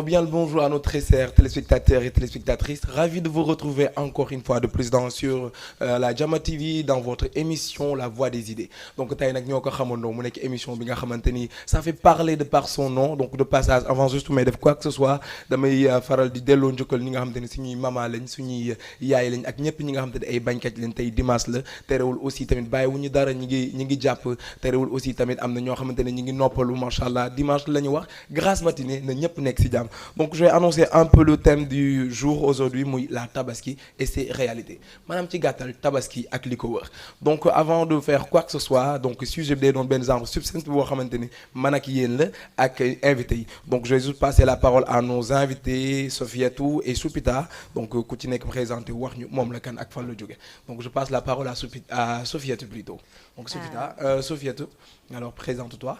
bien le bonjour à nos très chers téléspectateurs et téléspectatrices. Ravi de vous retrouver encore une fois de plus sur la Jama TV dans votre émission La Voix des idées. Donc tey nag ñoo ko xamandoo mu nekk émission bi nga xamante ni ça fait parler de par son nom donc de passage avant juste may def quoi que ce soit damay faral di delloo njukkal ñi nga xamante ni suñuy mama lañ suñuy yaay lañ ak ñëpp ñi nga xamante ni ay bañkat lañ tey dimanche la terewul aussi tamit bàyyiwuñu dara ñi ngi jàpp terewul aussi tamit am na ñoo xamante ne ñi ngi noppalu macha allah dimanche la ñu wax grâce matinée na ñëpp nekk ci jàmm. Donc je vais annoncer un peu le thème du jour aujourd'hui muy la tabaski et ses réalités maanaam ci gàttal tabaski ak li ko wër. Donc avant de faire quoi que ce soit donc sujet bi day doon benn genre substance boo xamante ni man ak yéen la ak invité yi donc je vais juste passer la parole à nos invités Sofietou et Soupita donc ku ci nekk présenté wax ñu moom la kan ak fan la jóge donc je passe la parole à Sofietou plutôt donc Soupita Sofietou alors présente-toi.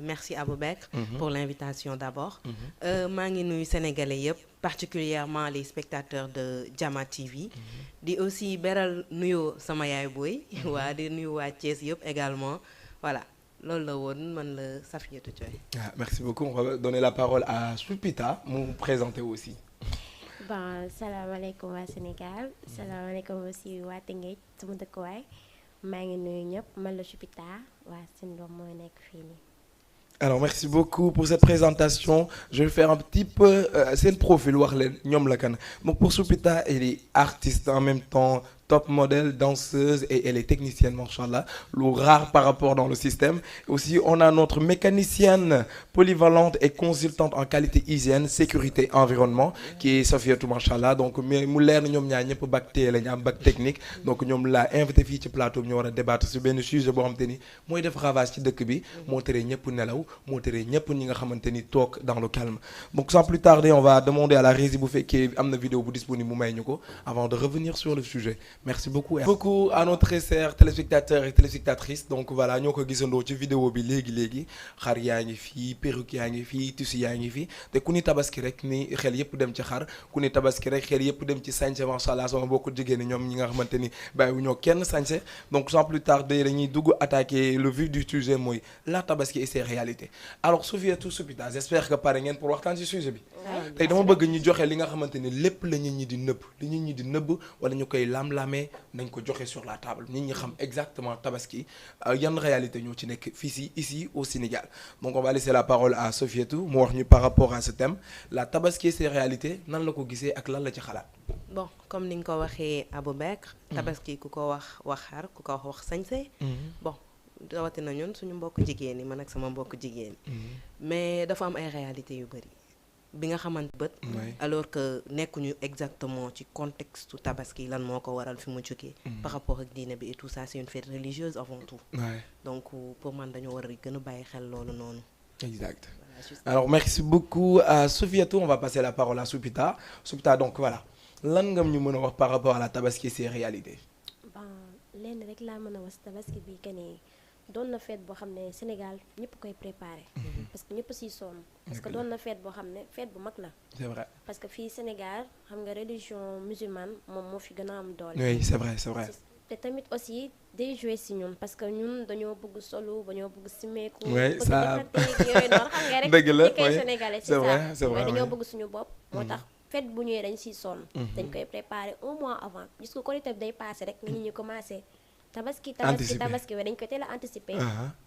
Merci Aboubekr pour l'invitation d'abord. maa ngi nuyu sénégalais yëpp particulièrement les spectateurs de Jama TV. di aussi beral nuyoo sama yaay booy. waa di nuyu waa Thiès yëpp également voilà loolu la woon man la Safiatou Thioye. Merci beaucoup on va donner la parole à Soupita mu présenter aussi. Bon salaamaaleykum waa Sénégal salaamaaleykum aussi waa Tëngéej sama dëkkuwaay maa ngi nuyu ñëpp man la Soupita waa seen doom mooy nekk fii nii. Alors merci beaucoup pour cette présentation je vais faire un petit peu seen profil wax leen ñoom la kan donc pour Soupita elle est artiste en même temps top modèle danseuse et elle est technicienne machallah lu rare par rapport dans le système aussi on a notre mécanicienne polyvalente et consultante en qualité hygiène sécurité environnement qui est Safiatou machallah donc mais mu leer na ñoom ñaar ñëpp bac T la ñu am bac technique donc ñoom la invité fii ci plateau bi ñu war a débattre sur benn sujet boo xamante ni mooy def ravage ci dëkk bi moo tere ñëpp nelaw moo tere ñëpp ñi nga xamante ni toog dans le calme donc sans plus tarder on va demander à la régie bu fekkee am na vidéo bu disponible mu may ñu ko avant de revenir sur le sujet. Merci beaucoup à nos très chers téléspectateurs et téléspectatrices donc voilà ñoo ko gisandoo ci vidéo bi léegi xar yaa ngi fii perruque yaa ngi fii tissu yaa ngi fii te ku ni tabaski rek ni xel yëpp dem ci xar ku ni tabaski rek xel yëpp dem ci sañse machallah sama bokk jigéen ñi ñoom ñi nga xamante ni bàyyiwu ñoo kenn sañse donc sans plus tarder dañuy dugg attaquer le vif du sujet mooy la tabaski et ses réalités alors Sofietou Soupita j'espère que pare ngeen pour waxtaan ci sujet bi tey dama bëgg ñu joxe li nga xamante ni lépp la nit ñi di nëbb li nit ñi di nëbb wala ñu koy lam-lamee nañ ko joxe sur la table nit ñi xam exactement tabaski yan réalité ñoo ci nekk fii ici au Sénégal donc on va laisser la parole à Sofietou mu wax ñu par rapport à ce thème la tabaski et ses réalités nan la ko gisee ak lan la ci xalaat. Bon comme ni nga ko waxee Aboubekr tabaski ku ko wax xar ku ko wax sañse bon rawatina ñun suñu mbokk jigéen ñi man ak sama mbokk jigéen mais dafa am ay réalités yu bari bi nga xamante bët alors que nekkuñu exactement ci contexte tabaski lan moo ko waral fi mu jógee par rapport ak diine bi et tout ça c'est une fête religieuse avant tout donc pour man dañoo war a gën a bàyyi xel loolu noonu exact alors merci beaucoup à Sofietou on va passer la parole à Soupita donc voilà lan nga ñu mën a wax par rapport à la tabaski et ses réalités. Bon lenn rek laa mën a wax tabaski bi que ne doon na fête boo xam ne Sénégal ñëpp koy préparé parce que ñëpp siy sonn parce que doon na fête boo xam ne fête bu mag la c'est vrai parce que fii Sénégal xam nga religion musulmane moom moo fi gën a am doole oui c'est vrai te tamit aussi day jouer si ñun parce que ñun dañoo bëgg solo dañoo bëgg simeeku oui ça yooyu noonu xam nga rek dëgg la kay sénégalais c'est ça vrai dañoo bëgg suñu bopp moo tax fête bu ñëwee dañ siy sonn dañ koy préparé un mois avant gis ko Korité day passé rek nit ñi commencé tabaski we dañ ko teel a anticiper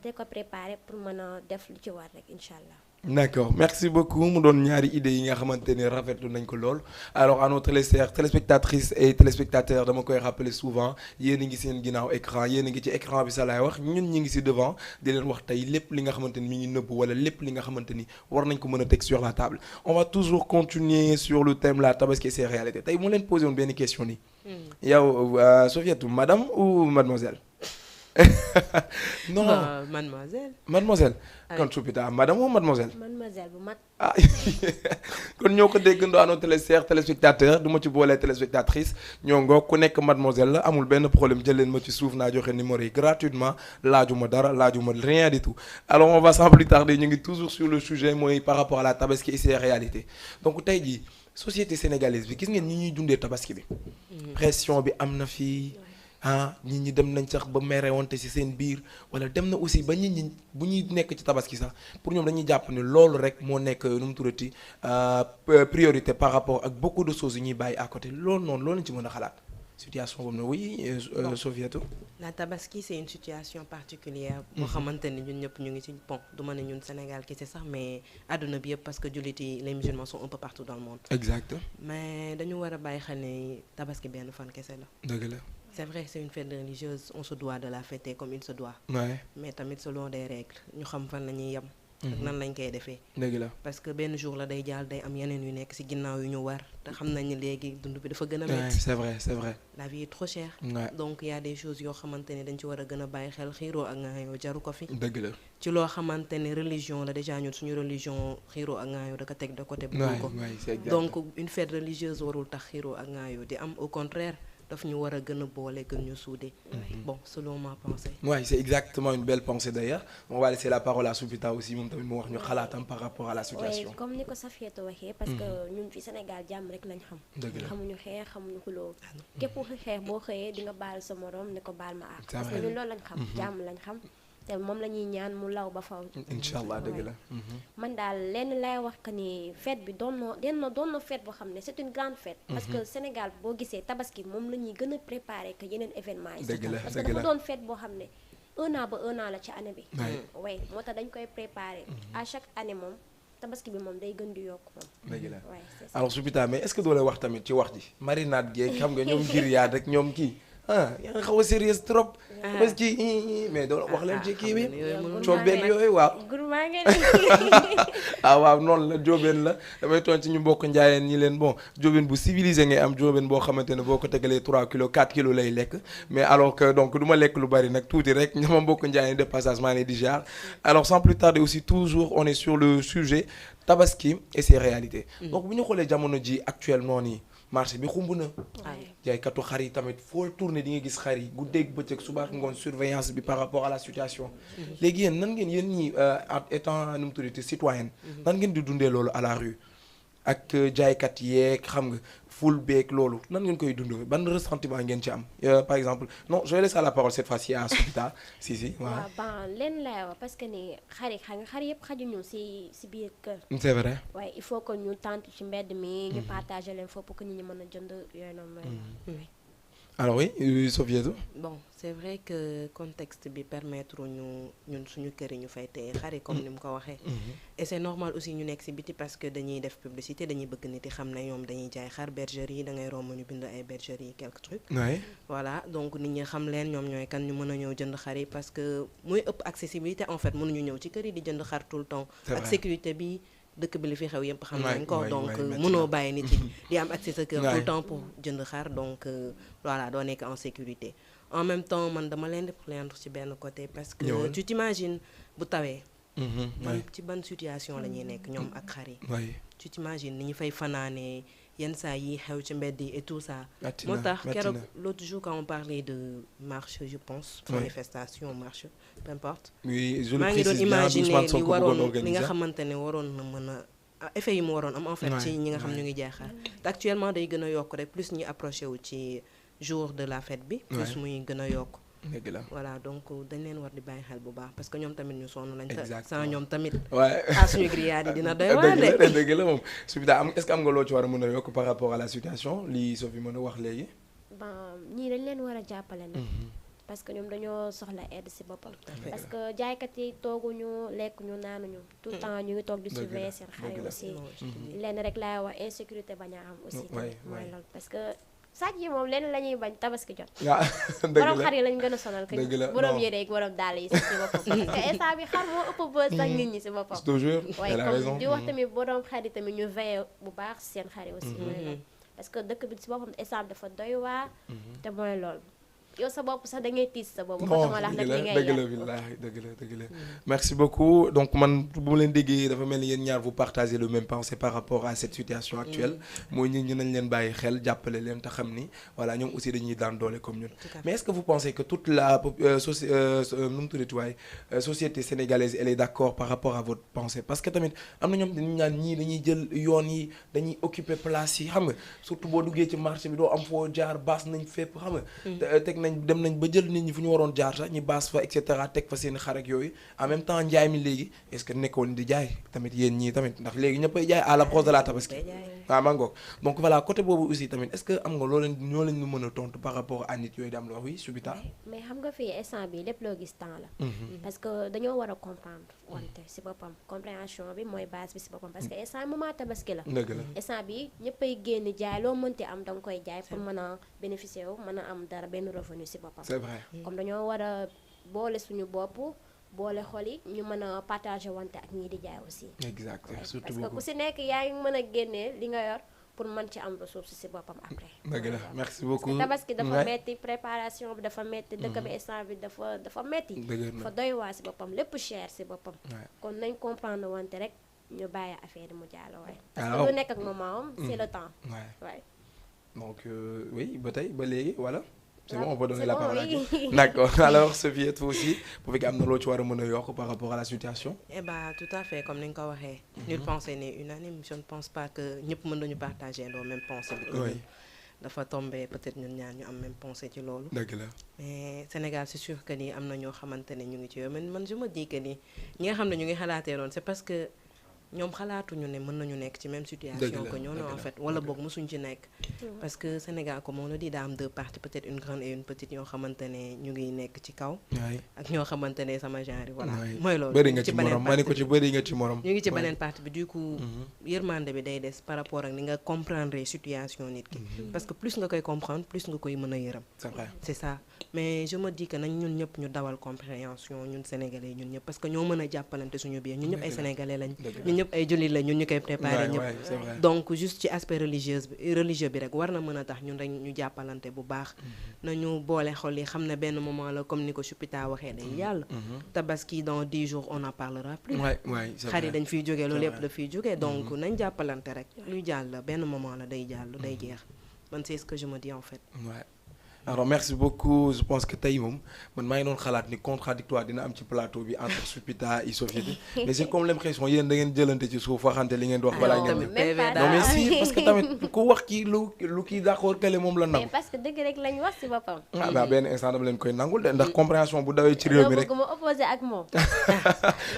te ko préparer pour mën a def lu ci war rek incha allah. D'accord merci beaucoup mu doon ñaari idées yi nga xamante ne rafetlu nañ ko lool alors à nos téléspectatrices et téléspectateurs dama koy rappeler souvent yéen a ngi seen ginnaaw écran yéen a ngi ci écran bi sa laay wax ñun ñi ngi ci devant di leen wax tey lépp li nga xamante ni mi ngi nëbb wala lépp li nga xamante ni war nañ ko mën a teg sur la table on va toujours continuer sur le thème la tabaski et ses réalités tey mu leen posé woon benn question nii yow Sofietou madame ou mademoiselle non mademoiselle kon Soupita madame ou mademoiselle bu mag kon ñoo ko déggandoo à nos téléspectateurs du ma ci boolee téléspectatrice ñoo ngoo ku nekk mademoiselle la amul benn problème jël leen ma ci suuf naa joxe numéro yi gratuitement laajuma dara laajuma rien du tout alors on va sans plus tarder ñu ngi toujours sur le sujet mooy par rapport à la tabaski et ses réalités donc tey jii société sénégalaise bi gis ngeen ñi ñuy dundee tabaski bi pression bi am na fii nit ñi dem nañ sax ba merewante ci seen biir wala dem na aussi ba nit ñi bu ñuy nekk ci tabaski sax pour ñoom dañuy jàpp ne loolu rek moo nekk nu mu tuddati priorité par rapport ak beaucoup de choses yu ñuy bàyyi à côté loolu noonu loolu lañ ci mën a xalaat situation boobu noonu oui Sofietou. La tabaski c'est une situation particulière boo xamante ni ñun ñëpp ñu ngi ci bon du ma ne ñun Sénégal kese sax mais àdduna bi yëpp parce que jullit yi les musulmans sont un peu partout dans le monde. exact. mais dañu war a bàyyi xel ne tabaski benn fan kese la. dëgg la. c'est vrai c'est une fête religieuse on se doit de la fêter comme il se doit. Ouais. mais tamit selon des règles ñu xam fan la ñuy yem. ak nan lañ koy defee. dëgg la. parce que benn jour la day jàll day am yeneen yu nekk ci ginnaaw yu ñu war te xam nañ ne léegi dund bi dafa gën a Ouais, métti. c'est vrai c'est vrai. la vie est trop chère. Ouais. donc y a des choses yoo xamante ne dañ ci war a gën a bàyyi xel xiiroo ak ngaayoo jaru ko fi. dëgg la. ci loo xamante ne religion la déjà ñun suñu religion xiiroo ak ngaayoo da ko teg de côté. Ouais, bëggul ko ouais, c'est exact. donc une fête religieuse warul tax xiiroo ak ngaayoo di am au contraire daf ñu war a gën a boole gën ñu suude. bon selon ma pensée. Ouais, c'est exactement une belle pensée d'ailleurs. On va laisser la parole à Soupita aussi moom tamit mu wax ñu xalaatam par rapport à la situation. oui comme ni ko Safietou waxee. parce que ñun fi Sénégal jàmm rek lañ xam. dëgg la. xamuñu xeex xamuñu xuloo. képp ku xeex boo xëyee di nga baal sa morom ne ko baal ma àq. C'est parce que vrai. ñun loolu lañ xam. jàmm lañ xam te moom la ñuy ñaan mu law ba faw. incha allah dëgg la. man daal lenn lay wax que ni fête bi doon na fête boo xam ne c'est une grande fête. parce que Sénégal boo gisee tabaski moom la ñuy gën a préparer que yeneen événements yi. Dëgg la, parce que dëgg dafa la. doon fête boo xam ne un an ba un an la ci année bi. Ouais. oui moo tax dañ koy préparer. à chaque année moom tabaski bi moom day gën di yokk moom. dëgg la. oui c'est ça. alors Soupita mais est-ce que doo lay wax tamit ci wax ji marinade geeg xam nga ñoom grillade rek ñoom kii yaa nga xaw a sérieux trop. parce que mais doo wax leen ci kii bi. coobeen yooyu waaw. gourmand ngeen waaw noonu la jóobeen la damay toon ci ñu mbokk njaayeen ñi leen bon jóobeen bu civilisé ngay am jóobeen boo xamante ne boo ko tegalee 3 kilos 4 kilos lay lekk mais alors que donc du ma lekk lu bari nag tuuti rek ñama mbokk njaayeen de passage maa ngi di jaar alors sans plus tarder aussi toujours on est sur le sujet tabaski et ses réalités donc bu ñu xoolee jamono ji actuellement nii marché bi xumb na jaaykatu xar yi tamit foo tourné di nga gis xar yi guddeeg bëccëg suba ak ngoon surveillance bi par rapport à la situation léegi yéen nan ngeen yéen ñi étant nu mu tuddati citoyenne nan ngeen di dundee loolu à la rue ak jaaykat yeeg xam nga ful beeg loolu nan ngeen koy dundee ban ressentiment ngeen ci am par exemple non je vais laisser la parole cette fois-ci à Soupita si waaw. waaw bon leen lay wax parce que ni xar yëpp xajuñu si biir kër. c'est vrai. waaye il faut que ñu tànt ci mbedd mi. ñu partager leen foofu pour que nit ñi mën a jënd yooyu noonu. alors oui Sofietou. bon c'est vrai que contexte bi permettre ñun suñu kër yi ñu fay téye xari comme ni mu ko waxee. et c'est normal aussi ñu nekk ci biti parce que dañuy def publicité dañuy bëgg nit yi xam ne ñoom dañuy jaay xar bergerie yi da ngay romb ñu bind ay bergerie yi quelques trucs. oui. voilà donc nit ñi xam leen ñoom ñooy kan ñu mën a ñëw jënd xar yi parce que muy ëpp accessibilité en fait mënuñu ñëw ci kër yi di jënd xar tout le temps. C'est ak vrai. sécurité bi. dëkk bi li fi xew yëpp xam nañ ko waay, donc waay, métti mënoo na. bàyyi nit yi di am accès sa kër Waay. tout le temps pour jënd xar donc voilà doo nekk en sécurité en même temps man dama leen di plaindre ci benn côté parce que Ñëwal. tu t'imagines bu tawee oui ñoom ci ban situation la ñuy nekk ñoom ak xar yi oui. tu t'imagines ni ñu fay fanaanee yenn saa yi xew ci mbedd yi et tout ça Métti moo na, tax métti keroog na. l'autre jour quand on parlait de marche je pense Oui. manifestation marche peu importe oui je le maa ngi doon précise bien imaginer Ousmane li Sonko bëggoon waroon li nga organiser. xamante ne waroon na mën a effet yi mu waroon am en fait Ouais, ci ñi nga xam ouais. ñu ngi jaay xar te actuellement day gën a yokk rek plus ñi approché wu ci jour de la fête bi plus Ouais. muy gën a yokk dëgg la. voilà donc dañ leen war di bàyyi xel bu baax parce que ñoom tamit ñu sonn lañ te Exactement. sans ñoom tamit waaye. suñu grillade yi dina doy waar dëgg de la dëgg la moom Soupita est-ce que am nga loo ci war a mën a yokk par rapport à la situation lii Sophie mën a wax léegi. bon ñii dañ leen war a jàppale nag. parce que ñoom dañoo soxla aide ci boppam. parce que jaaykat yi tooguñu lekkuñu naanuñu tout le temps ñu ngi toog di Dëgg la, surveiller seen xar yi dëgg la. aussi. Non, je te dis. lenn rek laay wax insécurité bañ a am aussi. Ouais, tamit mooy ouais. loolu parce que sàcc yi moom lenn la ñuy bañ tabaski jot. ah borom dëgg xar la yi lañ gën a sonal que Dëgg la, borom non. yére yi borom dàll yi ci boppam. parce que instant bi xar moo ëpp bës sax nit ñi ci boppam. je te jure waaye elle a raison. comme di wax tamit borom xar yi tamit ñu veiller bu baax ci seen xar yi aussi. mooy loolu parce que dëkk bi ci boppam instant dafa doy waar. te mooy loolu. yow sa bopp sax da ngay tiis sa bopp. non ba tax dëgg li la ngay dëgg la yàq. billahi dëgg la dëgg la merci beaucoup donc man bu ma leen déggee dafa mel ni yéen ñaar vous partagez le même pensée par rapport à cette situation actuelle mooy ñi nañ leen bàyyi xel jàppale leen te xam ni voilà ñoom aussi dañuy daan doole comme ñun mais est-ce que vous pensez que toute la nu mu tuddati waay société sénégalaise elle est d'accord par rapport à votre pensée parce que tamit am na ñoom dañu naan ñii dañuy jël yoon yi dañuy occuper place yi xam nga surtout boo duggee ci marché bi doo am foo jaar baas nañ fépp xam nga teg nañ dem nañ ba jël nit ñi fu ñu waroon jaar sax ñi baas fa et cetera teg fa seen xar ak yooyu en même temps njaay mi léegi est-ce que nekkoon di jaay tamit yéen ñii tamit ndax léegi ñëppay jaay à l'approche de la tabaski waaw maa ngoog donc voilà côté boobu aussi tamit est-ce que am nga loo leen ñoo leen ñu mën a tontu par rapport à nit yooyu di am la wax oui Soupita mais xam nga fii instant bi lépp loo gis temps la parce que dañoo war a comprendre wante si boppam compréhension bi mooy base bi si boppam parce que instant moment tabaski la dëgg la instant bi ñëppay génn jaay loo mënti am da nga koy jaay pour mën a bénéficier wu mën a am dara benn revenu si boppam c'est vrai comme dañoo war a boole suñu bopp boole xol yi ñu mën a partager wante ak ñii di jaay aussi exact surtout parce que ku si nekk yaa ngi mën a génnee li nga yor pour mën ci am ressource si boppam après dëgg la merci beaucoup tabaski dafa metti préparation bi dafa metti dëkk bi instant bi dafa metti dafa doy waa si boppam lépp cher si boppam kon nañ comprendre wante rek ñu bàyyi affaire mu jàll waaye parce que lu nekk ak moment am c'est le temps ouais donc oui ba tey ba léegi voilà c'est bon on peut donner c'est la bon, parole à oui. qui d'accord alors Sophie toi aussi bu fekkee am na loo ci war a mën a yokk par rapport à la situation Eh bah tout à fait comme ni nga ko waxee. Nulle pensée n'est unanime je ne pense pas que ñëpp mën nañu partager loo même pensée bi. oui dafa tombé peut-être ñun ñaar ñu am même pensée ci loolu. dëgg la mais Sénégal c'est sûr que ni am na ñoo xamante ne ñu ngi ci yow man je me dis que ni ñi nga xam ne ñu ngi xalaatee noonu c'est parce que ñoom xalaatuñu ne mën nañu nekk ci même situation que ñoo en fait wala boog mosuñ ci nekk parce que Sénégal comme on le dit daa am deux parties peut-être une grande et une petite ñoo xamante ne ñu ngi nekk ci kaw ak ñoo xamante ne sama genre yi voilà mooy loolu bëri nga ci morom ma ne ko ci bëri nga ci morom ñu ngi ci beneen partie bi du coup yërmande bi day des par rapport ak ni nga comprendre situation nit ki parce que plus nga koy comprendre plus nga koy mën a yërëm c'est vrai c'est ça mais je me dis que nañ ñun ñëpp ñu dawal compréhension ñun sénégalais ñun ñëpp parce que ñoo mën a jàppalante suñu biir ñun ñëpp ay sénégalais lañ ñëpp ay jullit la ñun ñu koy préparé ñëpp donc juste ci aspect religieux bi rek war na mën a tax ñun rek ñu jàppalante bu baax nañu boole xol yi xam ne benn moment la comme ni ko Choupita waxee day yàlla tabaski dans 10 jours on en parlera plus xar yi dañ fiy jógee loolu yëpp da fiy jógee donc nañ jàppalante rek luy jàll benn moment la day jàll day jeex man c'est ce que je me dis en fait alors merci beaucoup je pense que tey moom man maa ngi doon xalaat ni contradictoire dina am ci plateau bi entre Soupita et Sophie mais j'ai comme l'impression yéen da ngeen jëlante ci suuf waxante li ngeen di wax balaa ngeen non mais si parce que tamit ku wax kii lu kii d'accord kale moom la nangu mais parce que dëgg rek lañ wax ci boppam ah bah benn instant dama leen koy nangul de ndax compréhension bu dawee ci réew mi rek ma opposé ak moom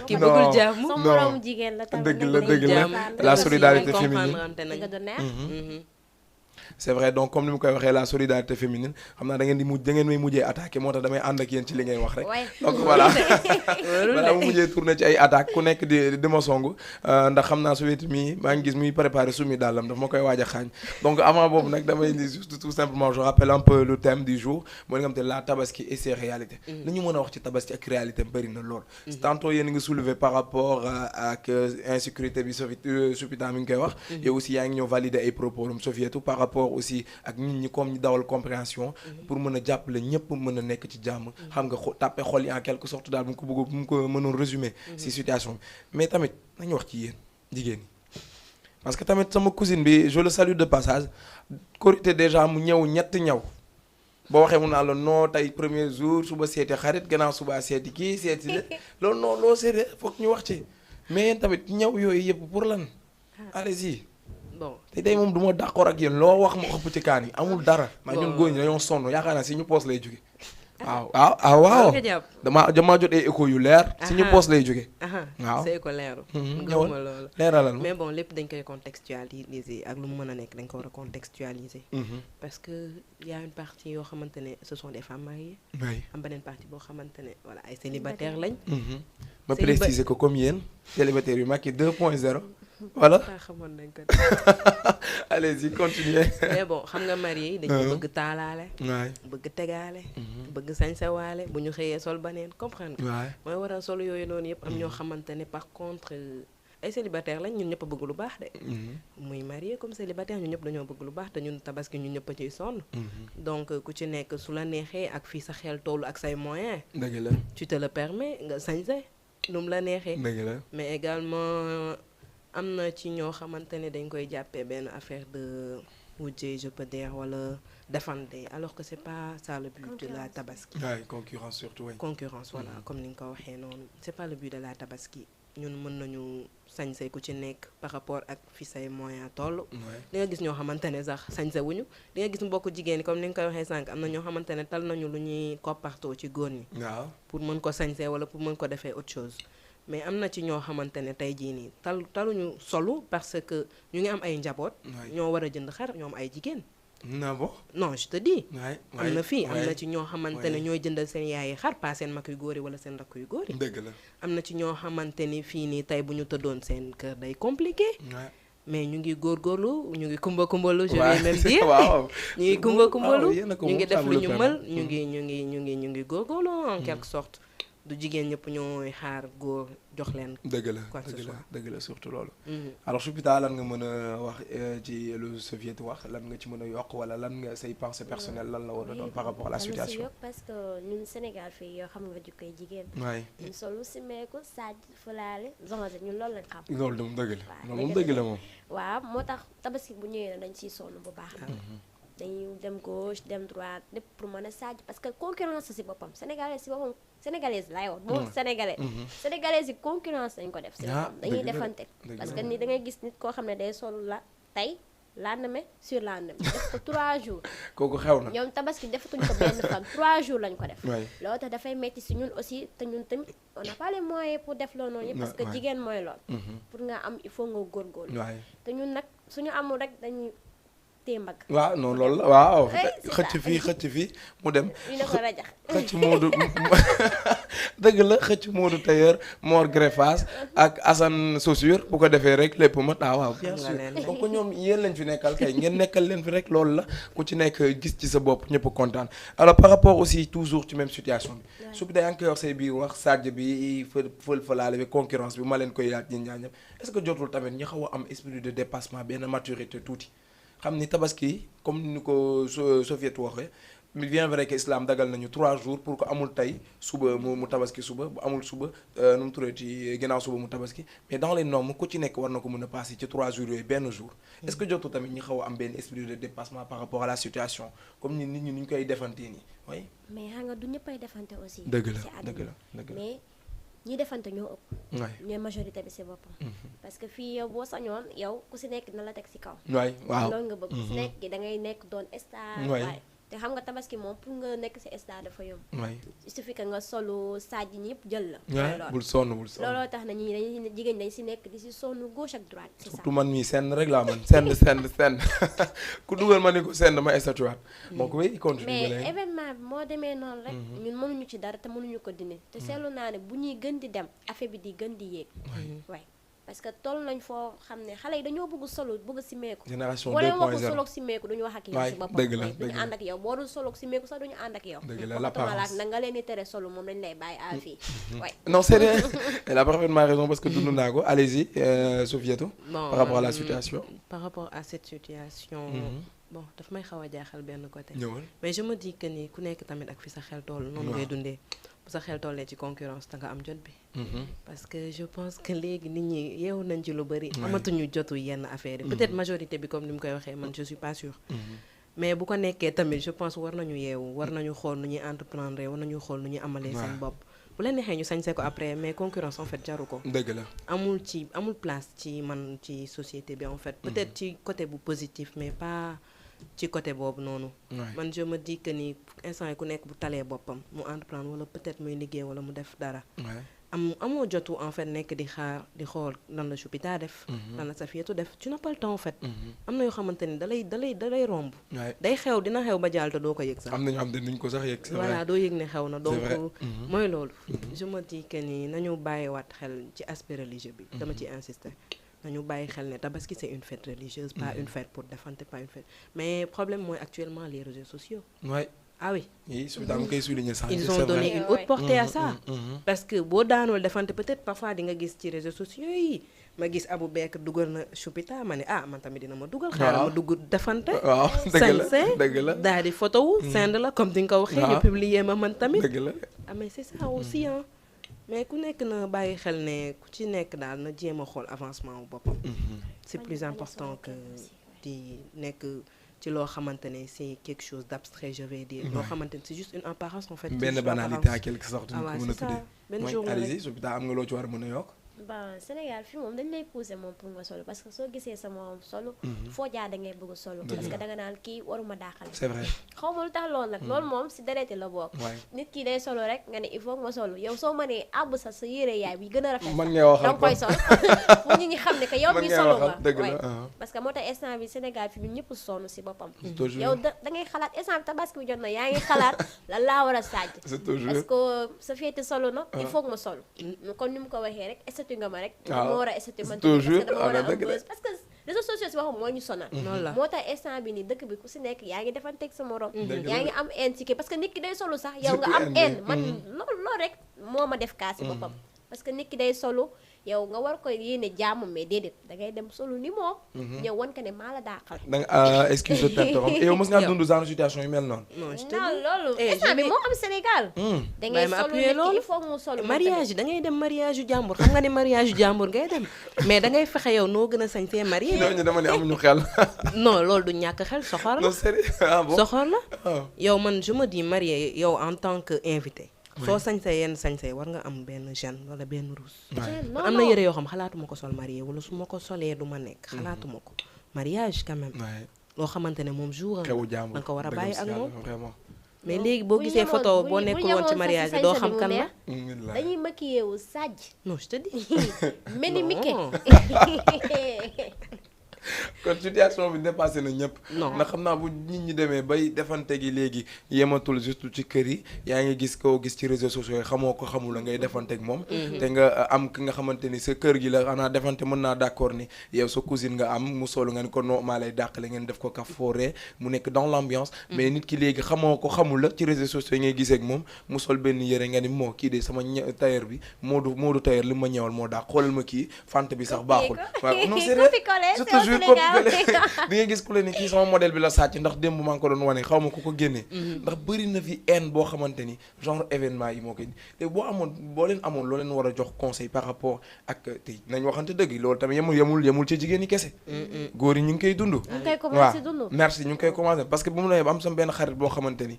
kii bëggul jàmm sama moroom jigéen la tamit dëgg la la solidarité féminine c'est vrai donc comme ni mu koy waxee la solidarité féminine xam naa da ngeen may mujjee attaqué moo tax damay ànd ak yéen ci li ngay wax rek donc voilà balaa mu mujjee tourné ci ay attaque ku nekk di ma song ndax xam naa Sophie mi maa ngi gis muy préparé sumi dàllam daf ma koy waaj a xaañ donc avant boobu nag damay ni juste tout simplement je rappelle un peu le thème du jour mooy li nga xam te la tabaski et ses réalités li ñu mën a wax ci tabaski ak réalité bëri na lool tantôt yéen ngi soulevé par rapport ak insécurité bi Sophita mi ngi koy wax yow aussi yaa ngi ñëw valider ay propos Sophie tout par rapport aussi ak nit ñi comme ñi dawal compréhension pour mën a jàppale ñëpp mën a nekk ci jàmm xam nga tàppe xol yi en quelque sorte daal bu mu ko mënoon résumer ci situation bi mais tamit nañu wax ci yéen jigéen ñi parce que tamit sama cousine bi je le salue de passage Korité déjà mu ñëw ñett ñëw boo waxee mu naa la non tey premier jour suba seeti xarit gannaaw suba seeti kii seeti loolu non loo seeti foog ñu wax ci mais yéen tamit ñëw yooyu yëpp pour lan allez-y bon te tey moom du ma d'accord ak yéen loo wax ma xëpp ci kaan yi amul dara ndax ñun góor ñi dañoo sonn yaakaar naa si ñu poos lay jóge waaw damaa jot ay écho yu leer si ñu poos lay jóge waaw c'est écho leeru ñëwal loolu leeralal mais bon lépp dañ koy contextualiser ak lu mu mën a nekk dañ ko war a contextualiser parce que y a une partie yoo xamante ne ce sont des femmes mariées am beneen partie boo xamante ne voilà ay célibataires lañ ma préciser ko comme yéen célibataires yu Macky 2.0 voilà xamoon nañ ko allez-y continuez mais bon xam nga marié yi dañu bëgg taalaale bëgg tegaale bëgg sañsewaale bu ñu xëyee sol baneen comprendre nga mooy waral sol yooyu noonu yëpp am ñoo xamante ne par contre ay célibataire lañ ñun ñëpp a bëgg lu baax de muy marié comme célibataire ñun ñëpp dañoo bëgg lu baax te ñun tabaski ñun ñëpp a ciy sonn donc ku ci nekk su la neexee ak fii sa xel tollu ak say moyens dëgg la tu te le permets nga sañse nu mu la neexee dëgg la mais également am na ci ñoo xamante ne dañ koy jàppee benn affaire de wujje je peux dire wala defante alors que c'est pas ça le but de la tabaski ouais concurrence surtout ouais. concurrence voilà comme ni nga ko waxee noonu c'est pas le but de la tabaski ñun mën nañu sañse ku ci nekk par rapport ak fi say moyen toll. di nga gis ñoo xamante ne sax sañse wuñu di nga gis mbokku jigéen ñi comme ni nga koy waxee sànq am na ñoo xamante ne tal nañu lu ñuy koppartoo ci góor ñi. waaw pour mën ko sañse wala pour mën ko defee autre chose. mais am na ci ñoo xamante ne tey jii nii taluñu solu parce que ñu ngi am ay njaboot. ñoo war a jënd xar ñoom ay jigéen. non bon non je te dis. am na fii am na ci ñoo xamante ne ñooy jëndal seen yaayi xar pas seen mag yu góor yi wala seen rakk yu góor yi. dëgg la am na ci ñoo xamante ni fii nii tey bu ñu tëddoon seen kër day compliqué. mais ñu ngi góorgóorlu ñu ngi kumba kumbalu. je vais même dire waaw ñu ngi kumba kumbalu ñu ngi def lu ñu mën ñu ngi góorgóorlu en quelque sorte. du jigéen ñëpp ñooy xaar góor jox leen. dëgg la dëgg la surtout loolu. alors Choupita lan nga mën a wax ci lu Sofiet wax lan nga ci mën a yokk wala lan nga say pensée personnelle lan la war a doon par rapport à la situation. parce que ñun Sénégal fii yoo xam nga jikkoy jigéen. waay ñun solu simeeku saaj fulaale zonge ñun loolu lañ xam. loolu moom dëgg la loolu moom dëgg la moom. waaw moo tax tabaski bu ñëwee dañ ciy sonn bu baax. dañuy dem gauche dem droite lépp pour mën a saaj parce que concurrence si boppam sénégalaise laay wax moo sénégalais yi concurrence dañ ko def si boppam dañuy defante parce que ni da ngay gis nit koo xam ne day sol la tey lendemain sur lendemain def ko 3 jours kooku xew na ñoom tabaski defatuñ ko benn fan 3 jours lañ ko def loolu tax dafay metti si ñun aussi te ñun tamit on n'a pas les moyens pour def loolu noonu parce que jigéen mooy lool pour nga am il faut nga góorgóorlu te ñun nag suñu amul rek dañuy téembag waaw non loolu la waaw xëcc fii mu dem xëcc Modou dëgg la xëcc Modou tailleur Mor greffage ak Assane chaussure bu ko defee rek lépp ma waaw bien sûr comme que ñoom yéen lañ fi nekkal kay ngeen nekkal leen fi rek loolu la ku ci nekk gis ci sa bopp ñëpp kontaan alors par rapport aussi toujours ci même situation bi Choupita yaa ngi koy wax say biir wax Sadji bi fël-fëlaale bi concurrence bi ma leen koy yaat ñi ñaa ñëpp est-ce que jotul tamit ñu xaw a am esprit de dépassement benn maturité tuuti xam ni tabaski comme ni ko Sofiet waxee bien vrai que islam dagal nañu 3 jours pour que amul tey suba mu tabaski suba bu amul suba nu mu turee ci ginnaaw suba mu tabaski mais dans les normes ku ci nekk war na ko mën a passer ci 3 jours yooyu benn jour. est-ce que jotu tamit ñu xaw a am benn esprit de dépassement par rapport à la situation comme ni nit ñi ni ñu koy defantee nii oui. mais xam nga du ñëppay defante aussi. dëgg la mais ñi defante ñoo ëpp. ñooy majorité bi si boppam. parce que fii yow boo sañoon yow ku si nekk na la teg si kaw. waaw loolu nga bëgg. ku si nekk da ngay nekk doon star. waaye te xam nga tabaski moom pour nga nekk si star dafa yomb. il suffit que nga solu saaj yi ñëpp jël la. bul sonn looloo tax na ñi dañuy jigéen dañ si nekk di si sonn gauche ak droite. c'est ça surtout man mii senn rek laa man senn ku dugal ma ni ko senn ma statuwaat. donc oui continue mais événement bi moo demee noonu rek. ñun mënuñu ci dara te mënuñu ko dindi. te seetlu naa ne bu ñuy gën di dem affaire bi di gën di yéeg. waay parce que toll nañ foo xam ne xale yi dañoo bëgg solo bëgg simeeku. génération 2.0 boo leen waxul soloog simeeku duñu wax ak yow si boppam. dëgg la duñu ànd ak yow boo dul soloog simeeku sax duñu ànd ak yow. dëgg la l'apparence na nga leen di tere solo moom lañ lay bàyyi à vie. waay non c'est vrai elle a parfaitement raison parce que dund naa ko allez-y Sofietou. par rapport à la situation. par rapport à cette situation. bon daf may xaw a jaaxal benn côté. ñëwal mais je me dis que ni ku nekk tamit ak fi sa xel toll. noonu ngay dundee bu sa xel tollee ci concurrence da nga am jot bi. parce que je pense que léegi nit ñi yeewu nañ ci lu bëri. amatuñu jotu yenn affaire yi. peut-être majorité bi comme ni mu koy waxee man je suis pas sûre. mais bu ko nekkee tamit je pense war nañu yeewu war nañu xool nu ñuy entreprendre war nañu xool nu ñuy amalee seen bopp. bu leen neexee ñu sañse ko après mais concurrence en fait jaru ko. dëgg la amul place ci man ci société bi en fait. peut-être ci côté bu positif mais pas. ci côté boobu noonu. man je me dis que ni instant yi ku nekk bu talee boppam mu entreprendre wala peut-être muy liggéey wala mu def dara. amoo jotu en fait nekk di xaar di xool lan la Choupita def. lan la Safietou def tu n'as pas le temps en fait. am na yoo xamante ni dalay romb. day xew dina xew ba jàll te doo ko yëg sax. am na ñoo xam ne duñ ko sax yëg. voilà doo yëg ne xew na donc mooy loolu. je me dis que ni nañu bàyyiwaat xel ci aspect religieux bi. dama ci insister. nañu bàyyi xel ne tabaski c'est une fête religieuse pas une fête pour défendre pas une fête mais problème mooy actuellement les réseaux sociaux. ah oui. ils ont donné une autre portée à ça. parce que boo daanul defante peut-être parfois di nga gis ci réseaux sociaux yi ma gis Abou Bekk dugal na Choupita ma ne man tamit dina ma dugal. xaaral ma dugg defante. waaw dëgg la daal di photo wu. send la comme di nga ko waxee. ñu publier ma man tamit. dëgg la mais c'est ça aussi mais ku nekk na bàyyi xel ne ku ci nekk daal na jéem a xool avancement wu boppam. c'est plus important que di nekk ci loo xamante ne c'est quelque chose d'abstrait je vais dire. loo xamante ne c'est juste une apparence en fait. benn banalité en quelque sorte. ah waaw c'est ça benn jour allez-y Choupita am nga loo ci war a mën a yokk. Bon Sénégal fii moom dañ lay pousser moom pour nga solo parce que soo gisee sa moom solo foo jaar da ngay bëgg solo parce que da nga naan kii waruma daaxal. c'est vrai. xaw ma lu tax loolu nag loolu moom si dereeti la bokk. nit ki day solo rek nga ne il faut nga solo yow soo mënee àbb sa yére yaay bi gën a rafet. man ngay waxal da nga koy sol pour nit ñi xam ne que yow mi solo nga parce que moo tax instant bi Sénégal fi ñun ñëpp sonn si boppam. yow da ngay xalaat instant bi tabaski bi jot na yaa ngi xalaat lan laa war a sàjj. parce que sa féete solo na il faut ma solo kon ni mu ko waxee rek nga ma rek dama war a estati man toujours dama war a am buzz parce que réseaux sociaux si waxam moo ñu sonal la moo tax instant bi ni dëkk bi ku si nekk yaa ngi defanteeg sa morom yaa ngi am haine ci parce que nit ki day solu sax yow nga am haine man loolu rek moo ma def kaa si boppam parce que nit ki day solu yow nga war koy yéene jàmm mais déedéet da ngay dem solu ni moom ñëw wan ko ne maa la daaxal danga excuse de t'interrompre yow mos nga dund genre situation yu mel noonu non loolu instant bi moo am Sénégal da ngay solu nit ki il faut mu solu mariage yi da ngay dem mariage yu jàmbur xam nga ne mariage yu jàmbur ngay dem mais da ngay fexe yow noo gën a sañsee marié ñooñu dama ne amuñu xel non loolu du ñàkk xel soxor la non sérieux soxor la yow man je me dis marié yow en tant que invité soo sañsee yenn sañsee war nga am benn gêne wala benn ruus man am na yëre yoo xam xalaatuma ko sol marié wala su ma ko solee du ma nekk xalaatuma ko mariage quand même loo xamante ne moom jour da nga ko war a bàyyi ak moom mais léegi boo gisee photo boo nekkul woon ci mariage bi doo xam kan la dañuy maquillé wu sàjj non je te dis mel ni Mickey kon situation bi dépassé na ñëpp ndax xam naa bu nit ñi demee bay defante gi léegi yematul juste ci kër yi yaa ngi gis koo gis ci réseaux sociaux yi xamoo ko xamul la ngay defante ak moom te nga am ki nga xamante ni sa kër gi la xanaa defante mën naa d'accord ni yow sa cousine nga am mu solu nga ni ko non maa lay dàqale ngeen def ko ka fooree mu nekk dans l'ambiance mais nit ki léegi xamoo ko xamul la ci réseaux sociaux yi ngay gisee ak moom mu sol benn yëre nga ni moo kii de sama tailleur bi Modou tailleur li ma ñëwal moo daa xoolal ma kii fante bi sax baaxul waaw non c'est di nga gis ku leen ni kii sama modèle bi la sàcc ndax démb maa ngi ko doon wane xaw ma ku ko génnee ndax bëri na fi haine boo xamante ni genre événement yi moo koy te boo leen amoon loo leen war a jox conseil par rapport ak tey nañ waxante dëgg loolu tamit yemul ci jigéen ñi kese góor yi ñu ngi koy dund waaw merci ñu ngi koy commencé parce que bu mu la am sama benn xarit boo xamante ni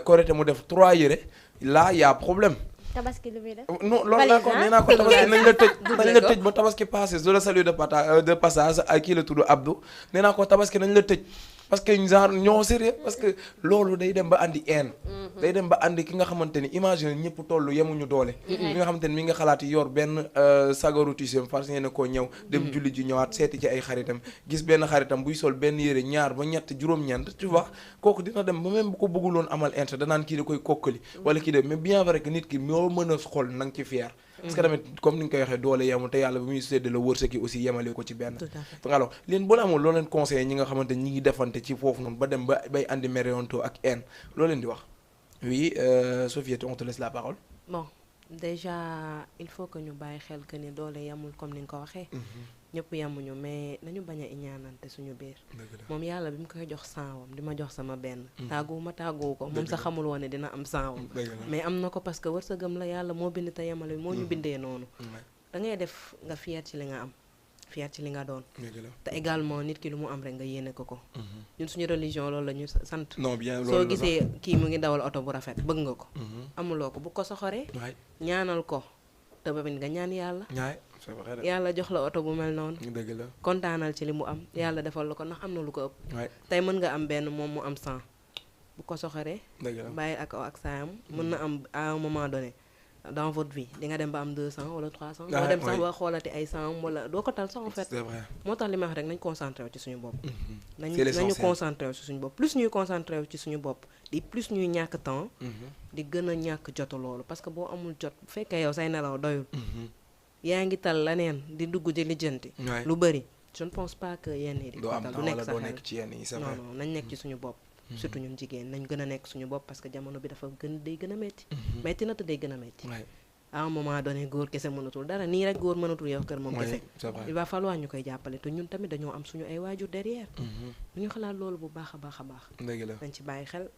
Korité mu def 3 yére là y a problème tabaski lu muy def non loolu laa ko nee naa ko tabaski nañ la tëj ba tabaski passé je le salue de passage ak kii la tudd Abdou nee naa ko tabaski nañ la tëj parce que genre ñoo sérieux parce que loolu day dem ba andi haine day dem ba andi ki nga xamante ni imagine ñëpp tollu yemuñu doole ki nga xamante ni mi nga xalaat yor benn sagaru tissu fas yéene koo ñëw dem julli ji ñëwaat seeti ci ay xaritam gis benn xaritam buy sol benn yére ñaar ba ñett juróom-ñeent tu vois kooku dina dem ba même bu ko bëgguloon amal intérêt danaan kii da koy kokkali wala kii de mais bien vrai que nit ki moo mën a xool na nga ci fier parce que tamit comme ni nga koy waxee doole yemul te yàlla bu muy séddale wërsëg yi aussi yemale ko ci benn alors leen boo amoon loo leen conseillé ñi nga xamante ñi ngi defante ci foofu noonu ba dem ba bay andi méréonto ak haine loo leen di wax oui Sofiatou on te laisse la parole bon déjà il faut que ñu bàyyi xel que ni doole yemul comme ni nga ko waxee ñëpp yemuñu mais nañu bañ a iñaanante suñu biir moom yàlla bi mu koy jox saawam di ma jox sama benn tàgguwu ko moom sax xamul woon ne dina am saawam mais am na ko parce que wërsëgam la yàlla moo bind te yemale moo ñu bindee noonu da ngay def nga fier ci li nga am fier ci li nga doon te également nit ki lu mu am rek nga yéene ko ñun suñu religion loolu la ñu sant soo gisee kii mu ngi dawal oto bu rafet bëgg nga ko amuloo ko bu ko soxoree ñaanal ko te ba nga ñaan yàlla yàlla jox la oto bu mel noonu dëgg la kontaanal ci li mu am yàlla defal la ko ndax am na lu ko ëpp tey mën nga am benn moom mu am 100 bu ko soxoree bàyyi ak saayam mën na am à un moment donné dans votre vie di nga dem ba am 200 wala 300 doo dem sax ba xoolati ay 100 wala doo ko tal sax en fait moo tax li ma wax rek nañ concentré wu ci suñu bopp nañu concentré wu ci suñu bopp plus ñuy concentré wu ci suñu bopp di plus ñuy ñàkk temps di gën a ñàkk jotu loolu parce que boo amul jot bu fekkee yow say nelaw doyul yaa ngi tal leneen di dugg di lijjanti lu bëri je ne pense pas que yenn yi di ko tal du nekk sa xel non nañ nekk ci suñu bopp surtout ñun jigéen nañ gën a nekk suñu bopp parce que jamono bi dafa day gën a metti metti na te day gën a metti à un moment donné góor kese mënatul dara nii rek góor mënatul yow kër moom kese il va falloir ñu koy jàppale te ñun tamit dañoo am suñu ay waajur derrière ñu ngi xalaat loolu bu baax a baax a baax nañ ci bàyyi xel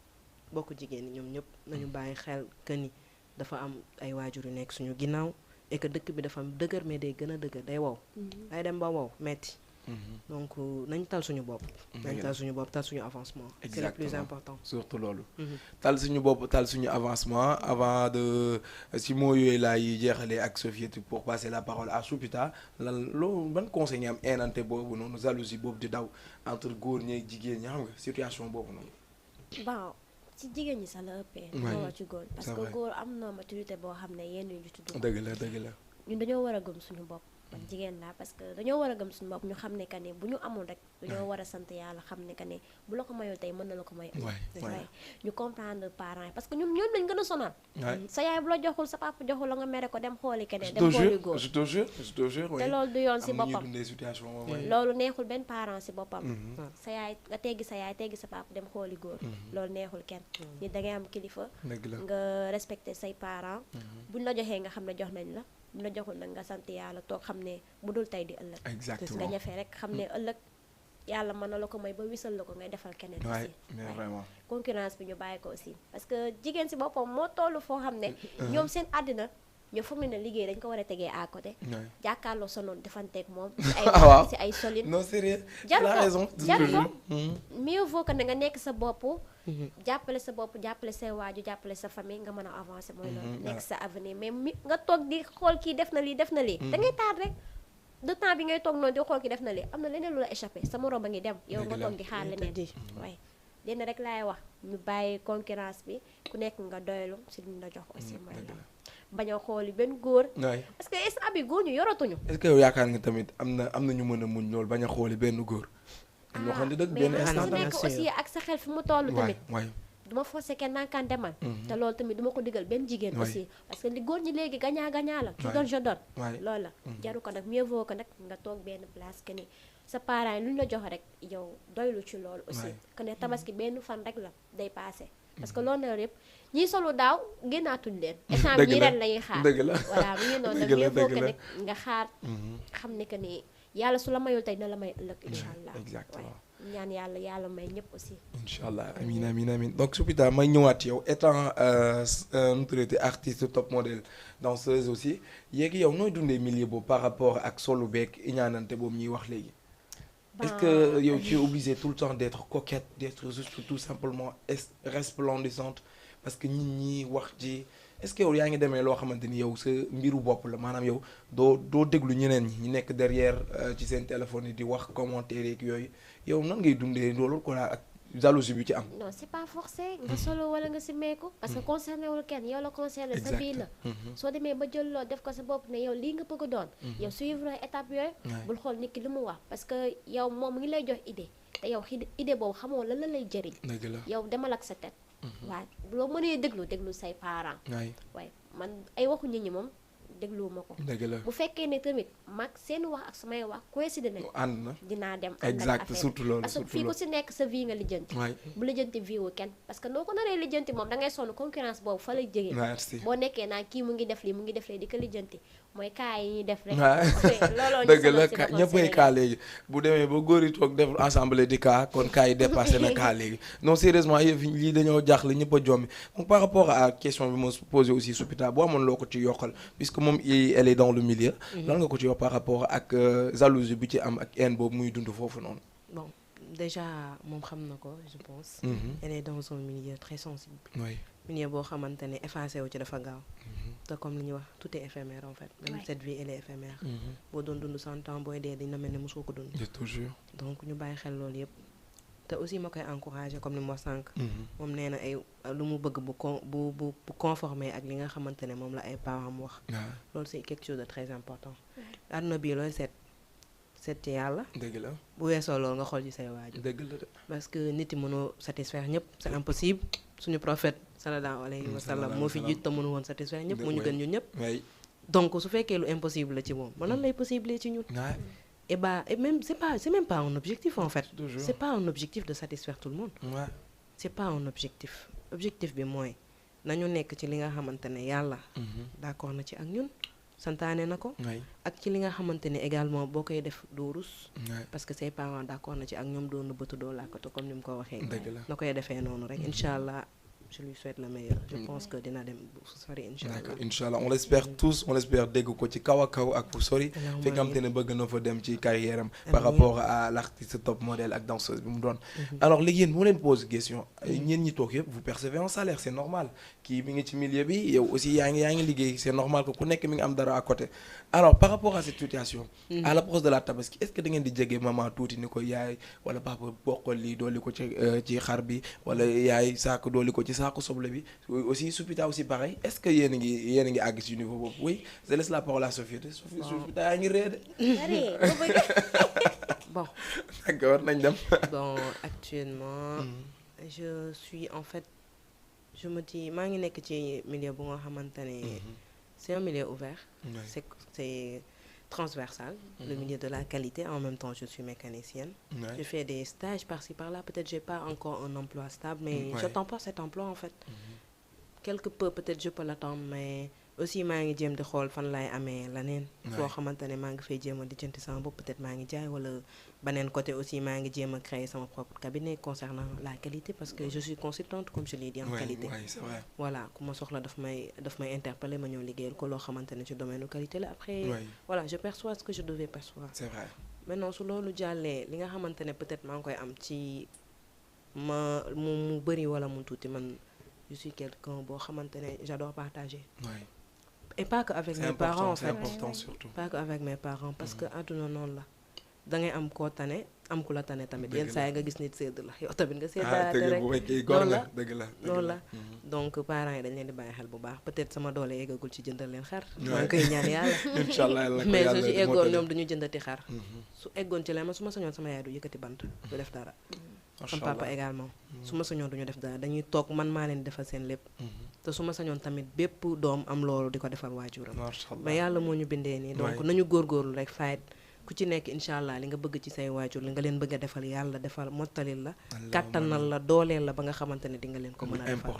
bokk jigéen ñi ñoom ñëpp nañu bàyyi xel que ni dafa am ay waajur yu nekk suñu ginnaaw et que dëkk bi dafa am dëgër mais day gën a dëgër day wow day dem ba wow metti donc nañ tal suñu bopp. nañ tal suñu bopp tal suñu avancement. c'est le plus important. surtout loolu. tal suñu bopp tal suñu avancement avant de si moo yooyu laay jeexalee ak Sophietou pour passer la parole à Soupita lan loolu ban conseil nga am eenante boobu noonu jalousie boobu di daw entre góor ñi ak jigéen ñi xam nga situation boobu noonu. bon ci jigéen ñi sax la ëppee. moo ci góor parce que góor am na maturité boo xam ne yenn yu tudd. dëgg la. ñun dañoo war a gëm suñu bopp. man jigéen laa parce que dañoo war a gëm suñu bopp ñu xam ne que ne bu ñu amul rek dañoo war a sant yàlla xam ne que ne bu la ko mayul tey mën na la ko may waaye ñu comprendre parents yi parce que ñoom lañ gën a sonal sa yaay bu la joxul sa papa joxul la nga mere ko dem xooli keneen dem xooli góor je te jure te loolu du yoon si boppam loolu neexul benn parent si boppam sa yaay nga teggi sa yaay teggi sa papa dem xooli góor loolu neexul kenn nit da ngay am kilifa nga respecter say parents buñ la joxee nga xam ne jox nañ la bu la joxul nag nga sant yàlla toog xam ne bu dul tey di ëllëg. exactement nga ñafe rek xam ne ëllëg yàlla mën na la ko may ba wisal la ko ngay defal keneen. aussi mais vraiment. concurrence bi ñu bàyyi ko aussi parce que jigéen si boppam moo toll foo xam ne. ñoom seen àddina ñoo foog ne liggéey dañ ko war a tegee à côté. jàkkaarloo sa noonu defanteeg moom. si ay solide. non sérieux. jar ko mieux vaut que ne nga nekk sa bopp. jàppale sa bopp jàppale sa waaju jàppale sa famille nga mën a avancer mooy loolu nekk sa avenir mais nga toog di xool kii def na lii da ngay taar rek de temps bi ngay toog noonu di xool kii def na lii am na leneen lu la échappé sa moroom a ngi dem yow nga toog di xaar leneen waaye lenn rek laay wax ñu bàyyi concurrence bi ku nekk nga doylu si luñ la jox aussi mooy loolu bañ a xooli benn góor parce que instant bi góor ñu yoratuñu est-ce que yow yaakaar nga tamit am na ñu mën a muñ loolu bañ a xooli benn góor ñoo xam ne dëgg benn instant su nekk aussi ak sa xel fi mu toll tamit duma forcer kenn naan demal te loolu tamit duma ko digal benn jigéen aussi parce que li góor ñi léegi gagnant la tu donnes je donne loolu la jaru ko nag mieux vaut que nag nga toog benn place que ni sa parents yi lu ñu la jox rek yow doylu ci loolu aussi que ne tabaski benn fan rek la day passé parce que loolu na yëpp ñii solu daaw génnaatuñ leen échange ñii ren lañuy xaar voilà mu ngi noonu nag mieux vaut que nag nga xaar xam ne que ni yàlla su la mayul tey na la may ëllëg incha allah exactement ñaan yàlla may ñëpp aussi incha allah amiin donc Soupita may ñëwaat yow étant nu tuddati artiste top modèle danseuse aussi yéegi yow nooy dundee milieu boobu par rapport ak solu beeg ñaanante boobu ñuy wax léegi est-ce que yow tu es obligée tout le temps d'être coquette d'être juste tout simplement resplendissante parce que nit ñi wax ji est-ce que yow yaa ngi demee loo xamante ni yow sa mbiru bopp la maanaam yow doo déglu ñeneen ñi nekk derrière ci seen téléphone yi di wax commentaire yeeg yooyu yow nan ngay dundee loolu ko ak jalousie bi ci am. non c'est pas forcé nga solo wala nga simeeku parce que concerné wul kenn yow la concerné sa vie la soo demee ba jël loo def ko sa bopp ne yow lii nga bëgg a doon yow suivre étape yooyu bul xool nit ki li mu wax parce que yow moom ngi lay jox idée te yow idée boobu xamoo lan la lay jëriñ yow demal ak sa tête waaw loo mënee déglu say parents waaye man ay waxu nit ñi moom dégluwuma ko bu fekkee ne tamit mag seen wax ak samay wax coïncide nañ ànd na dinaa dem exact surtout loolu parce que fii ku si nekk sa vie nga lijjanti bu lijjanti vie wu kenn parce que noo ko naree lijjanti moom da ngay sonn concurrence boobu fa lay jege boo nekkee naa kii mu ngi def lii di ko lijjanti mooy kaa yi ñuy def rek looloo dëgg la ñëppay kaa léegi bu demee ba góor yi toog def assemblée di kaa kon kaa yi dépassé na kaa léegi non sérieusement yëf lii dañoo jaaxle ñëpp a jommi donc par rapport à question bi ma posé aussi Soupita boo amoon loo ko ci yokkal puisque moom elle est dans le milieu lan nga ko ci wax par rapport ak jalousie bi ci am ak haine boobu muy dund foofu noonu bon déjà moom xam na ko je pense elle est dans un milieu très sensible milieu boo xamante ne effacé wu ci dafa gaaw te comme li ñuy wax tout est éphémère en fait même cette vie elle est éphémère boo doon dund 100 ans booy dee dina mel ne mosoo ko dund toujours donc ñu bàyyi xel loolu yëpp te aussi ma koy encourager comme ni mu wax sànq moom nee na ay lu mu bëgg bu conformer ak li nga xamante ne moom la ay parents mu wax loolu c'est quelque chose de très important àdduna bii looy seet ci yàlla dëgg la bu weesoo loolu nga xool ci say waajur dëgg la parce que nit yi mënoo satisfaire ñëpp c'est impossible suñu prophète sallallahu alayhi wa sallam moo fi jiit te mënu woon satisfaire ñëpp moo ñu gën ñun ñëpp donc su fekkee lu impossible la ci moom man nan lay possible ci ñun et même c'est même pas un objectif en fait c'est pas un objectif de satisfaire tout le monde c'est pas un objectif bi mooy nañu nekk ci li nga xamante ne yàlla d'accord na ci ak ñun santaane na ko ak ci li nga xamante ne également boo koy def doo rus parce que say parents d'accord na ci ak ñoom doo nëbbatu doo làkkatu comme ni mu ko waxee na koy defee noonu rek incha allah je lui souhaite le meilleur. Je pense que dina dem bu sori inchallah. D'accord, inchallah on l'espère tous, on l'espère dégg ko ci kaw a kaw ak fu sori fi nga xam te ne bëgg na fa dem ci carrière am par rapport à l'artiste top modèle ak danseuse bi mu doon. Alors léegi yéen moo leen pose question ñeen ñi toog yëpp vous percevez un salaire, c'est normal kii mi ngi ci milieu bi yow aussi yaa ngi liggéey, c'est normal que ku nekk mi ngi am dara à côté. Alors par rapport à cette situation à l'approche de la tabaski, est-ce que da ngeen di jege maman tuuti ni ko yaay wala papa bokkal lii dooli ko ci xar bi wala yaay saako dooli ko ci saako soble bi aussi Soupita aussi pareil, est-ce que yéen a ngi àgg ci niveau boobu? Oui, je laisse la parole à Sophie. Sophita yaa ngi ree de. Bon. D'accord, nañ dem. Bon, actuellement je suis en fait je me dis maa ngi nekk ci milieu bu nga xamante ne c'est un milieu ouvert. C'est transversal, le milieu de la qualité. En même temps, je suis mécanicienne. Je fais des stages par-ci par-là. Peut-être j'ai pas encore un emploi stable, mais j'attends pas cet emploi en fait. Quelque peu, peut-être je peux l'attendre, mais aussi maa ngi jéem di xool fan laay amee leneen. foo xamante ne maa ngi fay jéem a di jënti sama bopp, peut-être maa ngi jaay wala beneen côté aussi maa ngi jéem a créer sama propre cabinet concernant la qualité parce que je suis consultante comme je l'ai dit en qualité. C'est vrai. Voilà ku ma soxla daf may interpeller ma ñëw liggéeyal ko loo xamante ne ci domaine qualité la après. Voilà je perçois ce que je devais percevoir. C'est vrai. Maintenant su loolu jàllee li nga xamante ne peut-être maa ngi koy am ci ma mu bëri wala mu tuuti man je suis quelqu'un boo xamante ne j'adore partager. Et pas que avec mes parents en fait. C'est important surtout. Pas que avec mes parents parce que àdduna noonu la da ngay am koo tane am ku la tane tamit yenn saa yi nga gis nit sedd la yow tamit nga seddaate rek loolu la donc parents yi dañ leen di bàyyi xel bu baax peut-être sama doole eggagul ci jëndal leen xar maa ngi koy ñaan yàlla inchallah mais su ci eggoon ñoom duñu jëndati xar su eggoon ci leen ma su ma sañoon sama yaay du yëkkati bant du def dara sama papa également su ma sañoon duñu def dara dañuy toog man maa leen defal seen lépp te su ma sañoon tamit bépp doom am loolu di ko defal waajuram mais yàlla moo ñu bindee nii donc nañu góorgóorlu rek fayet ku ci nekk incha allah li nga bëgg ci say waajur li nga leen bëgg a defal yàlla defal mottalil la kàttanal la dooleel la ba nga xamante ne di nga leen ko mën a defal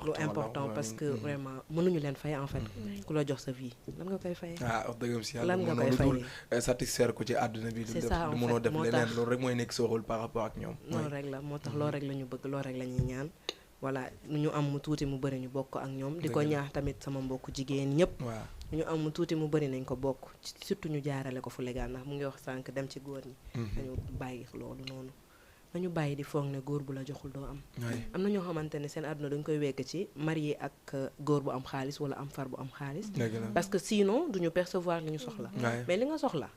lu important parce que vraiment mënuñu leen fay en fait ku la jox sa vie lan nga koy fayee wax dëggam si yàlla lan nga koy fayee satisfaire ko ci àdduna bi c'est ça en fait mënoo def leneen loolu rek mooy nekk sa rôle par rapport ak ñoom loolu rek la moo tax loolu rek la ñu bëgg loolu rek la ñuy ñaan voilà ñu am mu tuuti mu bëri ñu bokk ak ñoom di ko ñaax tamit sama mbokku jigéen ñëpp ñu am mu tuuti mu bëri nañ ko bokk surtout ñu jaarale ko fu légal ndax mu ngi wax sànq dem ci góor ñi dañu bàyyi loolu noonu nañu bàyyi di foog ne góor bu la joxul doo am na ñoo xamante ne seen àdduna dañ koy wekk ci marié ak góor bu am xaalis wala am far bu am xaalis parce que sinon duñu percevoir li ñu soxla mais li nga soxla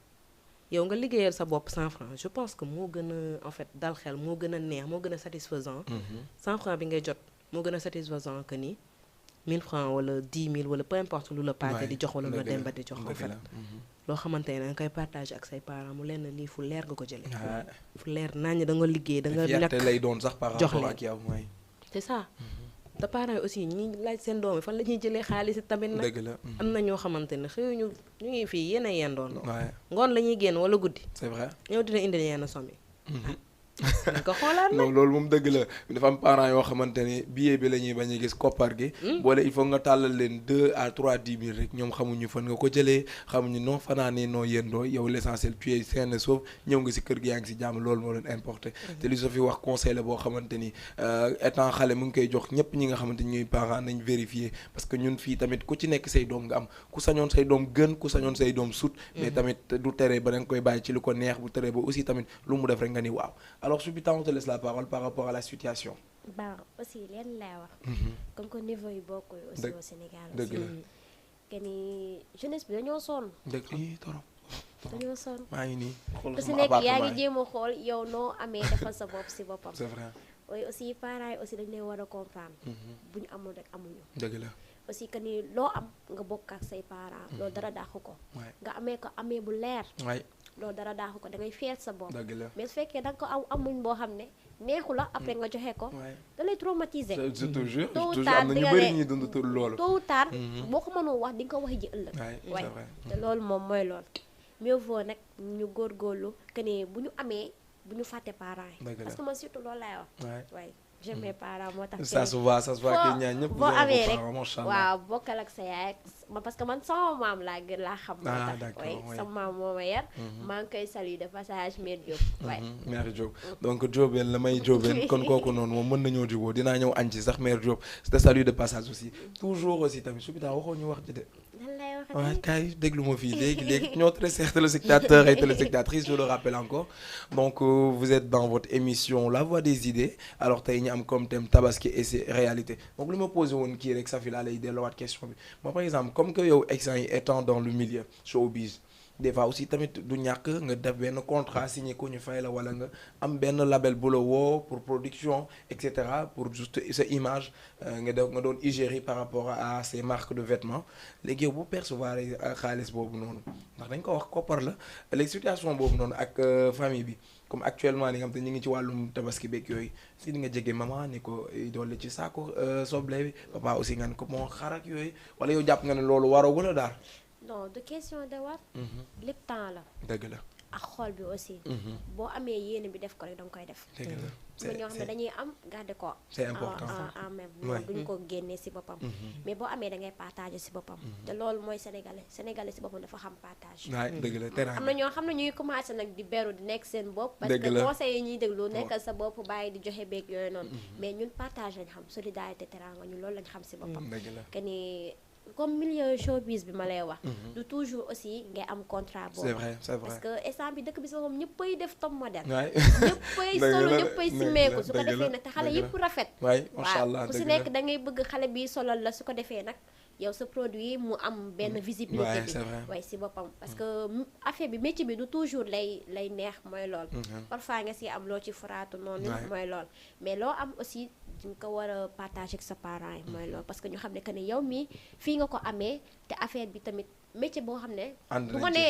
yow nga liggéeyal sa bopp 100 francs je pense que moo gën a en fait dal xel moo gën a neex moo gën a satisfaisant 100 francs bi ngay jot moo gën a satisfaisant que ni 1000 francs wala 10 000 wala peu importe lu la paate di jox wala lu la demba di jox en fait loo xamante ne danga koy partager ak say parents mu leen lii fu leer nga ko jëlee fu leer nañ da nga liggéey da nga ñàkk lay doon sax par rapport ak yow c'est ça te parents yi aussi ñi laaj seen doom yi fan la ñuy jëlee xaalis tamit nag am na ñoo xamante ne xëyuñu ñu ngi fii yéen a yendoon ngoon la ñuy génn wala guddi c'est vrai ñëw dina indi yenn somme yi dañ ko xoolaat nag non loolu moom dëgg la dafa am parents yoo xamante ne billet bi la ñuy bañ a gis koppar gi boole il faut nga tàllal leen 2 à 3 10 000 rek ñoom xamuñu fan nga ko jëlee xamuñu noo fanaanee noo yendoo yow l'essentiel tu es sain et sauf ñëw nga si kër gi yaa ngi si jàmm loolu moo leen importé te li soo fi wax conseil la boo xamante ni étant xale mu ngi koy jox ñëpp ñi nga xamante ni ñuy parents nañ vérifier parce que ñun fii tamit ku ci nekk say doom nga am ku sañoon say doom gën ku sañoon say doom sut mais tamit du tere ba da nga koy bàyyi ci lu ko neex bu tere ba aussi tamit lu mu def rek nga ni waaw. Alors Soupita, on te laisse la parole par rapport à la situation. Bah aussi leen lay wax comme que niveau yi bokkul aussi au Sénégal dëgg la que ni jeunesse bi dañoo sonn dañoo sonn maa ngi nii ku si nekk yaa ngi jéem a xool yow noo amee defal sa bopp si boppam c'est vrai oui aussi parents yi aussi dañ leen war a comprendre bu ñu amul rek amuñu dëgg la aussi que ni loo am nga bokk ak say parents loolu dara dàqu ko nga amee ko amee bu leer loolu dara daaxu ko da ngay feet sa bopp mais su fekkee da nga ko amuñ boo xam ne neexu la après nga joxe ko da lay traumatiser je te jure tôt ou tard am na ñu bëri ñuy dund tur loolu tôt ou tard boo ko mënoo wax di nga ko wax ji ëllëg waay te loolu moom mooy loolu mieux vaut nag ñu góorgóorlu que ne bu ñu amee bu ñu fàtte parents yi parce que man surtout loolu laay wax waay j'aime mes parents moo tax. ça se voit que ñaar ñëpp. boo amee rek waaw bokkal ak sa yaay parce que man sama maam laa gën laa xam. ah d'accord oui sama maam moo ma yar. maa ngi koy saluer de passage Mère Diop. waay Mère Diop donc Diobène la may Diobène kon kooku noonu moom mën nañoo jubóo dinaa ñëw añ ci sax Mère Diop te saluer de passage aussi toujours aussi tamit Soupita waxoo ñu wax ci de. Ouais, kay déglu ma fii léegi ñoo très chers téléspectateurs et téléspectatrices je le rappelle encore donc vous êtes dans votre émission La Voix des Idées alors tey ñu am comme thème Tabaski et ses réalités donc li ma posé woon kii rek Safi laa lay delloowaat question bi moi par exemple comme que yow excellent yi étant dans le milieu showbiz des fois aussi tamit du ñàkk nga def benn contrat signé ko ñu fay la wala nga am benn label bu la woo pour production et cetera pour juste sa image nga doon égérie par rapport à ces marques de vêtements léegi yow bu percevoir xaalis boobu noonu ndax dañ ko wax koppar la léegi situation boobu noonu ak famille bi comme actuellement ni nga xam te ñu ngi ci wàllum tabaski beeg yooyu si di nga jege maman ni ko doole ci saako soble bi papa aussi nga ne ko moo xarak yooyu wala yow jàpp nga ne loolu waroo wala daal. non de question de war. lépp temps la. dëgg la. ak xol bi aussi. boo amee yéene bi def ko rek danga koy def. dëgg la c'est ñoo xam ne dañuy am garder ko. c'est important en même duñ ko génnee ci boppam. mais boo amee da ngay partager ci boppam. te loolu mooy sénégalais ci boppam dafa xam partage. waay dëgg la teraanga am na ñoo xam ne ñuy commencé nag di beru di nekk seen bopp. parce que conseils yi ñuy déglu nekkal sa bopp bàyyi di joxe beeg yooyu noonu. mais ñun partage lañ xam solidarité teraanga ñun loolu lañ xam ci boppam. dëgg la que ni comme milieu showbiz bi ma lay wax. du toujours aussi ngay am contrat boobu. c'est vrai parce que instant bi dëkk bi sax moom ñëppay def top modèle. waay ñëppay solo ñëppay simeeku su ko defee nag te xale yëpp rafet. waay macha allah waaw ku si nekk da ngay bëgg xale bi solal la su ko defee nag yow sa produit mu am benn visibilité bi. waay si boppam parce que affaire bi métier bi du toujours lay neex mooy lool. parfois nga si am loo ci foraatu noonu. mooy lool mais loo am aussi. di nga ko war a partager ak sa parents yi mooy loolu parce que ñu xam ne que ne yow mii fii nga ko amee te affaire bi tamit métier boo xam ne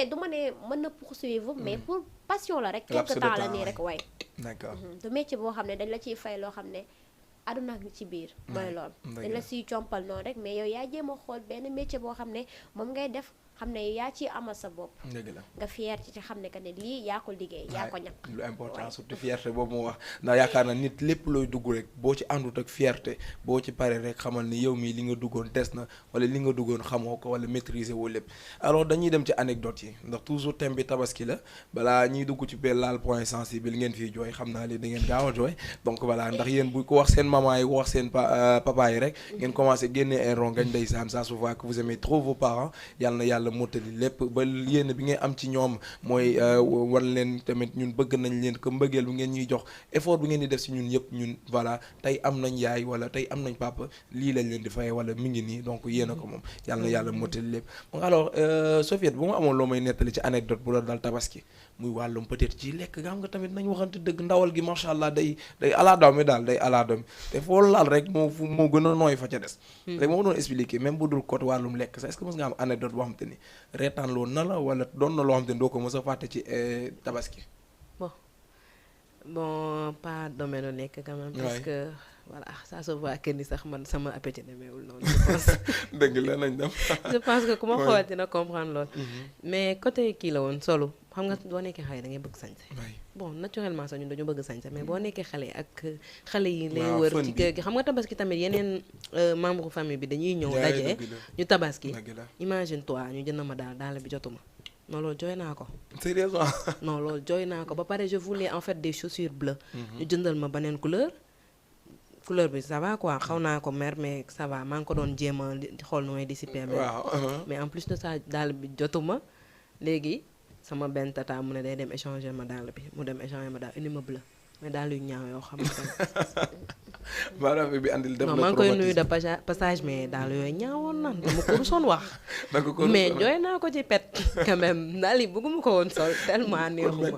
du ma ne mën na poursuivre mais pour passion la rek quelque temps la nii rek waay d'accord du métier boo xam ne dañ la ciy fay loo xam ne aduna ak ci biir mooy loolu dañ la siy compal noonu rek mais yow yaa jéem a xool benn métier boo xam ne moom ngay def xam ne yaa ciy amal sa bopp. dëgg la nga fier ci xam ne que ne lii yaa ko liggéey yaa ko ñàkk. lu important surtout fierté boobu mu wax ndax yaakaar na nit lépp looy dugg rek boo ci àndut ak fierté boo ci paree rek xamal ni yow mii li nga duggoon des na wala li nga duggoon xamoo ko wala maîtriser woo lépp alors dañuy dem ci anecdote yi ndax toujours thème bi tabaski la balaa ñuy dugg ci benn laal point sensible ngeen fii jooy xam naa li da ngeen gaaw a jooy donc voilà ndax yéen bu ko wax seen maman yi wax seen papa yi rek ngeen commencé génnee ay rongañ ndeysaan ça se voit que vous aimez trop vos parents yàlla na yàlla mottali lépp ba yéen bi ngeen am ci ñoom mooy war leen tamit ñun bëgg nañ leen que mbëggeel bi ngeen ñuy jox effort bi ngeen di def si ñun yëpp ñun voilà tey am nañ yaay wala tey am nañ papa lii lañ leen di fay wala mi ngi nii donc yéen a ko moom yàlla na yàlla mottali lépp donc alors Sofiette bu ma amoon loo may nettali ci anecdote bu la dal tabaski muy wàllum peut-être ci lekk nga xam nga tamit nañ waxante dëgg ndawal gi macha allah day alaadaw mi daal day alaadaw mi te foo laal rek moo gën a nooy fa ca des léegi moo doon expliquer même bu dul côté wàllum lekk sax est-ce que mës nga am anecdote boo xam te ni reetaan loolu na la wala doon na loo xam te ni doo ko mës a fàtte ci tabaski bon pas domaine nekk quand même parce que voilà ça se voit que ni sax man sama appétit demeewul noonu je pense dëgg la nañ dem je pense que ku ma xool dina comprendre loolu mais côté kii la woon solo xam nga boo nekkee xale da ngay bëgg sañse bon naturellement sax ñun dañu bëgg sañse mais boo nekkee xale ak xale yi lay wër ci kër gi xam nga tabaski tamit yeneen membre famille bi dañuy ñëw daje ñu tabaski imagine toi ñu jënd ma daal bi jotuma non loolu jooy naa ko sérieusement non loolu jooy naa ko ba pare je voulais en fait des chaussures bleues ñu jëndal ma beneen couleur bi ça va quoi xaw naa ko mer mais ça va maa ngi ko doon jéem a xool nu may dissiper mais en plus de ça daal bi jotuma léegi sama benn tata mu ne day dem échanger ma dàll bi mu dem échanger ma daal indi ma bleu mais daal yu ñaaw yoo xam ne bi andil def non maa ngi koy nuyu de passage mais daal yooyu ñaawoon na dama ko rusoon wax mais jooy naa ko ci pet quand même daal yi bëgguma ko woon sol tellement neexuma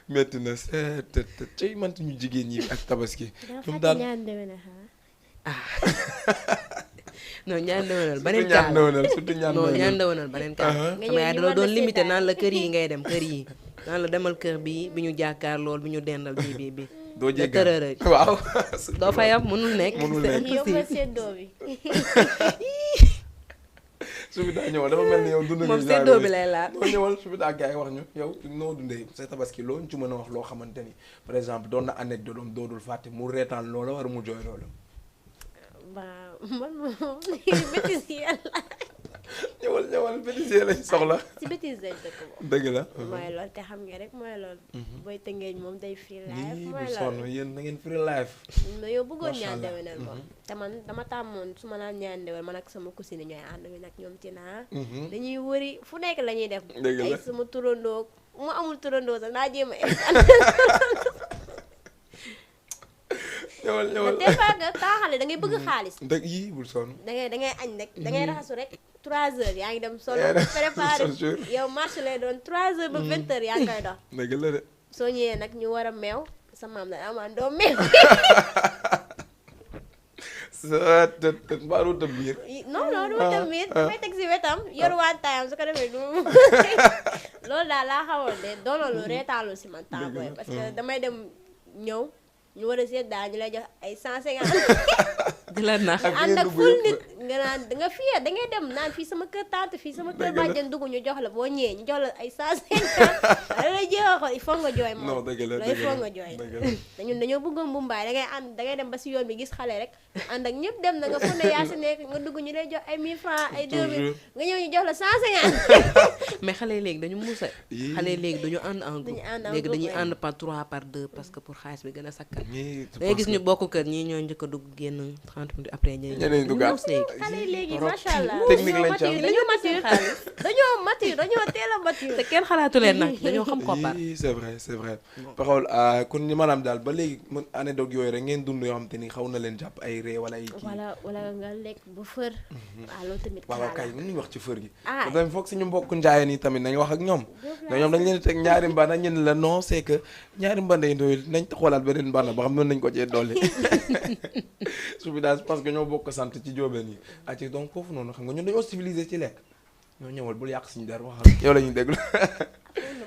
métti na c'est cay manti ñu jigéen ñi ak tabaski ñoom daal non ñaan ndewenal beneen kaar non ñaan ndewenal beneen kaar sama yaay da doon limité naan la kër yi ngay dem kër yi naan la demal kër bi ñu jàkkaar lool bi ñu dendal bi doo jéggal waaw doo fay am mënul nekk yow nga seddoo bi Soufita ñëwal dafa mel ni yow dund nga moom séddoo bi lay laal. non ñëwal Soufita gars yi wax ñu yow noo dundee sa tabaski loo ñu ci mën a wax loo xamante ni par exemple doon na anecdote doom doodul fàtte mu reetaan loola war mu jooy loola. waaw man moom bêtise yàlla. ñëwal bêtisier lañ soxla. si bêtise lañ dëkk moom. dëgg la. mooy loolu te xam nga rek mooy loolu. booy tëngeej moom day free life nii mooy bu loolu. sonn yéen na ngeen free life. mais yow bëggoon Macha ñaan Allah. déwénal moom. te man dama tàmmoon su ma naan ñaan déwénal man ak sama cousine ñooy ànd bi nag ñoom ci naa. dañuy wëri fu nekk la ñuy def. Dëgg la. ay sama turandoo mu amul turandoo sax naa jéem a ñëwal des fois nga xale da ngay bëgg xaalis. dëgg yii bul sonn. da ngay añ rek da ngay raxasu rek 3 heures yaa ngi dem solo yaa ngi dem préparé sol jour. yow marché lay doon 3 heures ba 20 heures yaa ngi koy dox. dëgg la de. soo ñëwee nag ñu war a meew sa maam la amaan doo meew. sa të mbaaru tëb biir. non du ma tamit damay teg si wetam yor wantaayam su ko defee du loolu daal laa xawoon de doonalu reetaalu si man temps booy parce que damay dem ñëw ñu war a seet daal ñu lay jox ay 150. di la nax. ak ànd ngeen ak dugg ful yëpp. nit nga naan da nga fiye da ngay dem naan fii sama kër tante fii sama kër Dëgg la. bàjjen dugg ñu jox la boo ñëwee ñu jox la ay 150. da lay jéem a xool il faut nga jooy moom. non dëgg la loolu il faut nga jooy. dëgg la. te ñun dañoo bëggoon mbumbaay da ngay ànd da ngay dem ba si yoon bi gis xale rek ñu ànd ak ñëpp dem na nga foog ne yaa si nekk nga dugg ñu lay jox ay 1000 francs ay 2000 Toujours. nga ñëw ñu jox la 150. mais xale yi léegi dañu musa Yii. xale yi léegi dañu ànd en Dañu ànd en groupe léegi groupe, dañuy ouais. ànd par 3 par 2 parce que pour xaalis bi gën a sakkan. ñii da ngay gis ñu bokk kër ñii ñoo njëkk a dugg génn 30 minutes après ñeneen duggaat. xale yi léegi Rock. macha allah Technique lañ ci am. dañoo mature dañoo teel a mature. te kenn xalaatu leen nag dañoo xam koppar. oui c'est vrai c'est vrai. Parole kon ni maanaam daal ba léegi man anecdote yooyu rek ngeen dund yoo xam te ni xaw na leen jàpp ay ree wala ay kii. wala nga lekk bu fër. waaw loolu tamit waaw kay nu ñuy wax ci fër gi. Ah. kon tamit foog suñu mbokku njaayeen yi tamit nañ wax ak ñoom. ñoom dañ leen di teg ñaari mbana ñen la non c'est que ñaari mbana yi doyul nañ xoolaat beneen mbana ba xam noonu nañ ko cee dolli. su bi daal parce que ñoo bokk sant ci jóobeen yi. ci donc foofu noonu xam nga ñun dañoo civilisé ci lekk. ñoo ñëwal bul yàq suñu der waxal yow la ñuy déglu.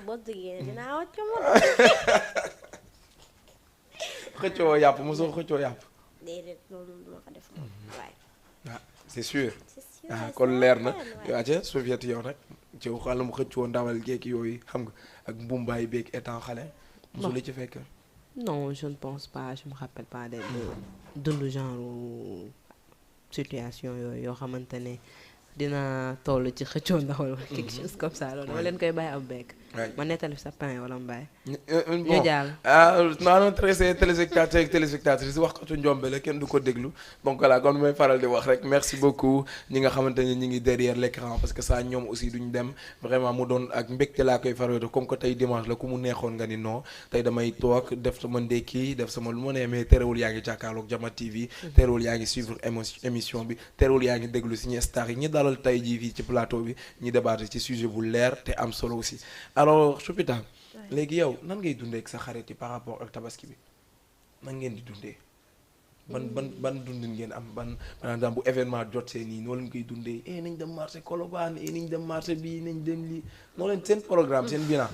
boo duggee dinaa wàcc moom. xëccoo yàpp mosoo xëccoo yàpp. déedéet loolu duma ko def moom waaye. ah c'est sûr. c'est sûr, ah c'est kon sûr, leer na waaye. yow aca soviet yow nag ci xàllum xëccoo ndawal geek yooyu xam nga ak mbumbaay beeg étant xale. mosul ci fekk. non je ne pense pas je me rappelle pas de dund genre situation yooyu yoo xamante ne dina toll ci xëccoo ndawal wala quelque chose comme ça loolu dama leen koy bàyyi ab bekk. ma nettali sa pain wala mbaay. ñu jàll. maanaam téléspectateurs ak téléspectatrices wax katu njombe la kenn du ko déglu donc voilà comme may faral di wax rek merci beaucoup ñi nga xamante ne ñi ngi derrière l'écran parce que ça ñoom aussi duñ dem vraiment mu doon ak mbégte laa koy faral di comme que tey dimanche la ku mu neexoon nga ni non tey damay toog def sama ndékki def sama lu ma nee mais terewul yaa ngi jàkkaarloog Jama TV terewul yaa ngi suivre émission bi terewul yaa ngi déglu suñu star yi ñi dalal tey jii fii ci plateau bi ñi débattre ci sujet bu leer te am solo aussi alors Soupita léegi yow nan ngay dundee ak sa xarit yi par rapport ak tabaski bi nan ngeen di dundee ban dundin ngeen am ban par exemple bu événement jot see nii noo leen koy dundee nañ dem marché Colobane nañ dem marché bii nañ dem lii noo leen seen programme seen bilan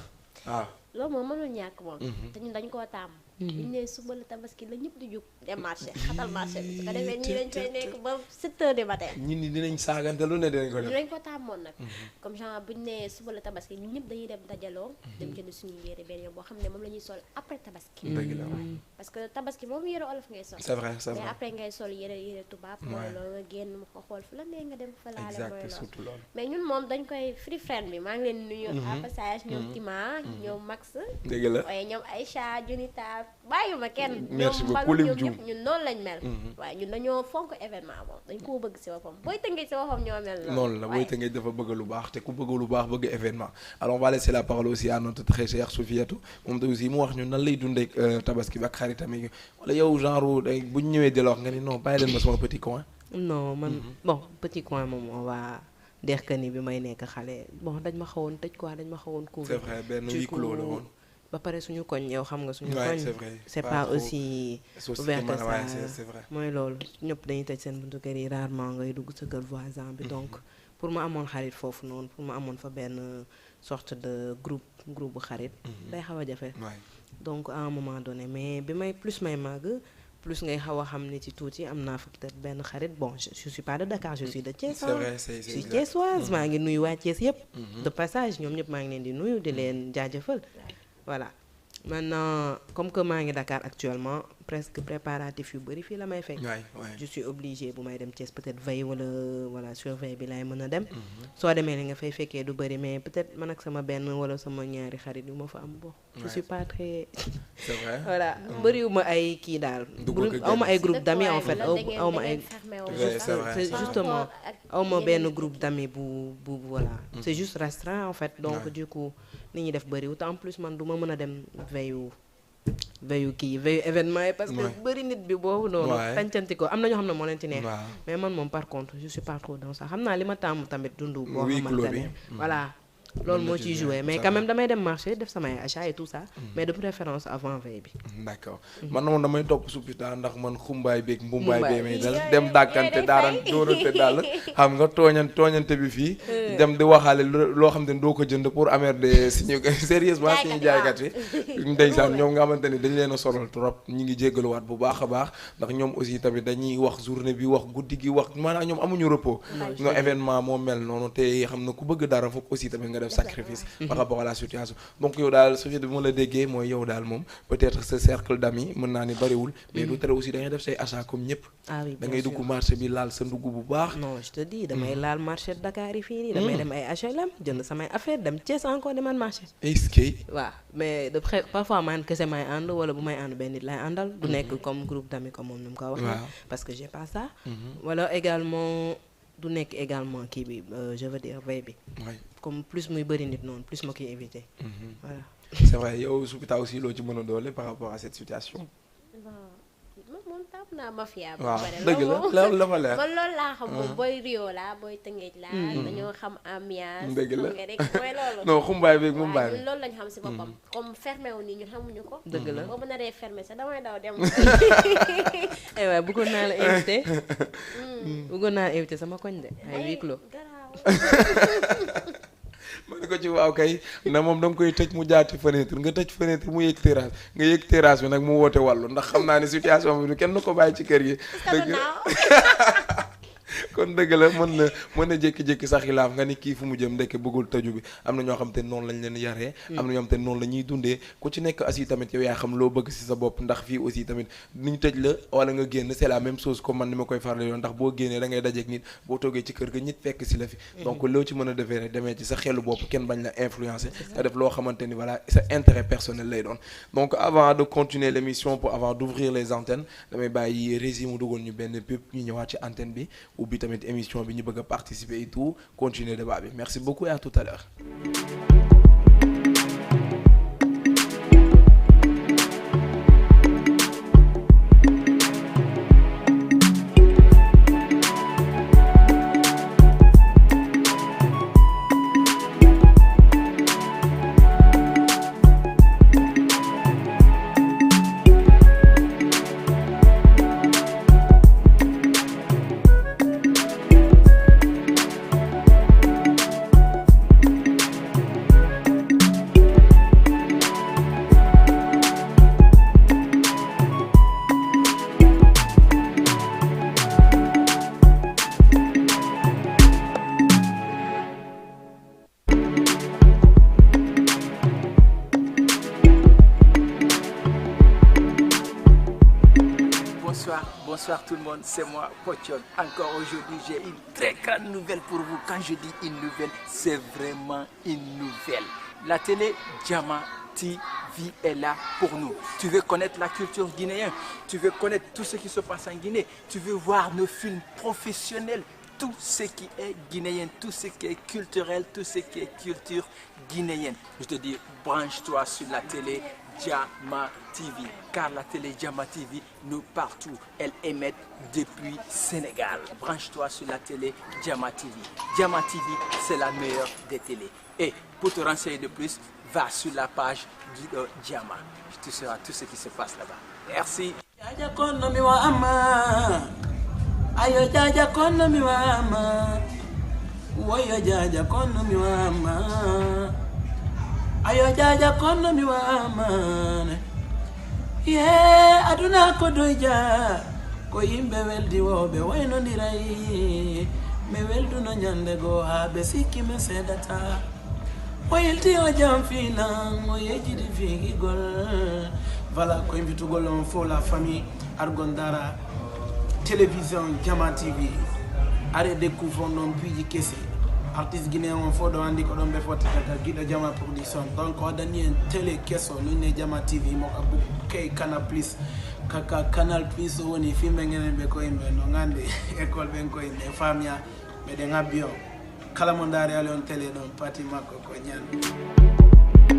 waaw. loolu moom mënul ñàkk moom. te ñun dañ koo tàmm. biñ ne suba la tabaski la ñëpp di jóg dem marché xatal marché bi su ko defee ñii dañ fay nekk ba 7 heures du matin. ñun ñi dinañ saagante lu ne dinañ ko def. ñu dañ ko tàmmoon nag. comme genre buñ ne suba la tabaski ñun ñëpp dañuy dem dajaloo. dem jënd suñu yére benn yoon boo xam ne moom la ñuy sol après tabaski. dëgg la parce que tabaski moom yére olof ngay sol. c'est vrai c'est vrai mais après ngay sol yére tubaab. mooy loolu nga génn mu ko xool fu la nee nga dem fa laale mooy exact surtout loolu. mais ñun moom dañ koy free friend bi maa ngi leen nuyu. à passage ñoom Tima ñoom Max. dëgg la waaye ñoom Aïcha Junita bàyyuma kenn. merci ñoom beaucoup Mbalou lim ñoom ñëpp ñun noonu lañ mel. waaye ñun dañoo fonk événement moom dañ koo bëgg si boppam booy tënkee si boppam ñoo mel noonu la booy tënkee dafa bëgg lu baax te ku bëgg lu baax bëgg événement alors on va laisser la parole aussi à notre très chère Sofiatou moom aussi mu wax ñu nan lay dundee tabaski bi ak xaritam yi wala yow genre day bu ñu ñëwee di la wax nga ni non bàyyi leen ma sama petit coin. non man bon petit coin moom on va dire que ni bi may nekk xale bon dañ ma xawoon tëj quoi dañ ma xawoon couvrir. c'est vrai benn huis clos la woon. ba pare suñu koñ yow xam nga suñu Ouais, koñ c'est vrai. c'est Pas pas trop aussi ouvert que ouais, ça c'est vrai. mooy loolu ñëpp dañuy tëj seen buntu kër yi rarement ngay dugg sa kër voisin bi donc pour ma amoon xarit foofu noonu pour ma amoon fa benn sorte de groupe bu xarit day xaw a jafe Ouais. donc à un moment donné mais bi may plus may màgg plus ngay xaw a xam ni ci tuuti am naa fa peut-être benn xarit bon je suis pas de Dakar je suis de Thiès. c'est vrai c'est je suis thiessoise maa ngi nuyu waa Thiès yëpp. de passage ñoom ñëpp maa ngi leen di nuyu di leen jaajëfal voilà. maintenant comme que maa ngi Dakar actuellement presque préparatif yu bëri fii la may fekk. je suis obligée bu may dem Thiès peut-être veille wala surveille bi laay mën a dem. soo demee li nga fay fekkee du bëri mais peut-être man ak sama benn wala sama ñaari xarit yu ma fa am bon. je suis pas très. c'est vrai voilà bëriwuma ay kii daal. aw ma ay groupe d'amis en fait aw ma ay. c'est justement aw ma benn groupe d'amis bu voilà. c'est juste restreint en fait donc du coup ni ñuy def bëriwut en plus man du ma mën a dem veille événement yi parce que bëri nit bi boobu noonu tàncanti ko am na ñoo xam ne moo leen ci neex mais man moom par contre je suis pas trop dans ça xam naa li ma tàmm tamit dundu boo xamante ne voilà loolu moo ciy joué mais quand même damay dem marché def samay achat et tout ça mais de préférence avant veille bi d'accord man moom damay topp Soupita ndax man xumbaay beeg mbumbaay bee may dal dem dàkkante daaran dóorante daal xam nga tooñante bi fii dem di waxaale loo xam ne doo ko jënd pour amer de suñu sérieusement suñu jaaykat yi ndeysaan ñoom nga xamante ni dañ leen a solal trop ñi ngi jéggaluwaat bu baax a baax ndax ñoom aussi tamit dañuy wax journée bi wax guddi gi wax maanaam ñoom amuñu repos no événement moo mel noonu te xam na ku bëgg dara foog aussi tamit def sacrifice par rapport à la situation donc yow daal société bi ma la déggee mooy yow daal moom peut-être ce cercle d'amis mën naa ni bariwul mais du tere aussi da ngay def say achat comme ñëpp da ngay dugg marché bi laal sa ndugg bu baax non je te dis damay laal marché Dakar yi fii nii damay dem ay HLM jënd samay affaire dem Thiès encore demaan marché est-ce que waaw mais de près parfois man kese may ànd wala bu may ànd benn nit lay àndal du nekk comme groupe d'amis comme moom ni mu ko waxee parce que j'ai pas ça wala également du nekk également kii bi je veux dire veille bi comme plus muy bëri nit noonu plus ma koy éviter voilà c'est vrai yow Soupita aussi loo ci mën a doole par rapport à cette situation moom tam naa mafia bu waaw bare dëgg la loolu dafa leer man loolu laa xam moom booy Rio laa booy Tëngéej laa dañoo xam ambiance dëgg la nga rek mooy loolu non xumbaay beeg mumbaay ñun loolu lañ xam si boppam comme fermé wu nii ñun xamuñu ko dëgg la boobu naree fermé sax damay daw dem ay waay bëggoon naa la invité bëggoon naa la invité sama koñ de ay huis clos ma ne ko ci waaw kay na moom da nga koy tëj mu jaati fenêtre nga tëj fenêtre mu yéeg terrasse nga yéeg terrasse bi nag mu woote wàllu ndax xam naa ne situation bi du kenn ko bàyyi ci kër gi dëgg kon dëgg la mën na jékki-jékki sax xilaaf nga ni kii fu mu jëm ndekk bëggul tëju bi am na ñoo xam te noonu lañ leen yaree am na ñoo xam te noonu la ñuy dundee ku ci nekk aussi tamit yow yaa xam loo bëgg ci sa bopp ndax fii aussi tamit ni ñu tëj la wala nga génn c'est la même chose comme man ni ma koy farle yoon ndax boo génnee da ngay dajeek nit boo toogee ci kër ga nit fekk ci la fi donc loo ci mën a defee rek demee ci sa xelu bopp kenn bañ la influencer nga def loo xamante ni voilà sa intérêt personnel lay doon donc avant de continuer l'émission pour avant d'ouvrir les antennes damay bàyyi régime mu dugal ñu benn pub ñu ñëwaat ci antenne bi ubbi tamit émission bi ñu bëgg a participer et tout continuer débat bi merci beaucoup et à tout à l'heure. Bonsoir tout le monde, c'est moi, Pochon. Encore aujourd'hui, j'ai une très grande nouvelle pour vous. Quand je dis une nouvelle, c'est vraiment une nouvelle. La télé Jama TV est là pour nous. Tu veux connaître la culture guinéenne, tu veux connaître tout ce qui se passe en Guinée, tu veux voir nos films professionnels, tout ce qui est guinéen, tout ce qui est culturel, tout ce qui est culture guinéenne. Je te dis, branche-toi sur la télé Jama TV, car la télé Jama TV, nous partout, elle émet depuis Sénégal. Branche-toi sur la télé Jama TV. Jama TV, c'est la meilleure des télés. Et pour te renseigner de plus, va sur la page de Jama. Tu sauras tout ce qui se passe là-bas. Merci. Ayo jaja kono mi wama, woyo jaja kono mi wama. Ayo jaja kono mi wama, aduna ko doyja ko yimɓe weldi woɓe waynodiray mi welduno ñande goo ha ɓe sikki mi seedata o yelti o jam finan o yejjidi fiigigol voilà koye mbitugol on fo la famille argon dara télévision Jama TV are découvrons ɗon piiji kesi artiste guinéen on fo ɗo andi ko ɗon ɓe fottata guiɗo Jama production donc o dani en télé kesso nonne Jama TV mo abou kay Canal Plus kaka Canal Plus o woni filme ngenen ɓe ko yimɓe no gandi école ɓen ko yimɓe famia meɗen abbi o kala mo daari ale on télé ɗon pati makko ko ñande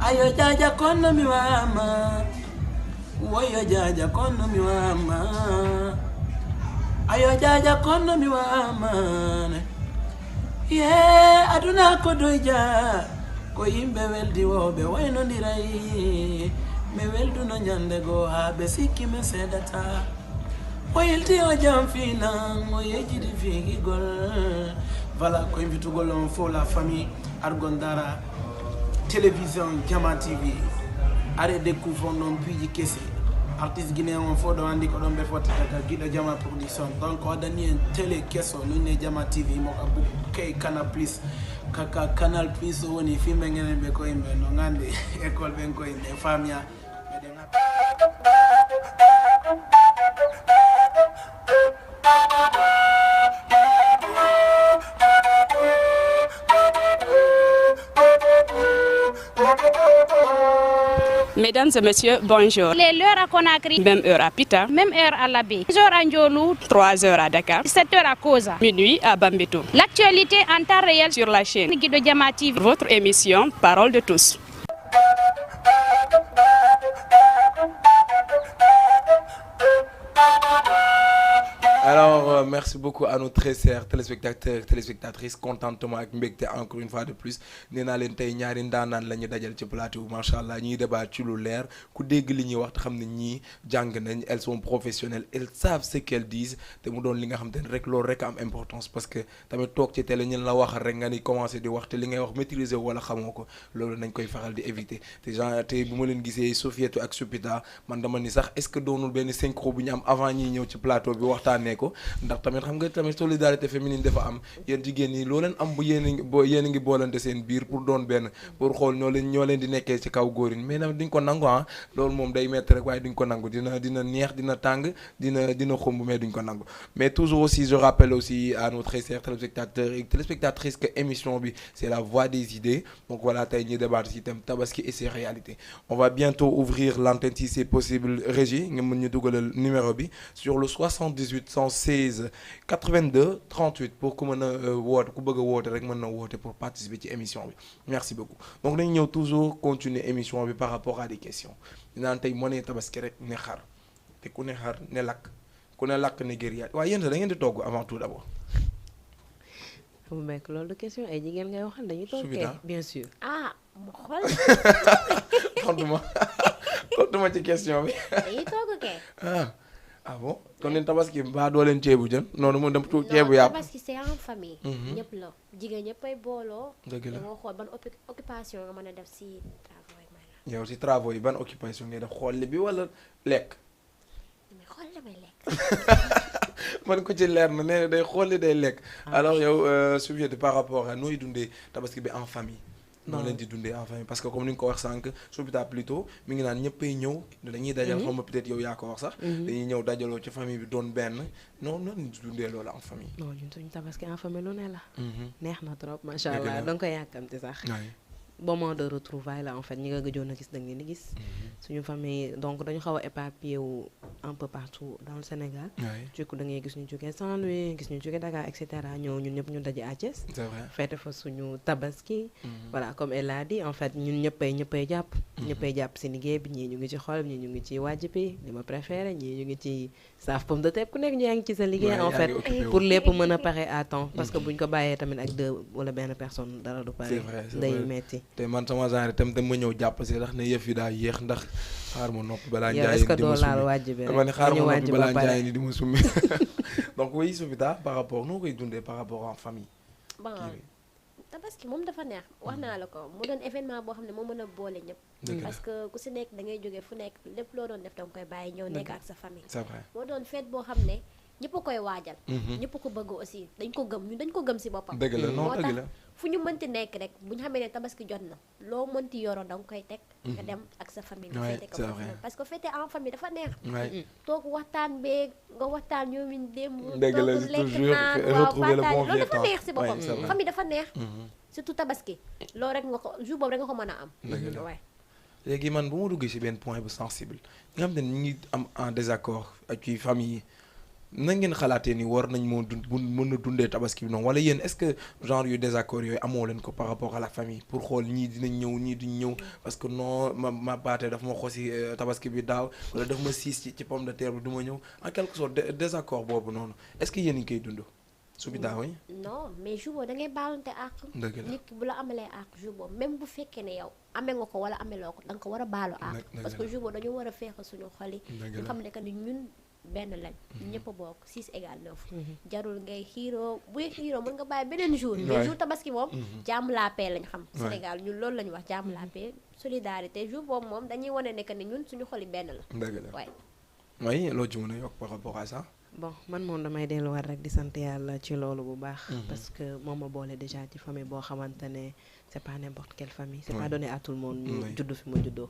ayo jaja kono mi wama woyo jaja kono mi wama ayo jaja kono mi wama aduna ko doyja ko yimɓe weldi woɓe waynodiray mi welduno ñande goo ha ɓe sikki mi seedata o yelti o jam finan o yejjidi fiigigol voilà koye mbitugol on fo la famille argon dara télévision Jama TV are découvrons ɗon piiji kesi artiste guinéen on fo ɗo andi ko ɗon ɓe fottata guiɗo Jama production donc o dani en télé kesso nonne Jama TV mo abou kay Canal Plus kaka Canal Plus o woni filme ngenen ɓe ko yimɓe no gandi école ɓen ko yimɓe famia meɗen Mesdames et messieurs, bonjour. Il est l'heure à Conakry. Même heure à Pita. Même heure à Labé. 10 heures à Ndiolou. 3 heures à Dakar. 7 heures à Koza. Minuit à Bambeto. L'actualité en temps réel sur la chaîne Guido Jama TV. Votre émission Parole de tous. Alors, merci beaucoup à nos très chers téléspectateurs, téléspectatrices. Contentement ak mbégte encore une fois de plus. nee naa leen tey ñaari ndaanaan la ñu dajal ci plateau macha allah ñuy débat ci lu leer ku dégg li ñuy wax te xam ne ñii jàng nañ elles sont professionnelles elles savent ce qu'elles disent te mu doon li nga xam te ne rek loolu rek am importance parce que tamit toog ci télé ñun la waxal rek nga ni commencé di wax te li ngay wax maîtriser wala xamoo ko loolu nañ koy faral di éviter te genre tey bu ma leen gisee Sofietou ak Soupita man dama ni sax est-ce que doonul benn synchro bu ñu am avant ñiy ñëw ci plateau bi waxtaanee ko ndax ndax tamit xam nga tamit solidarité féminine dafa am yéen jigéen ñi loo leen am bu yéen a ngi boolante seen biir pour doon benn pour xool ñoo leen di nekkee ci kaw góor yi mais nag duñ ko nangu loolu moom day metti rek waaye duñ ko nangu dina neex dina tàng dina xumb mais duñ ko nangu mais toujours aussi je rappelle aussi à nos très chers téléspectateurs et téléspectatrices que émission bi c'est la voix des idées donc voilà tey ñuy débattre ci thème tabaski et ses réalités on va bientôt ouvrir l'antenne si c'est possible régie nga mën ñu dugalal numéro bi sur le 78 116 82 38 pour ku mën a woote ku bëgg a woote rek mën na woote pour participer ci émission bi merci beaucoup donc dañu ñëw toujours continuer émission bi par rapport à des questions dinaan tey moo ne tabaski rek ne xar te ku ne xar ne lakk ku ne lakk ne gër waaye yéen da ngeen di togg avant tout d'abord. bu mekk loolu de question ay jigéen ngay waxal dañuy toggee bien sûr. mu xool. tontuma ci question bi. dañuy togg kay. bon kon leen tabaski mbaa doo leen ceebu jën noonu mu dem ceebu yàpp. tabaski c'est en famille. ñëpp la jigéen ñëppay booloo. dëgg la danga xool ban occupation nga mën a def si travaux yi may la. yow si travaux yi ban occupation ngay def xool bi wala lekk. mais xool damay lekk. man ko ci leer na nee day xool day lekk. alors yow sujet par rapport à nooy dundee tabaski bi en famille. noonu leen di dundee en famille parce que comme ni nga ko wax sànq Soupita plutôt mi ngi naan ñëppay ñëw dañuy dajal xaw ma peut-être yow yaa ko wax sax. dañuy ñëw dajaloo ci famille bi doon benn noonu la ñuy dundee loolu en famille. non ñun suñu tabaski en famille lu ne la. neex na trop macha allah da nga koy yàkkamti sax. moment de retrouvailles là en fait ñi nga gëjoon a gis da ngeen di gis. suñu famille donc dañu xaw a éparpillé wu un peu partout dans le Sénégal. du coup da ngay gis ñu jógee Saint-Louis gis ñu jógee Dakar et cetera ñëw ñun ñëpp ñu daje à Thiès. c'est vrai fête fa suñu tabaski. voilà comme elle a dit en fait ñun ñëppay jàpp. ñëppay jàpp si liggéey bi ñii ñu ngi ci xol ñii ñu ngi ci wàjj bi li ma préféré ñii ñu ngi ci saaf pomme de terre ku nekk ñu yaa ngi ci sa liggéey. en fait pour lépp mën a pare à temps. parce que buñ ko bàyyee tamit ak deux wala benn personne dara du pare. day metti te man sama genre itam dama ñëw jàpp si ndax ne yëf yi daa yéex ndax xaar ma noppi balaa yow njaay est-ce que doo laal wàjj bi rek dama ne xaar ma noppi balaa njaay ni di ma summi donc oui Soupita par rapport noo koy dundee par rapport en famille. bon tabaski moom dafa neex wax naa la ko mu doon événement boo xam ne moo mën a boole ñëpp. parce que ku si nekk da ngay jógee fu nekk lépp loo doon def danga koy bàyyi ñëw nekk ak sa famille. c'est vrai moo doon fête boo xam ne ñëpp a koy waajal. ñëpp ko bëgg aussi dañ ko gëm si boppam. dëgg la non dëgg la fu ñu mënti nekk rek bu ñu xamee ne tabaski jot na loo mënti yoro da nga koy teg. nga dem ak sa famille. nga fête ko parce que fête en famille dafa neex. toog waxtaan beeg nga waxtaan ñoom ñu dem. dëgg la toujours retrouver le bon vieux temps loolu dafa neex si boppam. famille dafa neex. surtout tabaski loolu rek nga ko jour boobu rek nga ko mën a am. dëgg la léegi man bu ma duggee si benn point bu sensible nga xam ne ñu ngi am en désaccord ak ci famille yi. na ngeen xalaatee ni war nañ moo mën a dundee tabaski bi noonu wala yéen est-ce que genre yu désaccord yooyu amoo leen ko par rapport à la famille pour xool ñii dinañ ñëw ñii duñ ñëw parce que non ma baatee daf ma xosi tabaski bi daaw wala daf ma siis ci pomme de terre bi du ma ñëw en quelque sorte désaccord boobu noonu est-ce que yéen a ngi koy dund Soupita yi non mais jour boobu da ngay baalante àq. dëgg la nit ki bu la amalee àq jour boobu même bu fekkee ne yow amee nga ko wala ameloo ko da nga ko war a baalu àq. parce que jour boobu dañu war a feexal suñu xol yi. ñu xam ne que ni ñun benn lañ. ñëpp a bokk 6 égale 9. jarul ngay xiiroo buy xiiroo mën nga bàyyi beneen jour. mais jour tabaski moom. jàmm la paix lañ xam. Sénégal ñun loolu la ñu wax jàmm la paix solidarité jour boobu moom dañuy wane ne que ni ñun suñu xol yi benn la. dëgg la waay. oui loo ci mën a yokk par rapport à ça. bon man moom damay delluwaat rek di sant yàlla ci loolu bu baax. parce que moom ma boole déjà ci famille boo xamante ne c'est pas n'importe quelle famille. c'est pas donné à tout le monde ñu juddu fi ma juddoo.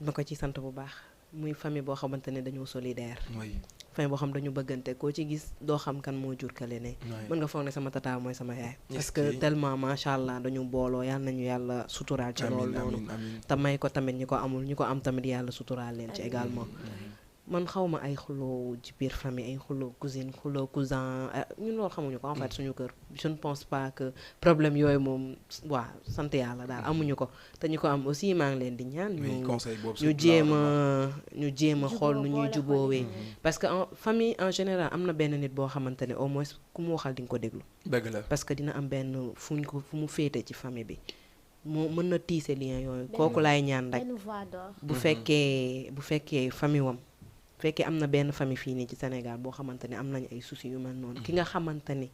ma ko ci sant bu baax. muy famille boo xamante ne dañoo solidaire. famille boo xam dañu bëggante koo ci gis doo xam kan moo jur kale ne. mën nga foog ne sama tata mooy sama yaay. parce que tellement macha allah dañu booloo yal nañu yàlla suturaal ci loolu noonu. te may ko tamit ñi ko amul ñi ko am tamit yàlla suturaal leen ci également. man xawma ay xuloo ci biir famille ay xuloo cousine xuloo cousin ñun loolu xamuñu ko en fait suñu kër je ne pense pas que problème yooyu moom waa sant yàlla daal amuñu ko te ñu ko am aussi maa ngi leen di ñaan ñu jéem a xool nu ñuy juboowee parce que en famille en général am na benn nit boo xamante ne au moins ku mu waxal di nga ko déglu dëgg la parce que dina am benn fu mu féete ci famille bi moo mën na tiise lien yooyu kooku laay ñaan rek bu fekkee famille wam fekkee am na benn famille fii nii ci Sénégal boo xamante ne am nañu ay soucis yu mel noonu ki nga xamante ni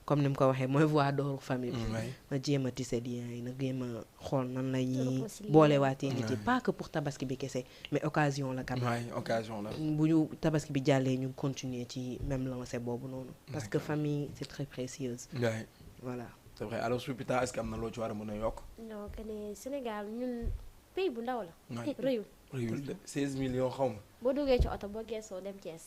comme ni mu ko waxee mooy voie d'or famille bi na jéem a tissé lien yi na jéem a xool nan la ñuy boolewaatee nit yi pas que pour tabaski bi kese mais occasion la quand même occasion la bu ñu tabaski bi jàllee ñu continuer ci même lancé boobu noonu parce que famille c'est très précieuse voilà c'est vrai alors Soupita est-ce que am na loo ci war a mën a yokk non que ne Sénégal ñun pays bu ndaw la rëyul de 16 millions xaw ma boo duggee ci oto boo geesoo dem Thiès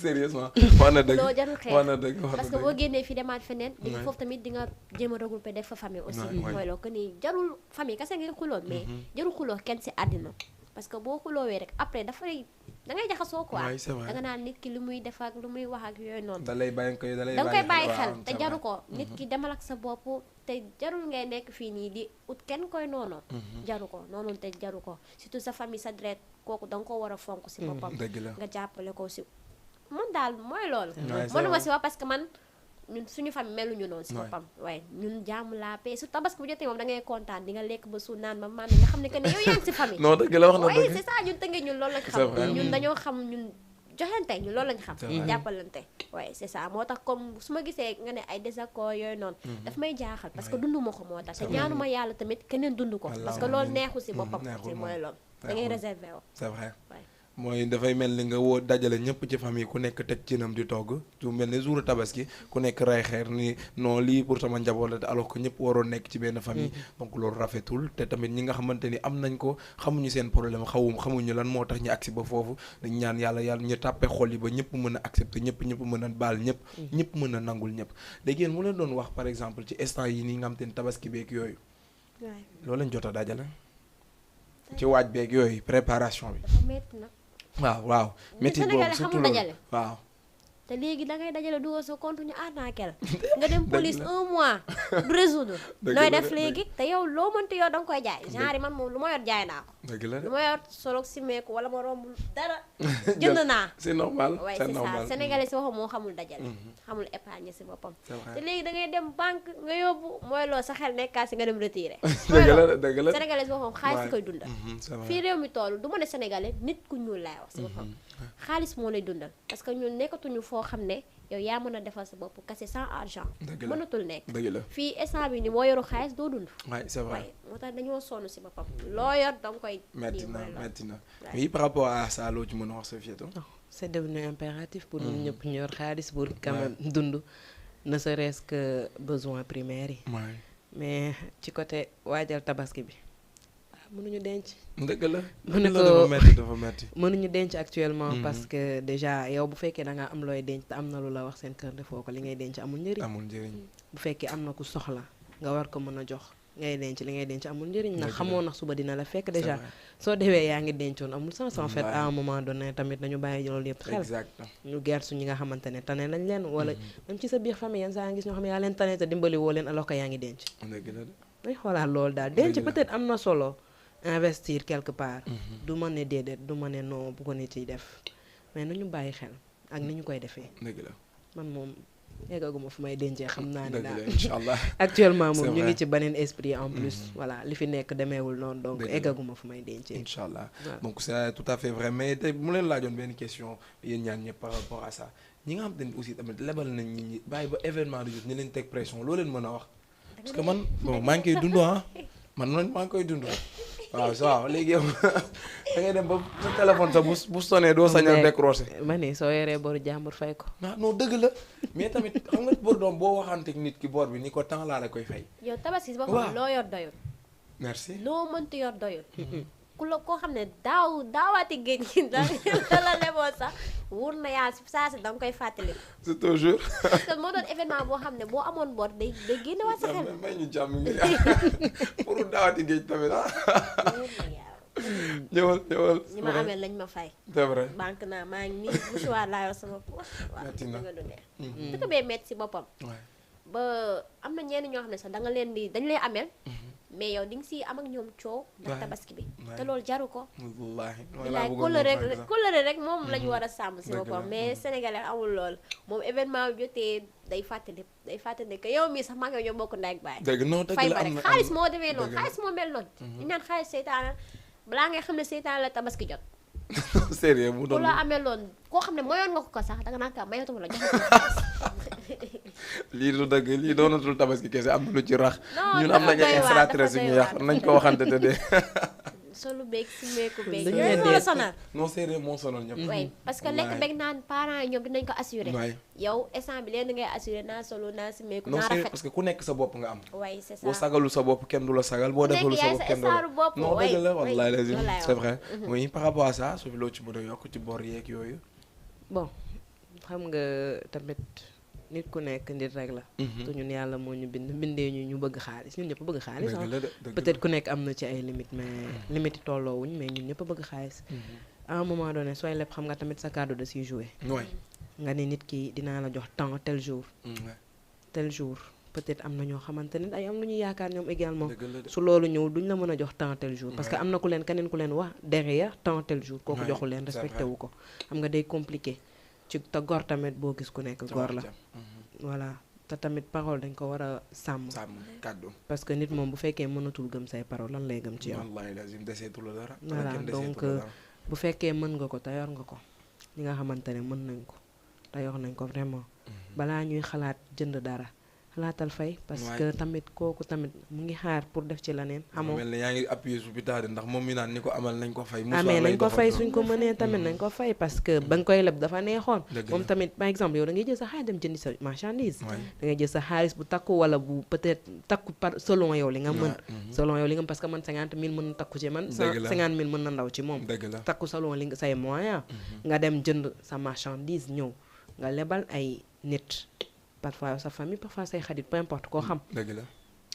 sérieusement wax na dëgg loo jarul xeex wax na dëgg parce que boo génnee fi demaat feneen di foofu tamit di nga jéem a regrouper def fa famille aussi mooy loo que ni jarul famille kese ngay xuloon mais jarul xuloo kenn si àddina parce que boo xuloowee rek après dafay da ngay jaxasoo quoi da nga naan nit ki lu muy def ak lu muy wax ak yooyu noonu da nga koy bàyyi xel te jaru ko nit ki demal ak sa bopp te jarul ngay nekk fii nii di ut kenn koy noonu jaru ko noonu te jaru ko surtout sa famille sa dret kooku da nga ko war a fonk si boppam nga jàppale ko si man daal mooy loolu mënuma si wax parce que man ñun suñu famille meluñu noonu si boppam waaye ñun jàmm la paix su tabaski bu jotee moom da ngay kontaan di nga lekk ba suur naan ba man nga xam ne que ne yow yaa ngi si famille non dëgg la wax na dëgg c'est ça ñun tënkee ñun loolu lañ xam ñun dañoo xam ñun joxente ñun loolu lañ xam jàppalante waaye c'est ça moo tax comme su ma gisee nga ne ay désaccord yooyu noonu daf may jaaxal parce que dundu ma ko moo tax te ñaanuma yàlla tamit keneen dund ko parce que loolu neexu si boppam si mooy loolu da ngay réserver wo c'est vrai mooy dafay mel ni nga woo dajale ñëpp ci famille ku nekk teg cinam di togg su mel ne jour tabaski ku nekk ray xeer ni non lii pour sama njaboot la te alors que ñëpp waroon nekk ci benn famille donc loolu rafetul te tamit ñi nga xamante ni am nañ ko xamuñu seen problème xamuñu lan moo tax ñu agsi ba foofu dañ ñaan yàlla ñu tàppe xol yi ba ñëpp mën a accepter ñëpp mën a baal ñëpp mën a nangul ñëpp léegi yéen mu leen doon wax par exemple ci instant yi nii nga xam te ni tabaski beeg yooyu loolu lañ jot a dajale ci waaj beeg yooyu préparation bi waaw métti boobu surtout loolu waaw te léegi da ngay dajale dugal sa compte ñu arnaqué la nga dem police 1 mois du résoudre nooy def léegi te yow loo mënti yor da nga koy jaay genre man moom lu ma yor jaay naa ko lu ma yor solog simeeku wala ma romb dara jënd naa c'est normal waaye c'est ça sénégalais si waxam moo xamul dajale xamul épargne si boppam te léegi da ngay dem banque nga yóbbu mooy loolu sa xel nekkaa si nga dem retiré dëgg la sénégalais si waxam xaalis si koy dundal fii réew mi toll du ma ne sénégalais nit ku ñuul laay wax si boppam xaalis moo lay dundal parce que ñun nekkatuñu foo xam ne yow yaa mën a defal sa bopp kase sans argent mënatul nekk fii instant bi ni moo yoru xaalis doo dund c'est vrai moo tax dañoo sonn si boppam loo yor danga koy metti na oui par rapport à ça loo ci mën a wax Sofiatou c'est devenu impératif pour ñun ñëpp ñu yor xaalis pour quand même dund ne serait-ce que besoin primaire yi mais ci côté waajal tabaski bi mënuñu denc dëgg la dafa metti mënuñu denc actuellement parce que déjà yow bu fekkee da nga am looy denc te am na lu la wax seen kër defoo ko li ngay denc amul njëriñ bu fekkee am na ku soxla nga war ko mën a jox ngay denc li ngay denc amul njëriñ ndax xamoo nax suba dina la fekk déjà soo dewee yaa ngi dencoon amul sens en fait à un moment donné tamit nañu bàyyi loolu yëpp xel ñu gersu ñi nga xamante ne tane lañ leen wala même ci sa biir famille yenn saa nga gis ñoo xam ne yaa leen tane te dimbali woo leen alors que yaa ngi denc dañ xoolaat loolu daal denc peut-être am na solo investir quelque part du ma ne déedéet du ma ne non bu ko nit yi def mais nañu bàyyi xel ak ni ñu koy defee man moom eggaguma fu may dencee xam naa ne daal inchallah actuellement moom ñu ngi ci beneen esprit en plus voilà li fi nekk demeewul noonu donc eggaguma fu may dencee inchallah donc c'est tout à fait vrai mais tey mu leen laajoon benn question yéen ñaan ñëpp par rapport à ça ñi nga xam te ne aussi tamit lebal nañ nit ñi bàyyi ba événement di jot ñu leen teg pression loo leen mën a wax parce que man bon maa ngi koy dund man maa ngi koy dund waaw léegi yow da ngay dem ba sa téléphone sax bu sonné doo sañ a décrocher. ma ne soo yoree boru jàmbur fay ko. non dëgg la mais tamit xam nga bor doom boo waxanteeg nit ki bor bi ni ko temps laa la koy fay. yow tabaski si boppam loo yor doyul. merci loo mënti yor doyul. ku la koo xam ne daawaati géej gi da la leboon sax wóor na yaa saa si da nga koy fàttali. c'est toujours. parce que moo doon événement boo xam ne boo amoon bor day génne waat sa xel. may ñu jàmm ngi pour daawaati géej tamit ñëwal. ñi ma amee lañ ma fay. c'est vrai. banque naa maa ngi nii mouchoir laa yor sama poche. metti na nga dundee. dëkk bee metti si boppam. ba am na ñenn ñoo xam ne sax da nga leen di dañ lay ameel. mais yow di nga siy am ak ñoom coow. ndax tabaski bi te loolu jaru ko. wallaahi kóllëre rek moom la ñu war a sàmm si boppam mais sénégalais amul lool moom événement jotee day fàttali que yow mii sax maa ngi ñoo bokk ndey ak baay. dëgg non dëgg fay la ba rek xaalis moo demee noonu xaalis moo mel noonu. ñu naan xaalis seytaane balaa ngay xam ne seytaane la tabaski jot. sérieux mu doon ku la amee loon koo xam ne mayoon nga ko sax danga naan ka mayatuma la jox lii du dëgg lii doonatul tabaski kese am na lu ci rax. Non, ñun am dafa nañu doy waar, extraterrestre dafa ñu doy yàq waar. nañ ko waxante te dee. solu beeg simeeku beeg Dañu yooyu leen moo la dee. sonal. non séeréer moo sonal ñëpp. way parce que lekk beeg naan parents yi ñoom dinañ ko assuré. waay yow instant bi leen ngay assuré naa solo naa simeeku non naa séeréer rafet. parce que ku nekk sa bopp nga am. way c'est ça. boo sagalul sa bopp kenn du la sagal boo Ku nekk defalul sa yaay bopp sa kenn du la estaaru bopp, non way, dëgg la way. wallaay lazim Loolu laay c'est wax. vrai. oui par rapport à ça su fi loo ci mën a yokk ci bor yeeg yooyu. bon xam nga tamit nit ku nekk nit rek la. te ñun yàlla moo ñu bindee ñu bëgg xaalis ñun ñëpp bëgg xaalis. dëgg la de dëgg la. peut-être ku nekk am na ci ay limites mais limites yi tolloowuñ mais ñun ñëpp bëgg xaalis. à un moment donné sooy leb xam nga tamit sa kàddu da siy joué. waay. nga ne nit ki dinaa la jox temps tel jour. tel jour peut-être am na ñoo xamante ne ay am lu ñuy yaakaar ñoom également. dëgg la de. su loolu ñëw duñ la mën a jox temps tel jour. parce que am na ku leen keneen ku leen wax derrière temps tel jour. kooku Ouais, joxu leen c'est respecté vrai. wu ko. xam nga day compliqué ci te gor tamit boo gis ku nekk gor la. voilà te tamit parole dañ ko war a sàmm. sàmm kàddu. parce que nit moom bu fekkee mënatul gëm say parole lan lay gëm ci yow. wallaay lazim deseetu la dara. voilà kenn donc deseetu la dara. bu fekkee mën nga ko te yor nga ko ñi nga xamante ne mën nañ ko te yor nañ ko vraiment balaa ñuy xalaat jënd dara xalaatal fay parce Ouais. que tamit kooku tamit mu ngi xaar pour def ci leneen amoo mel ni yaa ngi appuyé su bitaade ndax moom mi naan ni ko amal nañ ko fay. amee nañ ko fay suñ ko mënee tamit nañ ko fay parce que ba nga koy leb dafa neexoon Dëgg moom la. tamit par exemple yow da ngay jël sa xaalis dem jëndi sa marchandise Ouais. da ngay jël sa xaalis bu takku wala bu peut-être takku par selon yow li nga mën Ouais, selon yow li nga mën parce que man 50 000 mën na takku ci man Dëgg la. 50 000 mën na ndaw ci moom dëgg la. takku selon li nga say moyen nga dem jënd sa marchandise ñëw nga lebal ay nit parfois sa famille parfois say xarit peu importe koo xam dëgg la.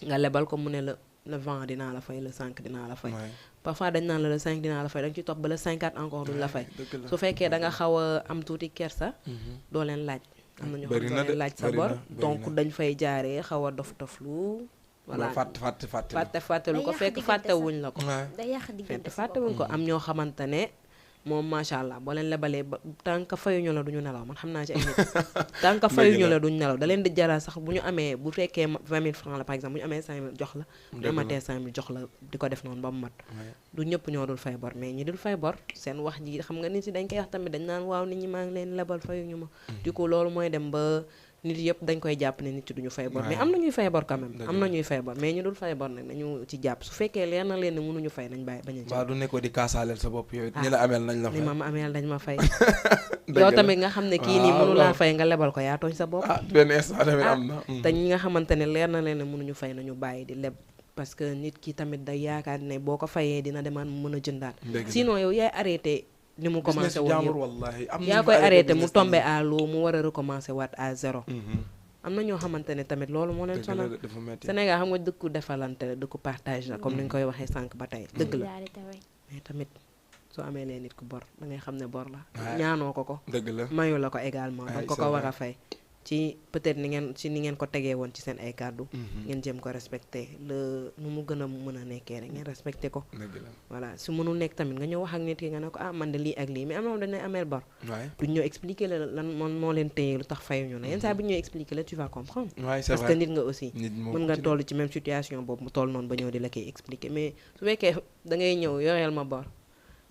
nga lebal ko mu ne la le 20 dinaa la fay le 5 dinaa la fay Ouais. parfois dañ naan la le 5 dinaa la fay dañ ci topp ba le 54 encore duñ la fay dëgg la. su fekkee da nga xaw a am tuuti kersa doo leen laaj am na ñoo xam Bëri doo na de, leen laaj sa bëri bor na, bëri donc na. dañ fay jaaree xaw a dof doflu voilà fàtte lu Day ko yàq fekk diggante fàttewuñ la ko Ouais. day yàq diggante fekk fàttewuñ ko am ñoo xamante ne moom macha allah boo leen lebalee ba tant que fayuñu la duñu nelaw man xam naa ci ay nit tant que fayuñu la duñu nelaw da leen di jaral sax bu ñu amee bu fekkee 20 000 francs la par exemple bu ñu amee 5 000 jox la bu ñu amatee 5 000 jox la di ko def noonu ba mu mat Ouais. du ñëpp ñoo dul fay bor mais ñi dul fay bor seen wax ji xam nga nit si dañ koy wax tamit dañ naan waaw nit ñi maa ngi leen lebal fayuñu ma du coup loolu mooy dem ba nit yëpp dañ koy jàpp ne nit ci duñu fay bor mais am na ñuy fay bor quand même am na ñuy fay bor mais ñu dul fay bor nag nañu ci jàpp su fekkee leer na leen ne mënuñu fay nañ bàyyi bañ a waa jàpp du nekkoo di kaasaaleel sa bopp yooyu. ñi la ameel nañ la ni fay. ma ma ameel dañ ma fay Dëgg yow la. tamit nga xam ne kii nii Waaw, mënu laa waaw. fay nga lebal ko yaa tooñ sa bopp ah benn instant tamit am na. te ñi nga xamante ne leer na leen ne mënuñu fay nañu bàyyi di leb parce que nit ki tamit day yaakaar ne boo ko fayee dina demaat mu mën a jëndaat Dëgg la. sinon yow yaay arrêté ni mu commencé woon jàmbur yëpp wallahi am yaa nañu koy fa arrêté mu business tombé tamit. à l'eau mu war a recommencer waat à zéro Mhm. am na ñoo xamante ne tamit loolu moo leen dëgg la sonal de, dafa metti. Sénégal xam nga dëkku defalante la dëkku partage la comme ni ñu koy waxee sànq ba tey dëgg la mais tamit soo amee leen nit ku bor da ngay xam ne bor la Ouais. ñaanoo ko dëgg la. mayu la ko également Ouais, donc ko c'est ko war vrai. a fay ci peut-être ni ngeen ko tegee woon ci seen ay kàddu ngeen jéem ko respecté le nu mu gën a mën a nekkee rek ngeen respecté ko dëgg la. voilà su mënul nekk tamit nga ñëw wax ak nit ki nga ne ko ah man de lii ak lii mais am na moom dañ lay ameel bor waay. duñ ñëw expliquer la lan moo leen téye lu tax fayuñu la yenn saa bi ñu ñëw expliquer la tu vas comprendre waay c'est parce que vrai. nit nga aussi nit moom mën nga ci- toll ci même situation boobu mu toll noonu ba ñëw di la koy expliquer mais su fekkee da ngay ñëw yoreel ma bor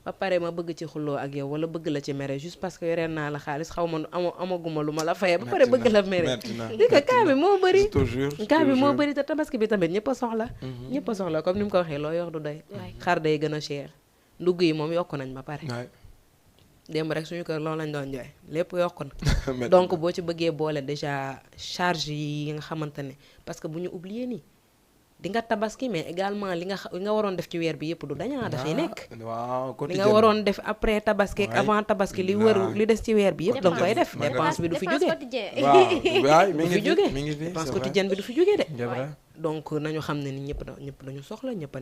ba pare ma bëgg ci xuloo ak yow wala bëgg la ci mere juste parce que yoreel naa la xaalis xaw ma amaguma lu ma la fayee ba pare Metti bëgg na, la mere metti na, li ko kaa bi moo bëri je te jure, je kaa te bi moo jure. bëri te tabaski bi tamit ñëpp a soxla ñëpp a soxla comme ni mu ko waxee loo yor du doy xar day gën a cher ndugg yi moom yokku nañ ba pare waay. démb rek suñu kër loolu lañ doon jooy lépp yokku na Metti donc na. boo ci bëggee boole déjà charge yi nga xamante ne parce que bu ñu oublier nii di nga tabaski mais également li nga waroon def ci weer bi yëpp du dañaa dafay nekk waaw li quotidien. nga waroon def après tabaski ak Ouais. avant tabaski li wër li des ci weer bi yëpp da nga koy def Dépense- dépense bi du fi jógee waaw waay mi du ngi fi fi jógee mi ngi fi dépense c'est vrai. quotidienne bi du fi jógee de c'est vrai. donc nañu xam ne ni ñëpp dañu soxla ñëpp a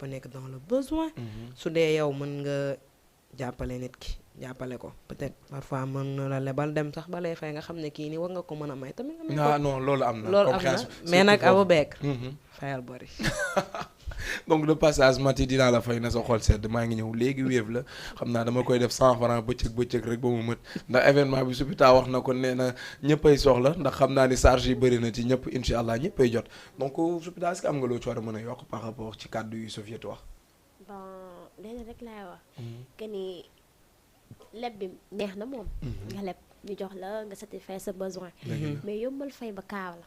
nekk dans le besoin su dee yow mën nga jàppale nit ki jàppale ko peut-être parfois mën na la lebal dem sax ba lay fay nga xam ne kii nii war nga ko mën a may tamit nga may ko. ah non loolu am na. loolu am na compréhension. mais nag Surtout Abou foofu. Bekr Mhm. fayal bori donc de passage Mati dinaa la fay na sa xol sedd maa ngi ñëw léegi wéef la xam naa dama koy def 100 francs bëccëg rek ba mu mët ndax événement bi Soupita wax na ko nee na ñëppay soxla ndax xam naa ni charge yi bëri na ci ñëpp incha allah ñëppay jot donc Soupita est-ce que am nga loo ci war a mën a yokk par rapport ci kàddu yu Sofiatou wax. bon leneen rek laay wax que ni leb bi neex na moom nga leb ñu jox la nga satisfaire sa besoin mais yombal fay ba kaaw la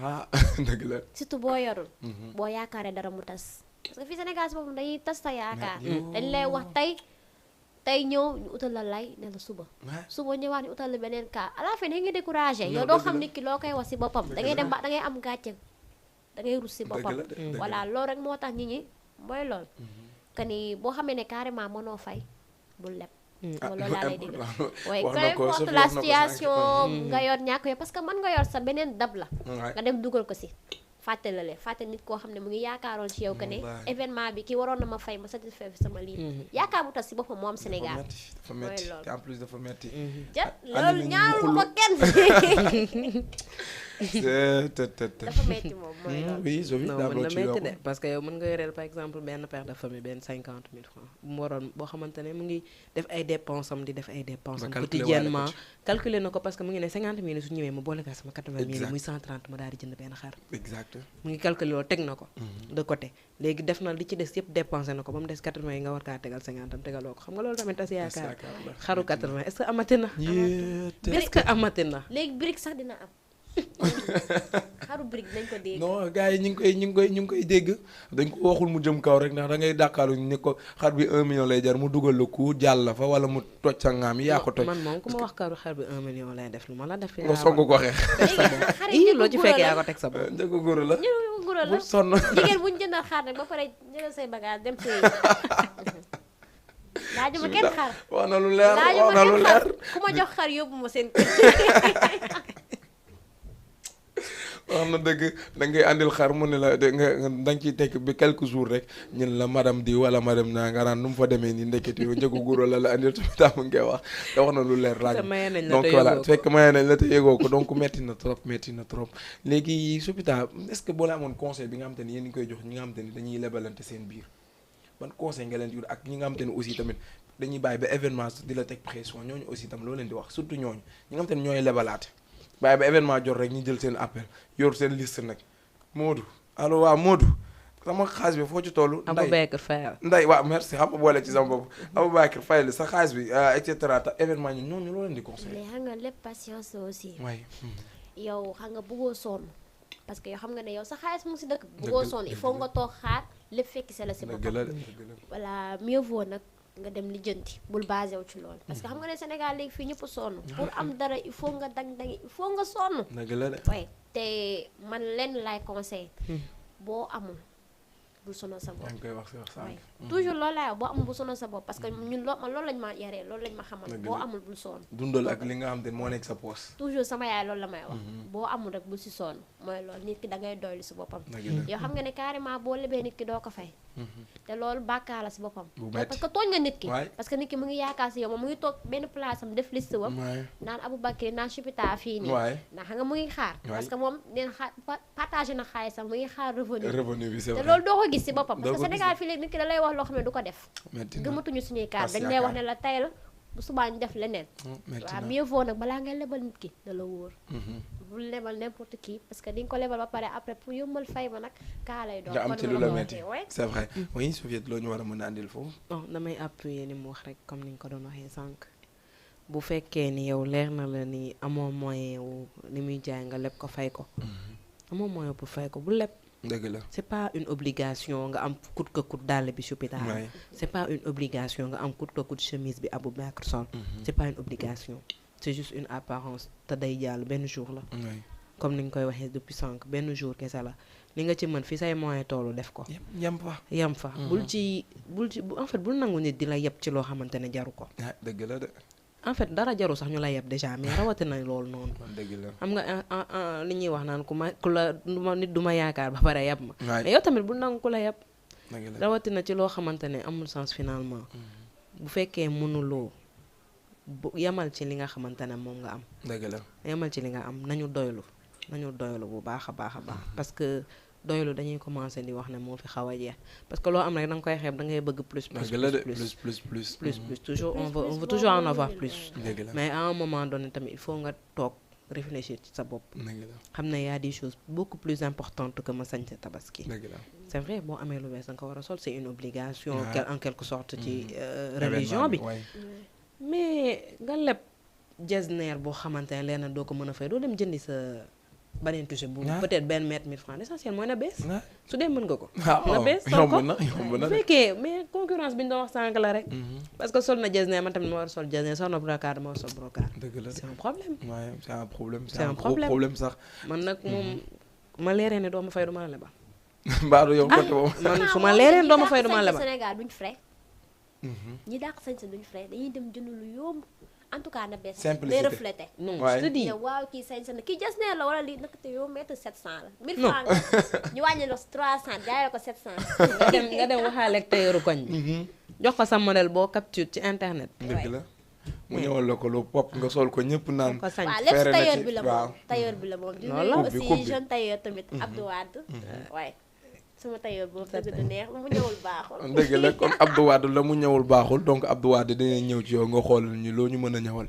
ah dëgg la surtout boo yorul boo yaakaaree dara mu tas parce que fii Sénégal si boppam dañuy tas sa yaakaar dañ lay wax tey ñëw ñu utal la lay ne la suba ñëwaat ñu utal la beneen cas à la fin da ngay découragé yow doo xam nit ki loo koy wax si boppam da ngay dem ba da ngay am gàcce da ngay rus si boppam voilà loolu rek moo tax nit ñi mooy lool que ni boo xamee ne carrément mënoo fay bul leb loolu laa lay dégg waaye peu importe la situation nga yor ñàkk yo parce que mën nga yor sa beneen dab la nga dem dugal ko si fàtte nit koo xam ne mu ngi yaakaaroon ci yow que ne événement bi ki waroon na ma fay ma satisfaire sama lii yaakaar bu tas si boppam moo am Sénégal dafa metti te en plus dafa metti loolu ñaarul ko kenn dafa metti moom mooy loolu oui Sophie non mën na metti de parce que yow mën nga yoreel par exemple benn père de famille benn 50 000 francs bu mu waroon boo xamante ne mu ngi def ay dépenses am di def ay dépenses am quotidiennement calculer na ko parce que mu ngi ne 50 000 su ñëwee ma boole ka sama 80 000 muy 130 ma daal di jënd benn xar exact mu ngi calculer loolu teg na ko de côté léegi def na li ci des yëpp dépensé na ko ba mu des 80 yi nga war kaa tegal 50 am tegaloo ko xam nga loolu tamit tas yaakaar xaru 80 est-ce que amati na est-ce que amati na léegi brique sax dina am xaru brique dañ ko dégg non gars yi ñu ngi koy dégg dañ ko waxul mu jëm kaw rek ndax da ngay dàqaalu ni ko xar bi 1 million lay jar mu dugal la ku jàll la fa wala mu toj sa ngaam yi yaa ko toj man moom ku ma wax karu xar bi 1 million lay def lu ma la def nga song ko xeex ii loo ci fekk yaa ko teg sa bopp njëkk góor la bu sonn jigéen bu ñu jëndal xar rek ba pare jëlal say bagage dem sëy laajuma kenn xar wax na lu leer ku ma jox xar yóbbu ma seen kër wax na dëgg da ngay andil xar mu ne la danga ciy tekk bi quelques jours rek ñun la madame di wala madame naa nga naan nu mu fa demee nii ndekete yow njëgu guro la andil tamit taa mu ngi koy wax te wax na lu leer laaj donc voilà fekk maye nañ la te yëgoo ko donc metti na trop léegi Soupita est-ce que boo la amoon conseil bi nga xam te ni yéen ngi koy jox ñi nga xam te ni dañuy lebalante seen biir ban conseil nga leen di ak ñi nga xam te ni aussi tamit dañuy bàyyi ba événement di la teg pression ñooñu aussi tam loo leen di wax surtout ñooñu ñi nga xam te ni ñooy lebalaate bàyyi ba événement jot rek ñu jël seen appel yor seen liste nag Modou allo waaw Modou sama xaalis bi foo ci toll Aboubacar Faye nday waaw merci xam nga boole ci sama bopp Aboubacar Faye sa xaalis bi et cetera te événement ñi ñooñu loo leen di conseillé mais xam nga lépp patience aussi waay yow xam nga bëggoo sonn parce que yow xam nga ne yow sa xaalis mu ngi si dëkk bëggoo sonn il faut nga toog xaar lépp fekki sa la si boppam voilà mieux vaut nag nga dem lijjanti bul basé wu ci loolu parce que xam nga ne Sénégal léegi fii ñëpp sonn pour am dara il faut nga dang-dangi il faut nga sonn way te man lenn laay conseil boo amul bul sonal sa bopp toujours loolu laay wax boo amul bul sonal sa bopp parce que ñun loolu lañ ma yaree loolu lañ ma xamal boo amul bul sonn dundal ak li nga xam te moo nekk sa poos toujours sama yaay loolu la may wax boo amul rek bul si sonn mooy loolu nit ki da ngay doylu si boppam yow xam nga ne carrément boo lebee nit ki doo ko fay te loolu bàkkaar la si boppam parce que tooñ nga nit ki parce que nit ki mu ngi yaakaar si yow moom mu ngi toog benn place am def liste wam naan Aboubacry naan Soupita fii nii ndax xam nga mu ngi xaar parce que moom neen partagé na xaalisam mu ngi xaar revenu bi te loolu doo ko gis si boppam parce que Sénégal fii léegi nit ki da lay wax loo xam ne du ko def gëmatuñu suñuy kaar dañ lay wax ne la tey la bu subaa ñu def leneen waaw mieux vaut nag balaa ngay lebal nit ki da la wóor bul lebal n'importe qui parce que di nga ko lebal ba pare après pour yombal fay ma nag kaa lay doon nga am ci lu la metti c'est vrai oui Sophie loo ñu war a mën a andil foofu bon damay appuyer ni mu wax rek comme ni nga ko doon waxee sànq bu fekkee ni yow leer na la ni amoo moyen wu li muy jaay nga leb ko fay ko amoo moyen pour fay ko bu leb dëgg la c'est pas une obligation nga am coûte que coûte dàll bi Soupita c'est pas une obligation nga am coûte que coûte chemise bi Aboubacar sol c'est pas une obligation c'est juste une apparence te day jàll benn jour la comme ni nga koy waxee depuis sànq benn jour kese la li nga ci mën fi say moyen toolu def ko yem fa bul ci en fait bul nangu nit di la yeb ci loo xamante ne jaru ko dëgg la de en fait dara jaru sax ñu la yeb déjà mais rawatina loolu noonu dëgg la xam nga li ñuy wax naan ku la nit du ma yaakaar ba pare yeb ma mais yow tamit bul nangu ku la yeb rawatina ci loo xamante ne amul sens finalement bu fekkee mënuloo yamal ci li nga xamante ne moom nga am dëgg la yamal ci li nga am nañu doylu bu baax a baax parce que doylu dañuy commencer di wax ne moo fi xaw a jeex parce que loo am rek da nga koy xeeb da ngay bëgg plus toujours on veut toujours en avoir plus mais à un moment donné tamit il faut nga toog réfléchir ci sa bopp xam ne y a des choses beaucoup plus importantes que ma sañse tabaski c'est vrai boo amee lu bees da nga ko war a sol c'est une obligation en quelque sorte ci religion bi mais nga leb jesner boo xamante ne leen doo ko mën a fay doo dem jëndi sa beneen touché bu peut-être benn mètre 1000 francs l'essentiel mooy na bees su dee mën nga ko na bees sol ko bu fekkee mais concurrence bi ñu doon wax sànq la rek parce que sol na jesner man tamit ma war a sol jesner sol na brocart ma war a sol brocart c'est un problème ouais c'est un problème c'est un problème sax man nag moom ma leeree ne doo ma fay du ma la lebal mbaaru yow côté boobu man su ma leeree ne doo ma fay du ma la lebal Sénégal duñ frais ñi dàq sañse duñ frais dañuy dem jënd lu yomb en tout cas na bees day reflété non je te dis waaw kii sañse na kii jasneer la wala lii naka te yow mètre 700 la 1000 francs ñu wàññi la 300 jaay la ko 700 nga dem waxaale ak tailleur koñ bi jox ko sa modèle boo capture ci internet dëgg la mu ñëwal la ko lu pop nga sol ko ñëpp naan waaw lépp tailleur bi la moom tailleur bi la moom di aussi jeune tailleur tamit Abdou Wade waaye sama tailleur boobu dëgg du neex mu ñëwul baaxul dëgg la comme Abdou Wade la mu ñëwul baaxul donc Abdou Wade dina ñëw ci yow nga xool ñu loo ñu mën a ñëwal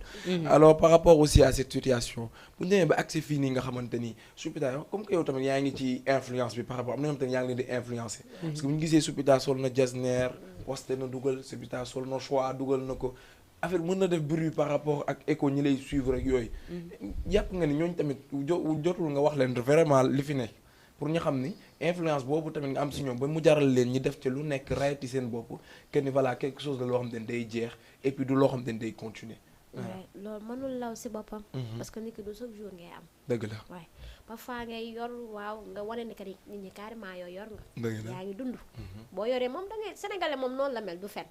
alors par rapport aussi à cette situation bu ñu demee ba accès fii nii nga xamante ni Soupita yow comme que yow tamit yaa ngi ci influence bi par rapport am na ñoom tamit yaa ngi leen di influencer parce que bu ñu gisee Soupita sol na jasner posté na dugal Soupita sol na choix dugal na ko affaire mën na def bruit par rapport ak écho ñi lay suivre ak yooyu jàpp nga ni ñooñu tamit jotul nga wax leen vraiment li fi nekk pour ñu xam ni influence boobu tamit nga am si ñoom ba mu jaral leen ñi def ci lu nekk rayati seen bopp que ni voilà quelque chose de loo xam ne day jeex et puis du loo xam ne day continuer. loolu mënul law si boppam. parce que nit ki du chaque jour ngay am. dëgg la waaye parfois ngay yor waaw nga wane ne que nit ñi carrément yow yor nga. dëgg la yaa ngi dund. boo yoree moom da ngay sénégalais moom noonu la mel du fen.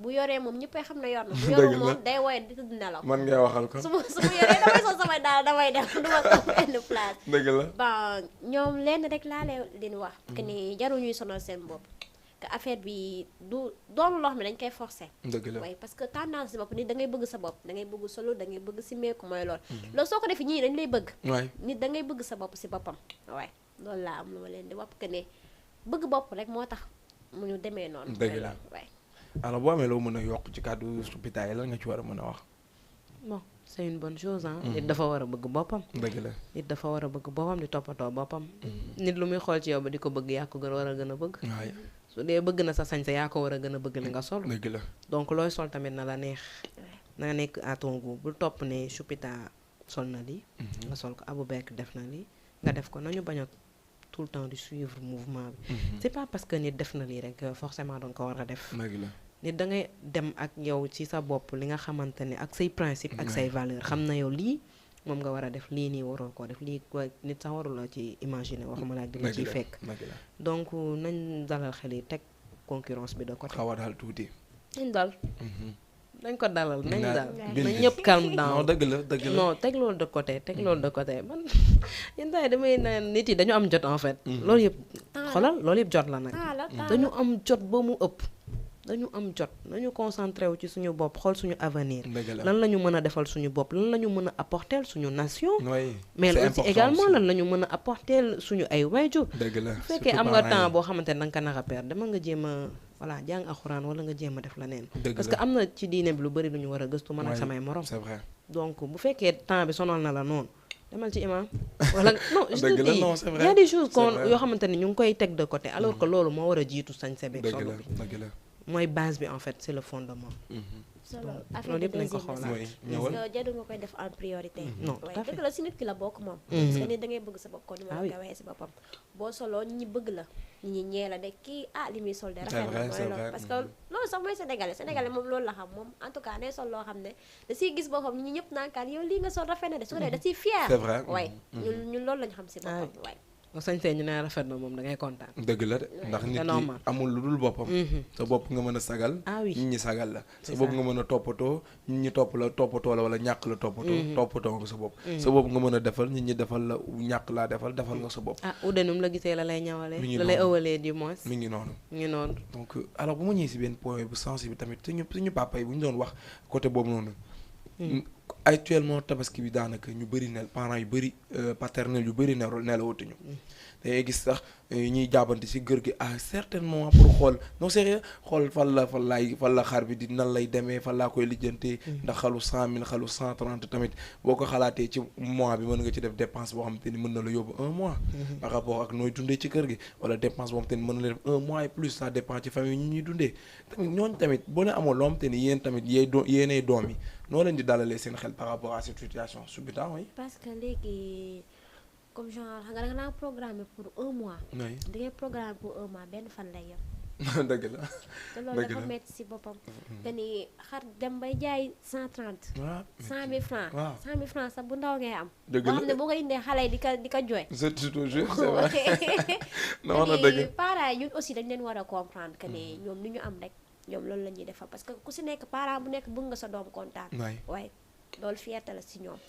bu yoree moom ñëppay xam ne yor na. bu yorul moom day woy di tëdd nelaw. man ngay waxal ko su ma yoree damay sol samay daal damay dem du ma toog benn place. dëgg la bon ñoom lenn rek laa leen wax. que ni jarul ñuy sonal seen bopp. que affaire bi du doon loo xam ne dañ koy forcer. dëgg la waaye parce que tendance si bopp nit da ngay bëgg sa bopp da ngay bëgg solo da ngay bëgg si meeku mooy loolu. loolu soo ko defee ñii dañ lay bëgg. waay nit da ngay bëgg sa bopp si boppam. waaye loolu laa am lu ma leen di wax que ne bëgg bopp rek moo tax mu ñu demee noonu. dëgg la waaye. alors boo amee loo mën a yokk ci kàddu Soupita yi lan nga ci war a mën a wax. bon c'est une bonne chose ah. nit dafa war a bëgg boppam. dëgg la nit dafa war a bëgg boppam di toppatoo boppam. nit lu muy xool ci yow ba di ko bëgg yaa ko gën war a gën a bëgg. waay su dee bëgg na sa sañse yaa ko war a gën a bëgg li nga sol. dëgg la donc looy sol tamit na la neex. na nga nekk à ton goût bul topp ne Soupita sol na lii. nga sol ko Abou Bekk def na lii nga def ko nañu bañ a tout le temps di suivre mouvement bi. c'est pas parce que nit def na lii rek forcément doon ko war a def. dëgg la nit da ngay dem ak yow ci sa bopp li nga xamante ne ak say principe ak say valeur xam na yow lii moom nga war a def lii nii waroo koo def lii nit sax warula ci imaginer waxuma la ak di nga ciy fekk donc nañ dalal xel yi teg concurrence bi de côté xaw a daal tuuti nañ dal dañ ko dalal nañ dal nañ ñëpp calme down non dëgg la dëgg la non teg loolu de côté teg loolu de côté man yenn saa yi damay naan nit yi dañu am jot en fait loolu yëpp xoolal loolu yëpp jot la nag dañu am jot ba mu ëpp dañu am jot nañu concentré wu ci suñu bopp xool suñu avenir lan la ñu mën a defal suñu bopp lan la ñu mën a apporter suñu nation mais aussi également lan la ñu mën a apporter suñu ay waajur bu fekkee am nga temps boo xamante ne da nga ko nar a perdre dama nga jéem a voilà jàng alxuraan wala nga jéem a def leneen parce que am na ci diine bi lu bëri lu ñu war a gëstu man ak samay morom c'est vrai donc bu fekkee temps bi sonal na la noonu demal ci imam wala non je te dis il y a des choses yoo xamante ne ñu ngi koy teg de côté alors que loolu moo war a jiitu sañse bi solo bi mooy base bi en fait c'est le fondement. solo affaire de deuxième parce que jadu nga koy def en priorité. non tout à fait dëgg la si nit ki la bokk moom. parce que nit da ngay bëgg sa bopp kon ni ma la ko waxee si boppam. boo soloo ñi bëgg la ñi ñee la de kii li muy sol de rafet na mooy loolu parce que loolu sax mooy sénégalais moom loolu la xam moom en tout cas day sol loo xam ne da siy gis boppam ñi ñëpp naan kaan yow lii nga sol rafet na de su ko defee da siy fier. c'est vrai waay ñun loolu lañu xam si boppam waay. boo sañsee ñu ne rafet na moom da ngay kontaan. dëgg la de ndax nit ki amul lu dul boppam. sa bopp nga mën a sagal. oui nit ñi sagal la. sa bopp nga mën a toppatoo nit ñi toppatoo la wala ñàkk la toppatoo. toppatoo nga sa bopp. sa bopp nga mën a defal nit ñi defal la ñàkk laa defal nga sa bopp. udenum la gisee la lay ñawalee. la lay ëwalee du moins. mi ngi noonu. mi ngi noonu. donc alors bu ma ñëwee si benn point bu sensible tamit suñu papa yi bu ñu doon wax côté boobu noonu. actuellement tabaski bi daanaka ñu bëri nel parents yu bëri paternel yu bëri nelawatuñu dangay gis sax ñuy jàppante ci kër gi à certain moment pour xool non sérieux xool fan la xar bi di nan lay demee fan laa koy lijjantee ndax xalu 100 000 xalu 130 tamit boo ko xalaatee ci mois bi mën nga ci def dépense boo xamante ni mën na la yóbbu 1 mois par rapport ak nooy dundee ci kër gi wala dépense boo xamante ni mën na la def 1 mois et plus ça dépend ci famille ñi ñuy dundee tamit ñooñu tamit boo ne amoon loo xamante ni yéen tamit yéenay doom yi noo leen di dalalee seen xel par rapport à cette situation Soupita oui. parce que léegi comme genre xam nga da nga naan programme pour 1 mois. oui da ngay programme pour 1 mois benn fan lay yem. dëgg la. te loolu dafa metti si boppam. que ni xar dem bay jaay 130. waaw 100 000 francs. waaw 100 000 francs sax bu ndaw ngay am. dëgg boo la xam ne boo ko indee xale yi di ko jooy. c'est toujours c'est vrai. non non dëgg. parents yi ñun aussi dañ leen war a comprendre que ne ñoom li ñu am rek ñoom loolu la ñuy defal parce que ku si nekk parent bu nekk bëgg nga sa doom kontaan. waaye loolu fierté la si ñoom.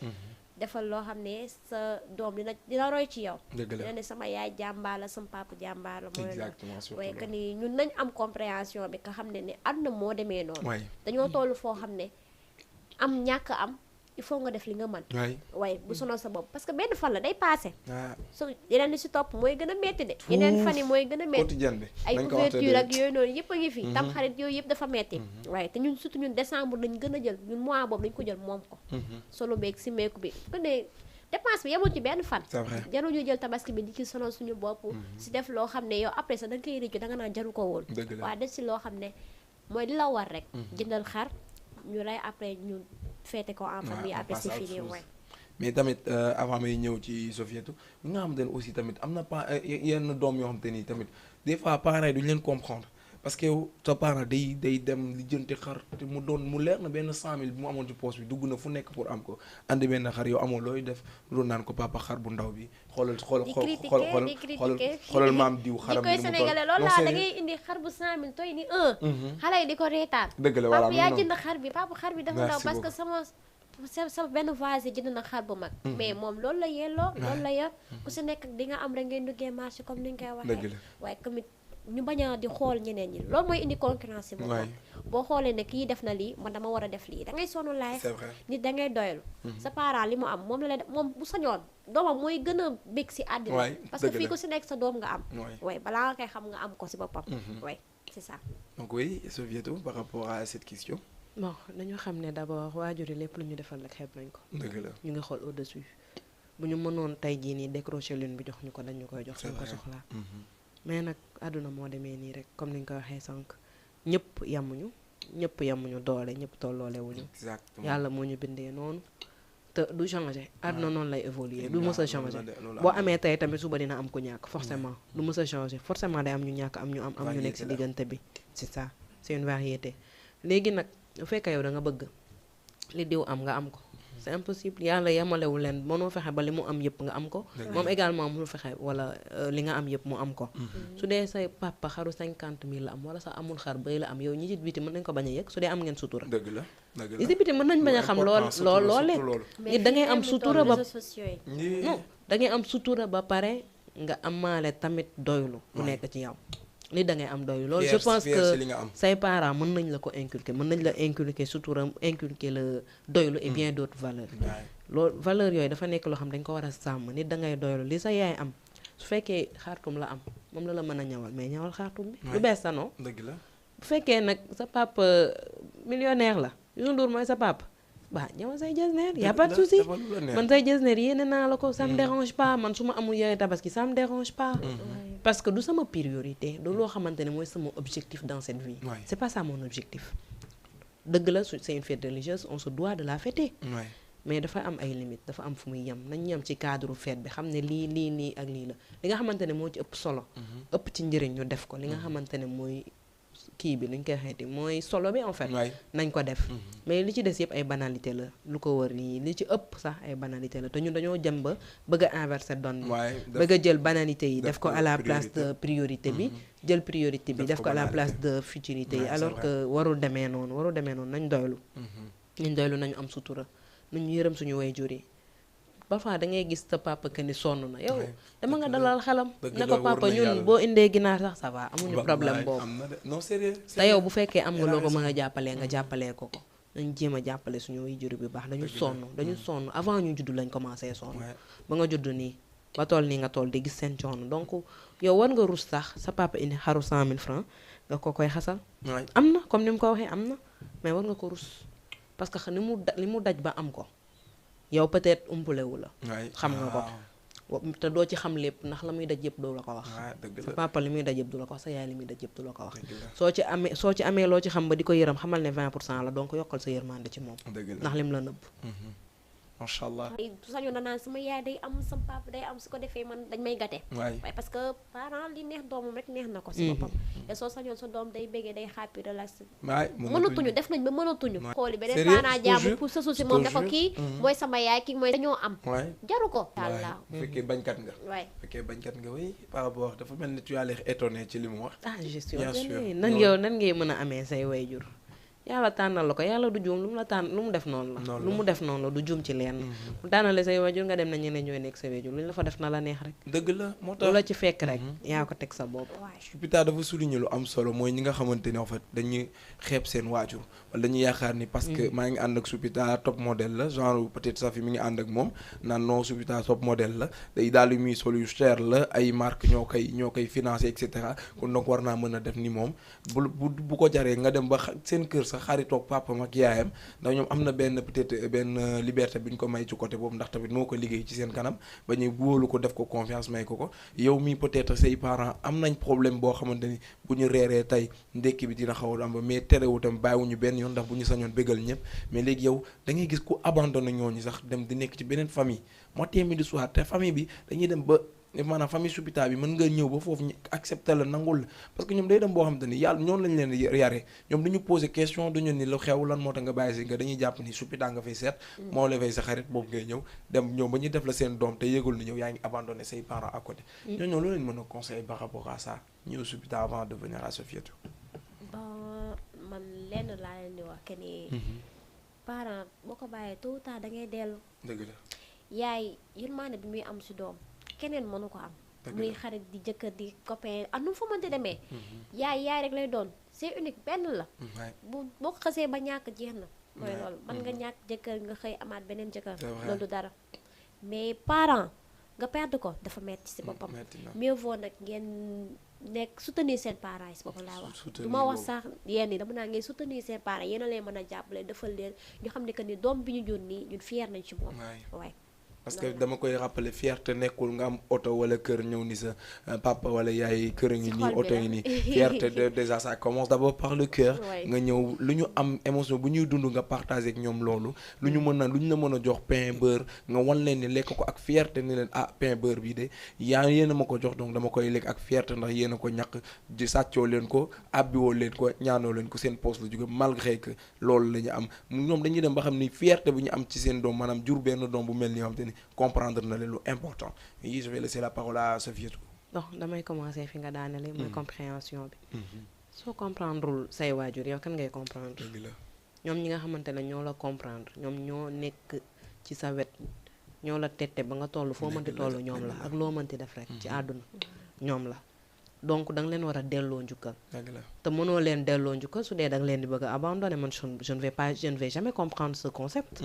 defal loo xam ne sa doom dina roy ci yow. dëgg la dina ne sama yaay jàmbaar la sama papa jàmbaar la. mooy exactement surtout waaye que ni ñun nañ am compréhension bi nga xam ne àdduna moo demee noonu. waay dañoo toll foo xam ne am ñàkk am il faut nga def li nga mën. waay waaye bu sonal sa bopp parce que benn fan la day paase. ah so yeneen li si topp mooy gën a metti de. yeneen fan yi mooy gën a metti. quotidien bi ay nañ ko waxte ouverture ak yooyu noonu yëpp a ngi fi. tam xarit yooyu yëpp dafa metti. waaye te ñun surtout ñun décembre lañ gën a jël ñun mois boobu dañ ko jël moom ko. solo beeg si meeku bi ku ne dépense bi yemul ci benn fan. c'est vrai jarul ñu jël tabaski bi di ci sonal suñu bopp. si def loo xam ne yow après sax da nga koy réccu da nga naan jaru ko woon. dëgg la waaye def si loo xam ne mooy li la war rek. jëndal xar ñu rey après ñu féete ko en famille après c'est fini waay. mais tamit avant may ñëw ci Sofietou mi nga xamante ne aussi tamit am na yenn doom yoo xamante ni tamit des fois parents yi duñu leen comprendre parce que yow sa parent day dem lijjanti xar te mu leer na benn 100 000 bi mu amoon ci poche bi dugg na fu nekk pour am ko andi benn xar yow amoo looy def lu doon naan ko papa xar bu ndaw bi xoolal maam diw xaram di koy sénégalais loolu laa da ngay indi xar bu 100 000 toy ni xale yi di ko reetaan. dëgg la voilà papa yaa jënd xar bi papa xar bi dafa ndaw parce que sama benn voisin jënd na xar bu mag. mais moom loolu la yelloo loolu la yor ku si nekk di nga am rek ngeen duggee marché comme ni nga koy waxee. waaye tamit ñu bañ a di xool ñeneen ñi loolu mooy indi concurrence bi. boo xoolee ne kii def na lii man dama war a def lii da ngay sonn laay. c'est vrai nit da ngay doylu. sa parent li mu am moom la moom bu sañoon doomam mooy gën a bég si àddina. parce que fii ku si nekk sa doom nga am. waaye balaa nga koy xam nga am ko si boppam. waaye c'est ça. donc oui Sofietou par rapport à cette question. bon dañu xam ne d'abord waajur yi lépp lu ñu defal rek xeeb nañ ko. dëgg la ñu ngi xool au-dessus bu ñu mënoon tey jii nii décrocher lune bi jox ñu ko dañu koy jox suñu ko soxlaa. mais nag àdduna moo demee nii rek comme ni nga ko waxee sànq ñëpp yemuñu doole ñëpp tolloolewuñu. exactement yàlla moo ñu bindee noonu te du changer àdduna noonu lay évoluer du mës a changer boo amee tey tamit suba dina am ku ñàkk forcément du mës a changer forcément day am ñu ñàkk am ñu am ñu nekk ci diggante bi c'est ça c'est une variété léegi nag bu fekkee yow da nga bëgg li diw am nga am ko c'est impossible yàlla yemalewu leen mënoo fexe ba li mu am yëpp nga am ko moom également mënul fexe wala li nga am yëpp mu am ko su dee say papa xaru 50 000 la am wala sax amul xar bay la am yow ñi ci biti mën nañ ko bañ a yëg su dee am ngeen sutura dëgg la ñi ci biti mën nañ bañ a xam loo lekk nit da ngay am sutura ba non da ngay am sutura ba pare nga amaale tamit doylu bu nekk ci yow li da ngay am doylu loolu je pense que say parents mën nañ la ko inculquer mën nañ la inculquer sutura inculquer la doylu et bien d'autres valeurs loolu valeurs yooyu dafa nekk loo xam dañ ko war a sàmm nit da ngay doylu li sa yaay am su fekkee xaartum la am moom la mën a ñawal mais ñawal xaartum bi lu bees sa non dëgg la bu fekkee nag sa papa millionnaire la Youssou Ndour mooy sa papa bah ñëwal say jesner y a pas de souci man say jesner yéene naa la ko ça me dérange pas man su ma amul yére tabaski ça me dérange pas parce que du sama priorité du loo xamante ne mooy sama objectif dans cette vie c'est pas ça mon objectif dëgg la c'est une fête religieuse on se doit de la fêter mais dafa am ay limites dafa am fu muy yem nañ yem ci cadre fête bi xam ne lii ak lii la li nga xamante ne moo ci ëpp solo ëpp ci njëriñ ñu def ko li nga xamante ne mooy kii bi nuñ koy xeeti mooy solo bi en fait nañ ko def mais li ci des yëpp ay banalité la lu ko wër nii li ci ëpp sax ay banalité la te ñun dañoo jëm ba bëgg a inverser donne bi bëgg a jël banalité yi def ko à la place de priorité bi jël priorité bi def ko à la place de futurité yi alors que warul demee noonu nañ doylu nañu am sutura nañu yërëm suñu waajur yi parfois da ngay gis sa papa que ni sonn na yow dama nga dalal xelam ne ko papa ñun boo indee ginaar sax ça va amuñu problème boobu te yow bu fekkee am nga loo ko mën a jàppalee ko dañ jéem a jàppale suñu waajur bi baax dañu sonn avant ñu judd lañ commencé sonn ba nga judd nii ba toll nii nga toll di gis seen coono donc yow war nga rus sax sa papa indi xaru 100 000 francs nga ko koy xasal am na comme ni mu ko waxee am na mais war nga ko rus parce que li mu daj ba am ko yow peut-être umpulewu la xam nga ko te doo ci xam lépp ndax la muy daj yëpp doo la ko wax. sa papa li muy daj yëpp du la ko wax sa yaay li muy daj yëpp du la ko wax. soo ci amee loo ci xam ba di ko yërëm xamal ne 20% la donc yokkal sa yërmande ci moom. ndax lim la nëbb. macha allah sañoon na naan sama yaay day am sama papa day am su ko defee man dañ may gate waaye parce que parent li neex doomam rek neex na ko si boppam te soo sañoon sa doom day béggee day happy relax mënatuñu def nañ ba mënatuñu xooli beneen parent jaamu pour sa suusi moom dafa kii mooy sama yaay kii mooy dañoo am jaru ko yàlla bu fekkee bañkat nga waay bu fekkee bañkat nga way par rapport dafa mel ni tu as l'air étonné ci li mu wax gestion nan ngay mën a amee say waajur yàlla tànnal la ko yàlla du juum lu mu def noonu la lu mu def noonu la du juum ci leen mu tànnale say waajur nga dem na ñeneen ñooy nekk sa waajur lu ñu la fa def na la neex rek dëgg la moo tax lu la ci fekk rek yaa ko teg sa bopp Choupita dafa souligner lu am solo mooy ñi nga xamante ne en fait dañuy xeeb seen waajur wala dañuy yaakaar ni parce que maa ngi ànd ak Choupita top modèle la genre peut-être Safi mi ngi ànd ak moom naan non Choupita top modèle la day daal yu muy sol yu cher la ay marque ñoo koy financer et cetera kon donc war naa mën a def ni moom bu ko jaree nga dem ba seen kër sax xaritoog papam ak yaayam ndax ñoom am na benn peut-être benn liberté bi ñu ko may ci côté boobu ndax tamit moo ko liggéey ci seen kanam ba ñuy wóolu ko def ko confiance may ko yow mi peut-être say parents am nañ problème boo xamante ni bu ñu reeree tey ndekki bi dina xaw a am ba mais terewu tam bàyyiwuñu benn yoon ndax bu ñu sañoon bégal ñëpp mais léegi yow da ngay gis ku abandonné ñooñu sax dem di nekk ci beneen famille moitié midi soir te famille bi dañuy dem ba maanaam famille Choupita bi mën nga ñëw ba foofu ñu accepter la nangul la parce que ñoom day dem boo xamante ni yàlla ñoom lañ leen yare ñoom duñu poser question duñu ni lu xew lan moo tax nga bàyyi si nga dañuy jàpp ni Choupita nga fay seet moo la fay sa xarit boobu ngay ñëw ñëw ba ñuy def la seen doom te yëgul ni ñëw yaa ngi abandonné say parents à côté ñooñu loolu lañ mën a conseiller par rapport à ça ñëw Choupita avant de venir à Sofietou. bon man lenn laa leen di wax que ni parent boo ko bàyyee tôt ou tard da ngay dellu dëgg la yaay yërmande bi muy am si doom keneen mënu ko am muy xarit di jëkkër di copain ak nu mu fa mënti demee yaay rek lay doon c'est unique benn la boo ko xasee ba ñàkk jeex na mooy loolu mën nga ñàkk jëkkër nga xëy amaat beneen jëkkër loolu du dara mais parent nga perdre ko dafa metti si boppam mieux vaut nag ngeen nekk soutenir seen parents yi si boppam laa wax du ma wax sax yéen yi dama naa ngeen soutenir seen parents yéen a leen mën a jàppale defal leen ñu xam ne que ni doom bi ñu jur nii ñun fier nañ ci moom waaye parce que dama koy rappeler fierté nekkul nga am oto wala kër ñëw ni sa papa wala yaay kër ngi nii oto ngi nii fierté déjà ça commence d'abord par le cœur nga ñëw lu ñu am émotion bu ñuy dund nga partager ak ñoom loolu lu ñu la mën a jox pain beurre nga wan leen ni lekk ko ak fierté ni leen pain beurre bii de yéen a ma ko jox donc dama koy lekk ak fierté ndax yéen a ko ñàkk di sàccoo leen ko abbiwoo leen ko ñaanoo leen ko seen poche la jóge malgré que loolu la ñu am ñoom dañuy dem ba xam ni fierté bu ñu am ci seen doom maanaam jur benn doom bu mel ni xam te ni comprendre na leen lu important yi je vais laisser la parole à Sofietou. donc damay commencer fi nga daanele mooy compréhension bi soo comprendrewul say waajur yow kan ngay comprendre ñoom ñi nga xamante ne ñoo la comprendre ñoom ñoo nekk ci sa wet ñoo la tette ba nga toll foo mënti toll ñoom la ak loo mënti def rek ci àdduna ñoom la donc da nga leen war a delloo njukkal te mënoo leen delloo njukkal su dee da nga leen di bëgg a abandonner man je ne vais jamais comprendre ce concept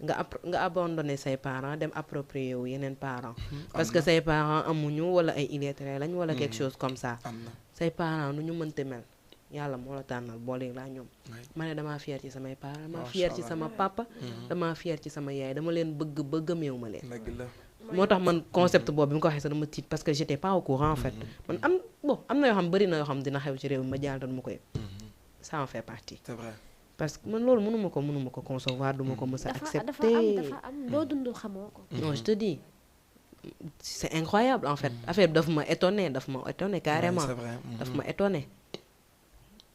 nga abandonner say parents dem approprier wu yeneen parents parce que say parents amuñu wala ay illettrés lañ wala quelque chose comme ça say parents nu ñu mënte mel yàlla moo la tànnal boole laa ñoom ma ne damaa fier ci samay parents damaa fier ci sama papa damaa fier ci sama yaay dama leen bëgg ba gëmeewu ma leen moo tax man concept boobu bi mu ko waxee sax dama tiit parce que j'étais pas au courant en fait man am na yoo xam bëri na yoo xam dina xew ci réew mi ma jàll te du ma ko yëg ça en fait partie c'est vrai parce que man loolu mënuma ko concevoir duma ko mës a accepter dafa am loo dund xamoo ko non je te dis c'est incroyable en fait affaire bi daf ma étonné carrément daf ma étonné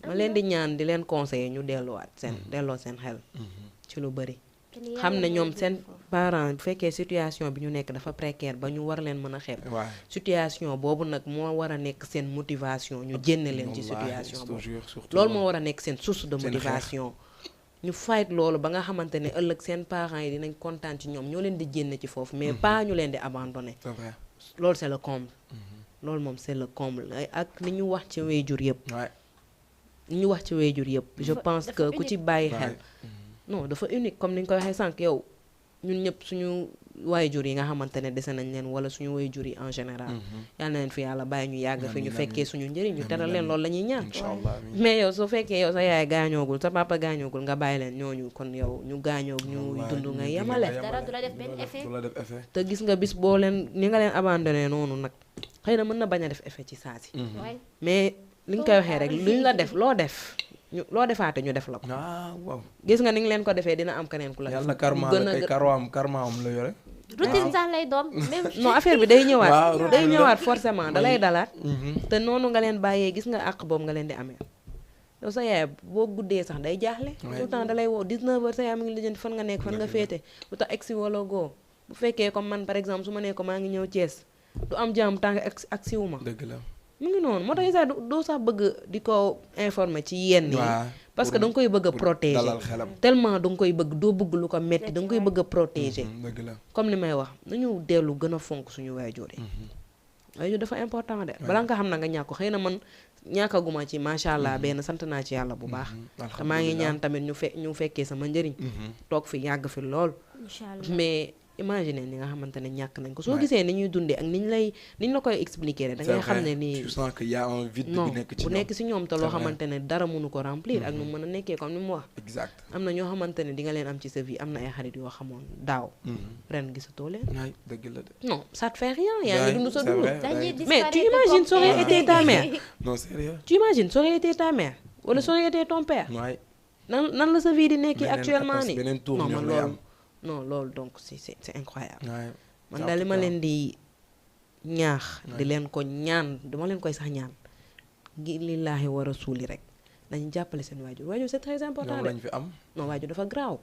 ma leen di ñaan di leen conseiller ñu delloo seen xel ci lu bëri xam ne ñoom seen parents bu fekkee situation bi ñu nekk dafa précaire ba ñu war leen mën a xeeb situation boobu nag moo war a nekk seen motivation ñu génne leen ci situation boobu loolu moo war a nekk seen source de motivation ñu fight loolu ba nga xamante ne ëllëg seen parents yi dinañ kontaan ci ñoom ñoo leen di génne ci foofu mais pas ñu leen di abandonner loolu c'est le comble loolu moom c'est le comble ak li ñu wax ci waajur yëpp je pense que ku ci bàyyi xel non dafa unique comme ni ñu ko waxee sànq yow ñun ñëpp suñu waajur yi nga xamante ne dese nañ leen wala suñu waajur yi en général yal na leen fi yàlla bàyyi ñu yàgg fi ñu fekkee suñu njëriñ ñu teral leen loolu la ñuy ñaan mais yow soo fekkee yow sa yaay gaañoogul sa papa gaañoogul nga bàyyi leen ñooñu kon yow ñu gaañoog ñu dund nga yemale dara du la def benn effet te gis nga bis boo leen ni nga leen abandonné noonu nag xëy na mën na bañ a def effet ci saa si mais li nga koy waxee rek luñ la def loo def loo defaate ñu def la ko waaw gis nga ni nga leen ko defee dina am keneen ku la yàlla karma am la yore routine sax lay doon même non affaire bi day ñëwaat forcément da lay dalaat te noonu nga leen bàyyee gis nga àq boobu nga leen di amee yow sa yaay boo guddee sax day jaaxle tout le temps da lay woo 19h sa yaay mi ngi lijjanti fan nga nekk fan nga féete lu tax egsi wala goo bu fekkee comme man par exemple su ma nee ko maa ngi ñëw Thiès du am jàmm tant que agsi wu ma dëgg la mu ngi noonu moo tax sax doo sax bëgg di ko informer ci yenn yi parce que da nga koy bëgg a protéger tellement da nga koy bëgg doo bëgg lu ko metti da nga koy bëgg a protéger dëgg la comme li may wax nañu dellu gën a fonk suñu waajur yi waajur dafa important de bala nga xam na nga ñàkk ko xëy na man ñàkkaguma ci macha allah benn sant naa ci yàlla bu baax te maa ngi ñaan tamit ñu fekkee sama njëriñ toog fi yàgg fi lool mais imagine ni nga xamante ne ñàkk nañ ko soo gisee ni ñuy dundee ak niñ la koy expliquer da ngay xam ne nii tu sens que y a un vide non bu nekk ci ñoom te loo xamante ne dara mënu ko remplir ak nu mën a nekkee comme ni mu wax exact am na ñoo xamante ne di nga leen am ci sa vie am na ay xarit yoo xamoon daaw ren gisatoo leen dëgg la de non ça te fait rien yaa ngi dund sa dund mais tu imagines ça aurait été ta mère non sérieux tu imagines ça aurait été ta mère wala ça aurait été ton père nan la sa vie di nekkee actuellement nii non man loolu non loolu donc c'est incroyable man daal li ma leen di ñaax di leen ko ñaan dama leen koy sax ñaan ngir lillaahi wa rasuuli rek nañu jàppale seen waajur c'est très important de lañ fi am non waajur dafa graaw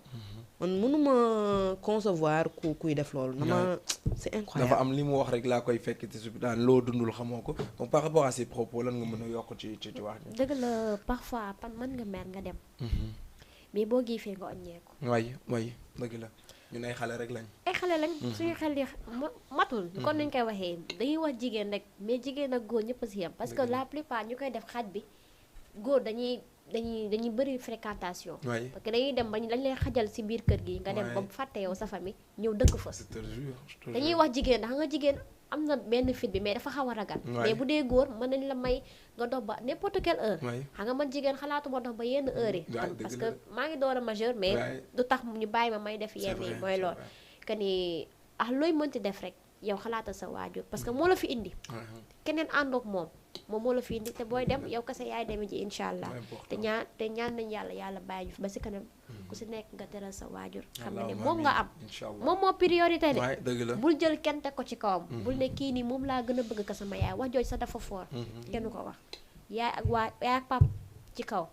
man mënuma concevoir kuy def loolu nama c'est incroyable dafa am li mu wax rek laa koy fekk ci subi daan loo dundul xamoo ko donc par rapport à ces propos lan nga mën a yokk ci wax ni dëgg la parfois mën nga mer nga dem mais boo giifee nga oññeeku way dëgg la ñun ay xale rek lañ suñu xel di matul kon nañ koy waxee dañuy wax jigéen rek mais jigéen ak góor ñëpp a si yam parce que la plupart ñu koy def xaj bi góor dañuy bëri fréquentation parce que dañuy dem bañ lañ lay xajal si biir kër gi nga dem ba fàtte yow sa famille ñëw dëkk fa dañuy wax jigéen ndax nga jigéen am na benn fit bi mais dafa xaw a ragal mais bu dee góor mën nañ la may nga dox ba n'importe quelle heure xam nga man jigéen xalaatuma dox ba yenn heure yi parce que maa ngi door a majeur mais du tax ñu bàyyi ma may def yenn yi mooy lool que ni looy mënti def rek yow xalaatal sa waajur parce que moo la fi indi keneen àndoog moom moo la fi indi te booy dem yow kese yaay demee ji incha allah te ñaan nañ yàlla bàyyi ba si kanam ku si nekk nga teral sa waajur xam ne moom nga am moom moo priorité de bul jël kenn teg ko ci kawam bul ne kii nii moom laa gën a bëgg ka sama yaay wax jooj sa dafa foor kenn ko wax yaay ak pap ci kaw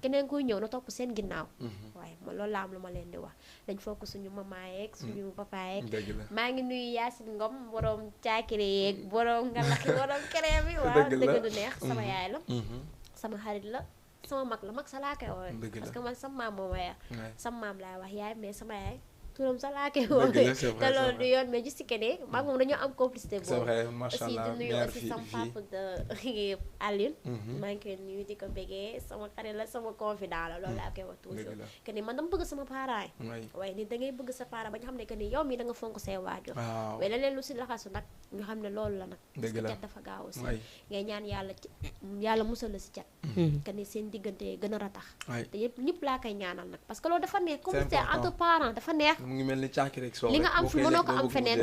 keneen kuy ñëw na topp seen ginnaaw waaye man loolu la am lu ma leen di wax dañ fokk suñu mama yeeg suñu papa yeeg maa ngi nuyu Yacine Ngom borom caakiri yeeg borom ngalaxi borom crème yi waaw dëgg du neex sama yaay la sama xarit la sama mag la mag sa laa koy woowee parce que man sama maam moo ma yar sama maam laay wax yaay mais sama yaay turam sa laa koy woowee te loolu du yoon mais juste que ne maag moom dañoo am complicité boobu aussi di nuyu aussi sama papa de Aline maa ngi koy nuyu di ko bégee sama xarit la sama confident la loolu laa koy wax toujours que ni man dama bëgg sama parent yi waaye ni da ngay bëgg sa parent ba nga xam ne que ni yow mii da nga fonk say waajur waaye leneen lu si laxasu nag ñu xam ne loolu la nag parce que cat dafa gaaw aussi ngay ñaan yàlla musal la si cat que ni seen diggante gën a ratax te yëpp ñëpp laa koy ñaanal nag parce que loolu dafa neex complicité entre parents dafa neex mu ngi mel ni caaki rek soo li nga am fi mënoo ko am feneen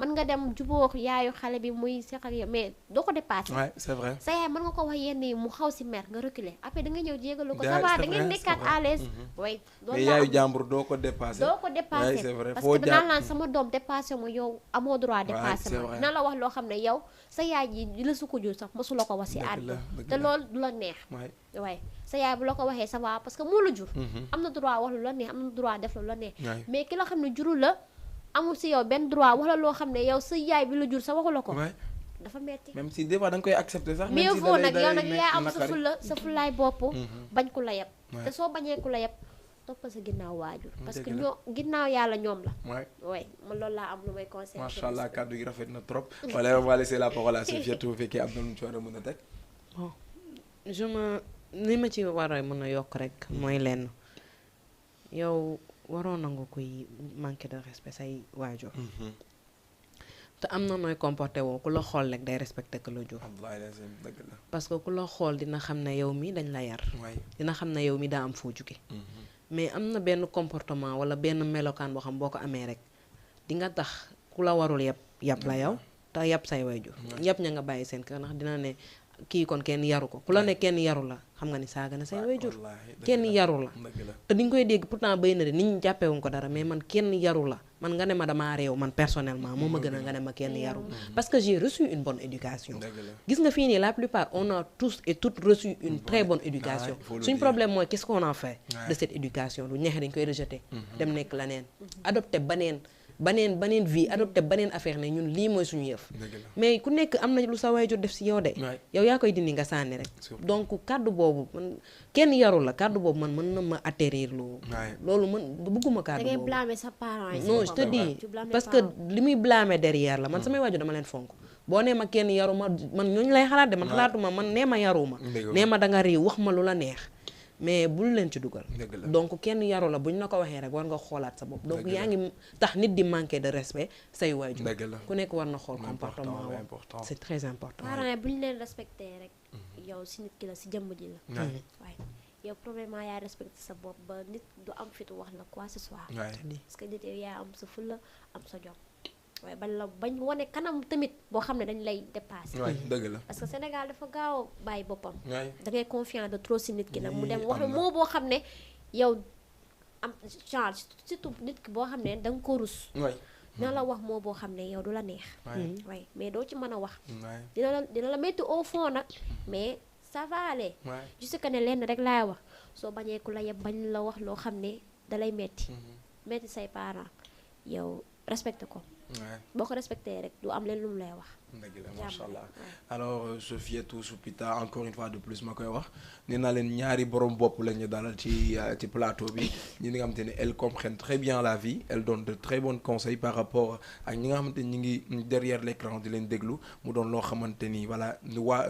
mën nga dem jubóo yaayu xale bi muy seq ak yow mais doo ko dépassé c'est vrai sa yaay mën nga ko wax yenn yi mu xaw si mer nga reculer après da nga ñëw jégalu ko ça va da ngeen nekkaat à l'aise way mais yaayu jàmbur doo ko dépassé parce que danaa naan sama doom dépassé ma yow amoo droit dépassé ma dina la wax loo xam ne yow sa yaay ji di la su ko jur sax mosu la ko wax si àdduna te loolu du la neex waaye sa yaay bu la ko waxee ça va parce que moo la jur am na droit wax lu la neex am na droit def lu la neex mais ki la xam ne jurul la amul si yow benn droit wax la loo xam ne yow sa yaay bi la jur sa waxu la ko dafa metti même si des fois da nga koy accepter sax mieux vaut nag yow nag yaa am sa fulaay bopp bañ ku la yeb te soo bañee ku la yeb toppal sa ginnaaw waajur parce que ñoo ginnaaw yàlla ñoom la way man loolu laa am lu may conseillé macha allah kàddu gi rafet na trop wala on va laisser la parole à Sofiatou bu fekkee am na lu mu ci war a mën a teg li ma ci war a mën a yokk rek mooy lenn yow waroo nangu kuy manquer de respect say waajur. te am na nooy comporté woo ku la xool rek day respecté que la jur. parce que ku la xool dina xam ne yow mi dañ la yar. dina xam ne yow mi daa am foo jóge. mais am na benn comportement wala benn melokaan boo xam boo ko amee rek di nga tax ku la warul yab la yow te yab say waajur. yab ña nga bàyyi seen kër ndax dina ne kii kon kenn yaru ko ku la ne kenn yaru la xam nga ni saaga na say waajur. kenn yaru la te di nga koy dégg pourtant béy na de nit ñi jàppewuñ ko dara mais man kenn yaru la man nga ne ma damaa réew man personnellement moo ma gën a nga ne ma kenn yaru parce que j'ai reçu une bonne éducation. gis nga fii nii la plupart on a tous et toutes reçu une très bonne éducation. suñ problème mooy qu'est-ce qu'on en fait de cette éducation lu ñeexe dañ koy rejeter dem nekk leneen adopté baneen vie adopté baneen affaire ne ñun lii mooy suñu yëf. mais ku nekk am na lu sa waajur def si yow de. yow yaa koy dindi nga sànni rek. donc kàddu boobu man kenn yarul la kàddu boobu man mën na ma atterrir loolu man bëgguma kàddu boobu. da ngay blâmer sa parent yi. non je te dis parce que li muy blâmer derrière la man samay waajur dama leen fonk. boo nee ma kenn yaru ma man ñooñu lay xalaat de man xalaatuma man nee ma yaruma. nee ma danga réew wax ma lu la neex. mais bul leen ci dugal. donc kenn yaru la bu ñu la ko waxee rek war nga xoolaat sa bopp. donc yaa ngi tax nit di manquer de respect say waajur. ku nekk war na xool comportement wa c'est très important. parents bu ñu leen respecté rek. yow si nit ki la si jëmm ji la. waaye yow probablement yaa respecté sa bopp ba nit du am fitu wax la quoi ce soit. parce que nit yow yaa am sa fulla am sa jom. waaye bañ wane kanam tamit boo xam ne dañ lay dépassé. dëgg la parce que Sénégal dafa gaaw a bàyyi boppam. da ngay confiant de trop si nit ki nag mu dem wax moo boo xam ne yow am genre surtout nit ki boo xam ne da nga ko rus. dina la wax moo boo xam ne yow du la neex. waaye mais doo ci mën a wax. dina la métti au fond nag mais ça va aller. juste que ne lenn rek laay wax soo bañee ku la yeb bañ la wax loo xam ne dalay metti metti say parents yow respecté ko. boo ko respecté rek du am leen lu mu lay wax. dëgg la macha allah alors Sofietou Soupita encore une fois de plus ma koy wax nee naa leen ñaari borom bopp la ñu dalal ci plateau bi ñi nga xamante ne elles comprennent très bien la vie elles donnent de très bons conseils par rapport ak ñi nga xamante ni ñi ngi derrière l'écran di leen déglu mu doon loo xamante ni voilà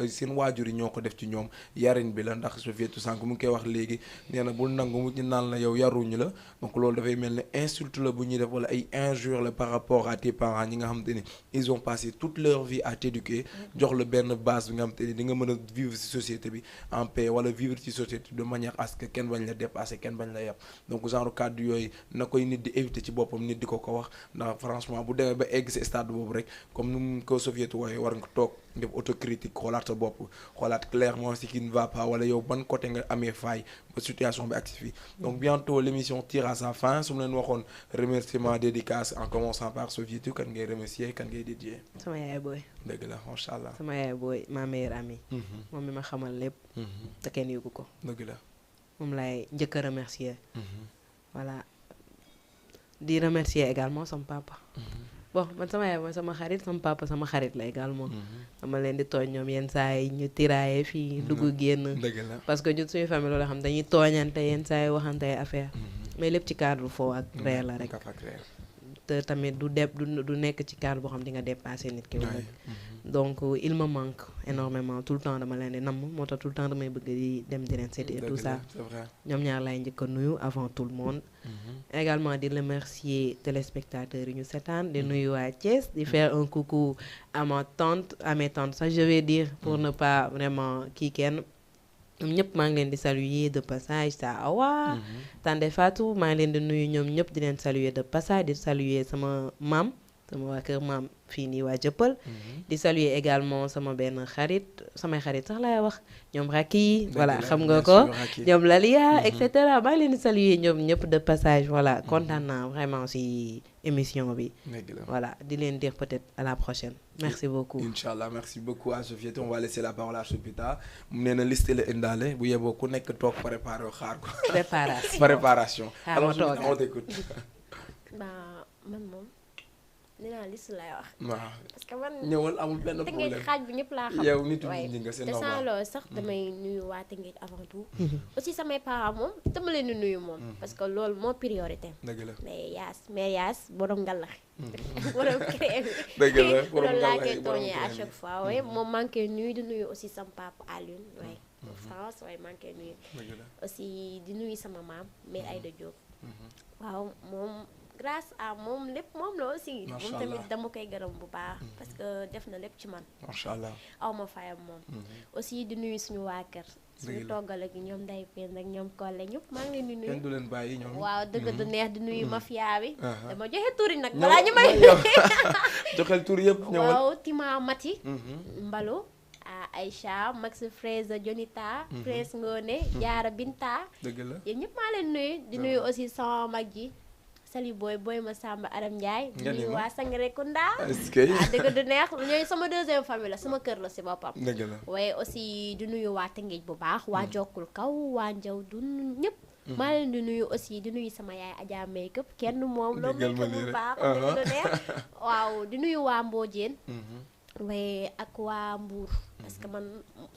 seen waajur yi ñoo ko def ci ñoom yarin bi la ndax Sofietou sànq mu ngi koy wax léegi nee na bul nangu mu ñu naan la yow yaruñu la donc loolu dafay mel ne insulte la bu ñuy def wala ay injure la par rapport à tes parents ñi nga xamante ni ils ont passé toute leur vie à t'éduquer jox la benn base bi nga xamante ni di nga mën a vivre ci société bi en paix wala vivre ci société de manière à ce que kenn bañ la dépasser kenn bañ la yàpp donc genre cadre yooyu na koy nit di éviter ci boppam nit di ko wax ndax franchement bu demee ba egg ci stade boobu rek comme nu mu ko Sofietou waaye war nga toog def autocritique xoolaat sa bopp xoolaat clairement ce qui ne va pas wala yow ban côté nga amee faille ba situation bi agsi fii donc bientôt l'émission tire à sa fin su ma leen waxoon remerciement dédicace en commençant par Sofietou kan ngay remercier kan ngay dédier. sama yaay booy. dëgg la macha allah. sama yaay booy ma meilleure amie. moom mi ma xamal lépp. te kenn yëgu ko. dëgg la. moom laay njëkk a remercier. voilà di remercier également sama papa. bon man sama yaay mooy sama xarit sama papa sama xarit la également. dama leen di tooñ ñoom yenn saa yi ñu tiraaye fii dugg génn. dëgg la parce que ñun suñu famille loolu xam dañuy tooñante yenn saa yi waxante ay affaire mais lépp ci cadre foo ak réel la rek. te tamit du nekk ci cadre boo xam di nga dépasser nit ki wala donc il me manque énormément tout le temps dama leen di namm moo tax tout le temps damay bëgg di dem di leen seeti et tout ça ñoom ñaar lay njëkk a nuyu avant tout le monde également di remercier téléspectateurs yi ñu seetaan di nuyu waa Thiès di faire un coucou à mes tantes ça je vais dire pour ne pas vraiment kii kenn ñoom ñëpp maa ngi leen di saluer de passage sa Awa Tande Fatou maa ngi leen di nuyu ñoom ñëpp di leen saluer de passage di saluer sama maam sama waa kër maam fii nii waa Jëppal di saluer également sama benn xarit samay xarit sax laay wax ñoom Raki voilà xam nga ko ñoom Lalia et cetera maa ngi leen di saluer ñoom ñëpp de passage voilà kontaan naa vraiment ci émission bi voilà di leen dire peut-être à la prochaine merci beaucoup Inch'Allah merci beaucoup à Sofietou on va laisser la parole à Soupita mu nee na liste la indaale bu yeboo ku nekk toog préparé wu xaar ko préparation alors on t'écoute man moom dinaa liste lay wax. waaw parce que man ñëwal amul benn problème Tëngéej xaaj bi ñëpp laa xam. yow nitu ñi nga c'est normal te sans loolu sax damay nuyu waa Tëngéej avant tout. aussi samay parents moom dama leen di nuyu moom. parce que loolu moo priorité. dëgg la mais Yaas borom ngalax. borom créé bi. dëgg la borom loolu laa koy tooñee à chaque fois waaye moom maa ngi koy nuyu di nuyu aussi sama papa Alioune waaye. France waaye maa ngi koy nuyu. aussi di nuyu sama maam mère Aïda Diop. waaw moom grâce à moom lépp moom la aussi. moom tamit dama koy gërëm bu baax. parce que def na lépp ci man. macha allah aw ma fayam moom. aussi di nuyu suñu waa kër. suñu toggal ak ñoom Ndeye Pène ak ñoom Collé ñëpp maa ngi leen di nuyu. kenn du leen bàyyi ñoom. waaw dëgg du neex di nuyu mafia bi. dama joxe tur yi nag balaa ñu may. joxel tur yëpp ñëwal. waaw Tima Mati. Mbalo. Aïcha Max Fraise Jonita. Prince Ngone Diarra Binta. dëgg la yéen ñëpp maa leen nuyu. di nuyu aussi sama mag ji. Sali Boy ma Samba Aram Ndiaye. di nuyu waa Sangarekunda. est-ce que dëgg du neex ñooy sama deuxième famille la sama kër la si boppam. dëgg la waaye aussi di nuyu waa Tëngéej bu baax. waa Jokkul Kaw waa Njaw dun ñëpp. maa leen di nuyu aussi di nuyu sama yaay Adja Makeup kenn moom. loo makeup bu baax dëgg du neex. waaw di nuyu waa Mbodiène. waaye ak waa Mbour. parce que man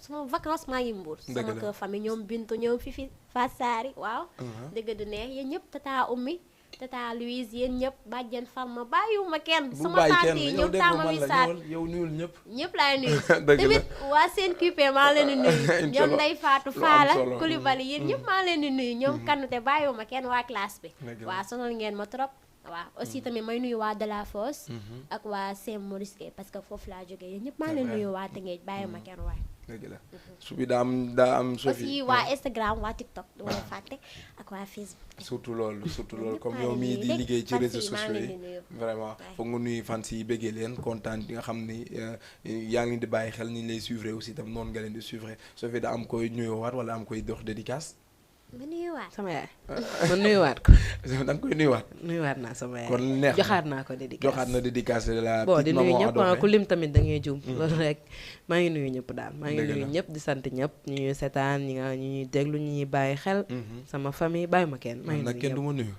sama vacances maa ngi Mbour. sama kër famille ñoom Bintu ñoom Fifi Fassari waaw. dëgg du neex yéen ñëpp tata Ummi. tata Louise yéen ñëpp bàjjen Farma bàyyiwuma kenn. sama tante yi ñoom Tama mi Sarr yow nuyul ñëpp. ñëpp laay nuyu. tamit waa seen QP maa leen di nuyu. ñoom Ndeye Fatou Fala Coulibaly yéen ñëpp maa leen di nuyu. ñoom Kanute bàyyiwuma kenn waa classe bi. waa sonal ngeen ma trop. waaw aussi tamit may nuyu waa Delafosse. ak waa Saint Maurice parce que foofu laa jógee yéen ñëpp maa leen nuyu waa Tëngéej bàyyiwuma kenn waay. dëgg la su bi daa am Sophie aussi waa Instagram waa TikTok du ma fàtte ak waa Facebook. surtout loolu comme yow mii di liggéey ci réseaux sociaux yi vraiment foog nga nuyu fans yi bëggee leen kontaan di nga xam ni yaa ngi di bàyyi xel ni lay suivre aussi tam noonu nga leen di suivre Sophie da am koy nuyoowaat wala am koy dox dédicace. ma nuyuwaat sama yaay ma nuyuwaat ko. da nga koy nuyuwaat. nuyuwaat naa sama yaay kon neex joxaat naa ko dédicace joxaat na dédicace de la bon petite di nuyu maman ñëpp adorée ku lim tamit da ngay juum. loolu rek maa ngi nuyu ñëpp daal maa ngi nuyu ñëpp di sant ñëpp ñu ñuy seetaan ñi ñuy déglu ñu ñuy bàyyi xel. sama famille bàyyi ma kenn. maa ngi nuyu nag kenn du ma nuyu.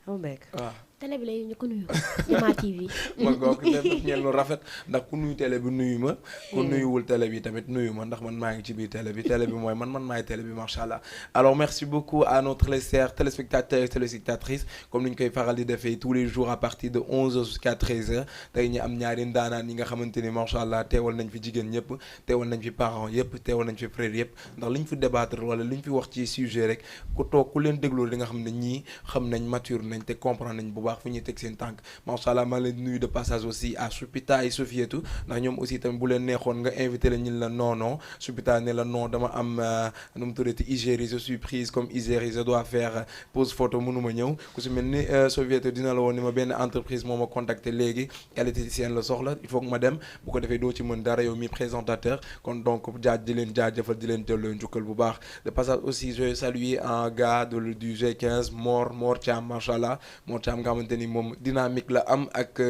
Abou Mbek waaw. télé bi la ñu ko nuyu Jama TV. ma ngoog def ñeel lu rafet ndax ku nuyu télé bi nuyu ma ku nuyuwul télé bi tamit nuyu ma ndax man maa ngi ci biir télé bi mooy man maay télé bi macha allah. alors merci beaucoup à notre chers téléspectateurs et téléspectatrices comme ni ñu koy faral di defee tous les jours à partir de 11h jusqu'à 13h tey ñu am ñaari ndaanaan yi nga xamante ni macha allah teewal nañ fi jigéen ñëpp teewal nañ fi parents yëpp teewal nañ fi frères yëpp ndax li ñu fi débattre wala li ñu fi wax ci sujet rek ku toog ku leen déglu di nga xam ne ñii xam nañ mature nañ te comprendre nañ bu baax fu ñuy teg seen tànk macha allah maa leen nuyu de passage aussi à Soupita et Sofietou ndax ñoom aussi tamit bu leen neexoon nga invité la ñun la non Soupita ne la non dama am nu mu tuddati Igérie je suis prise comme Igérie je dois faire pose photo mënuma ñëw ku si mel ni Sofietou dina la woon ni ma benn entreprise moo ma contacté léegi électricien la soxla il faut que ma dem bu ko defee doo ci mën dara yow mi présentateur kon donc di leen jaajëfal di leen delloo njukkal bu baax de passage aussi je salue un gars du G15 Mor Thiam macha allah Mor Thiam nga xamante ni moom dynamique la am ak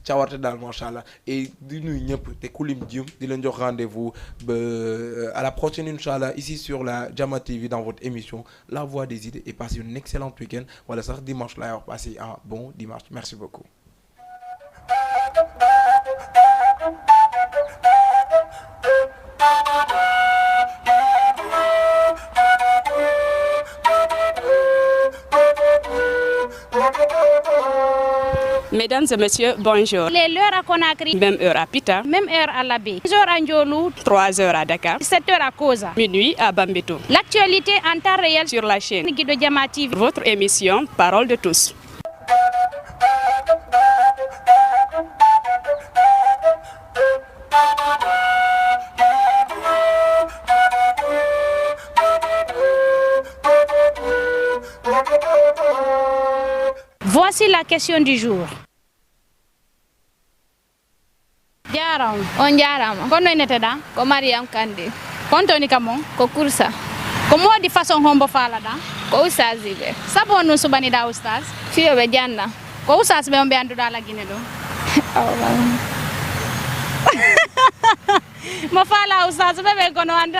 cawarte daal macha allah et di nuyu ñëpp te kulim jium di leen jox rendez-vous ba à la prochaine inchallah ici sur la Jama TV dans votre émission La Voix des Idées et passez une excellente week-end wala sax dimanche laa wax passez un bon dimanche merci beaucoup. Mesdames et messieurs, bonjour. Il est l'heure à Conakry, Même heure à Pita, même heure à Labé, 10h à Ndiolou, 3h à Dakar, 7h à Koza. minuit à Bambeto. L'actualité en temps réel Sur la chaîne, de Jama TV. votre émission Parole de tous. Voici la question du jour. Jaram, On jarama. kono ineteda ko Mariam Kandi, Kontoni kamo. ko kursa, Ko modi façon hombo fala da. ko usazibe, Sabo nun subani da ustaz. fiyoɓe janna. Ko ustaz be on be anduda la Guinée do. Mo fala ustaz be be kono anda.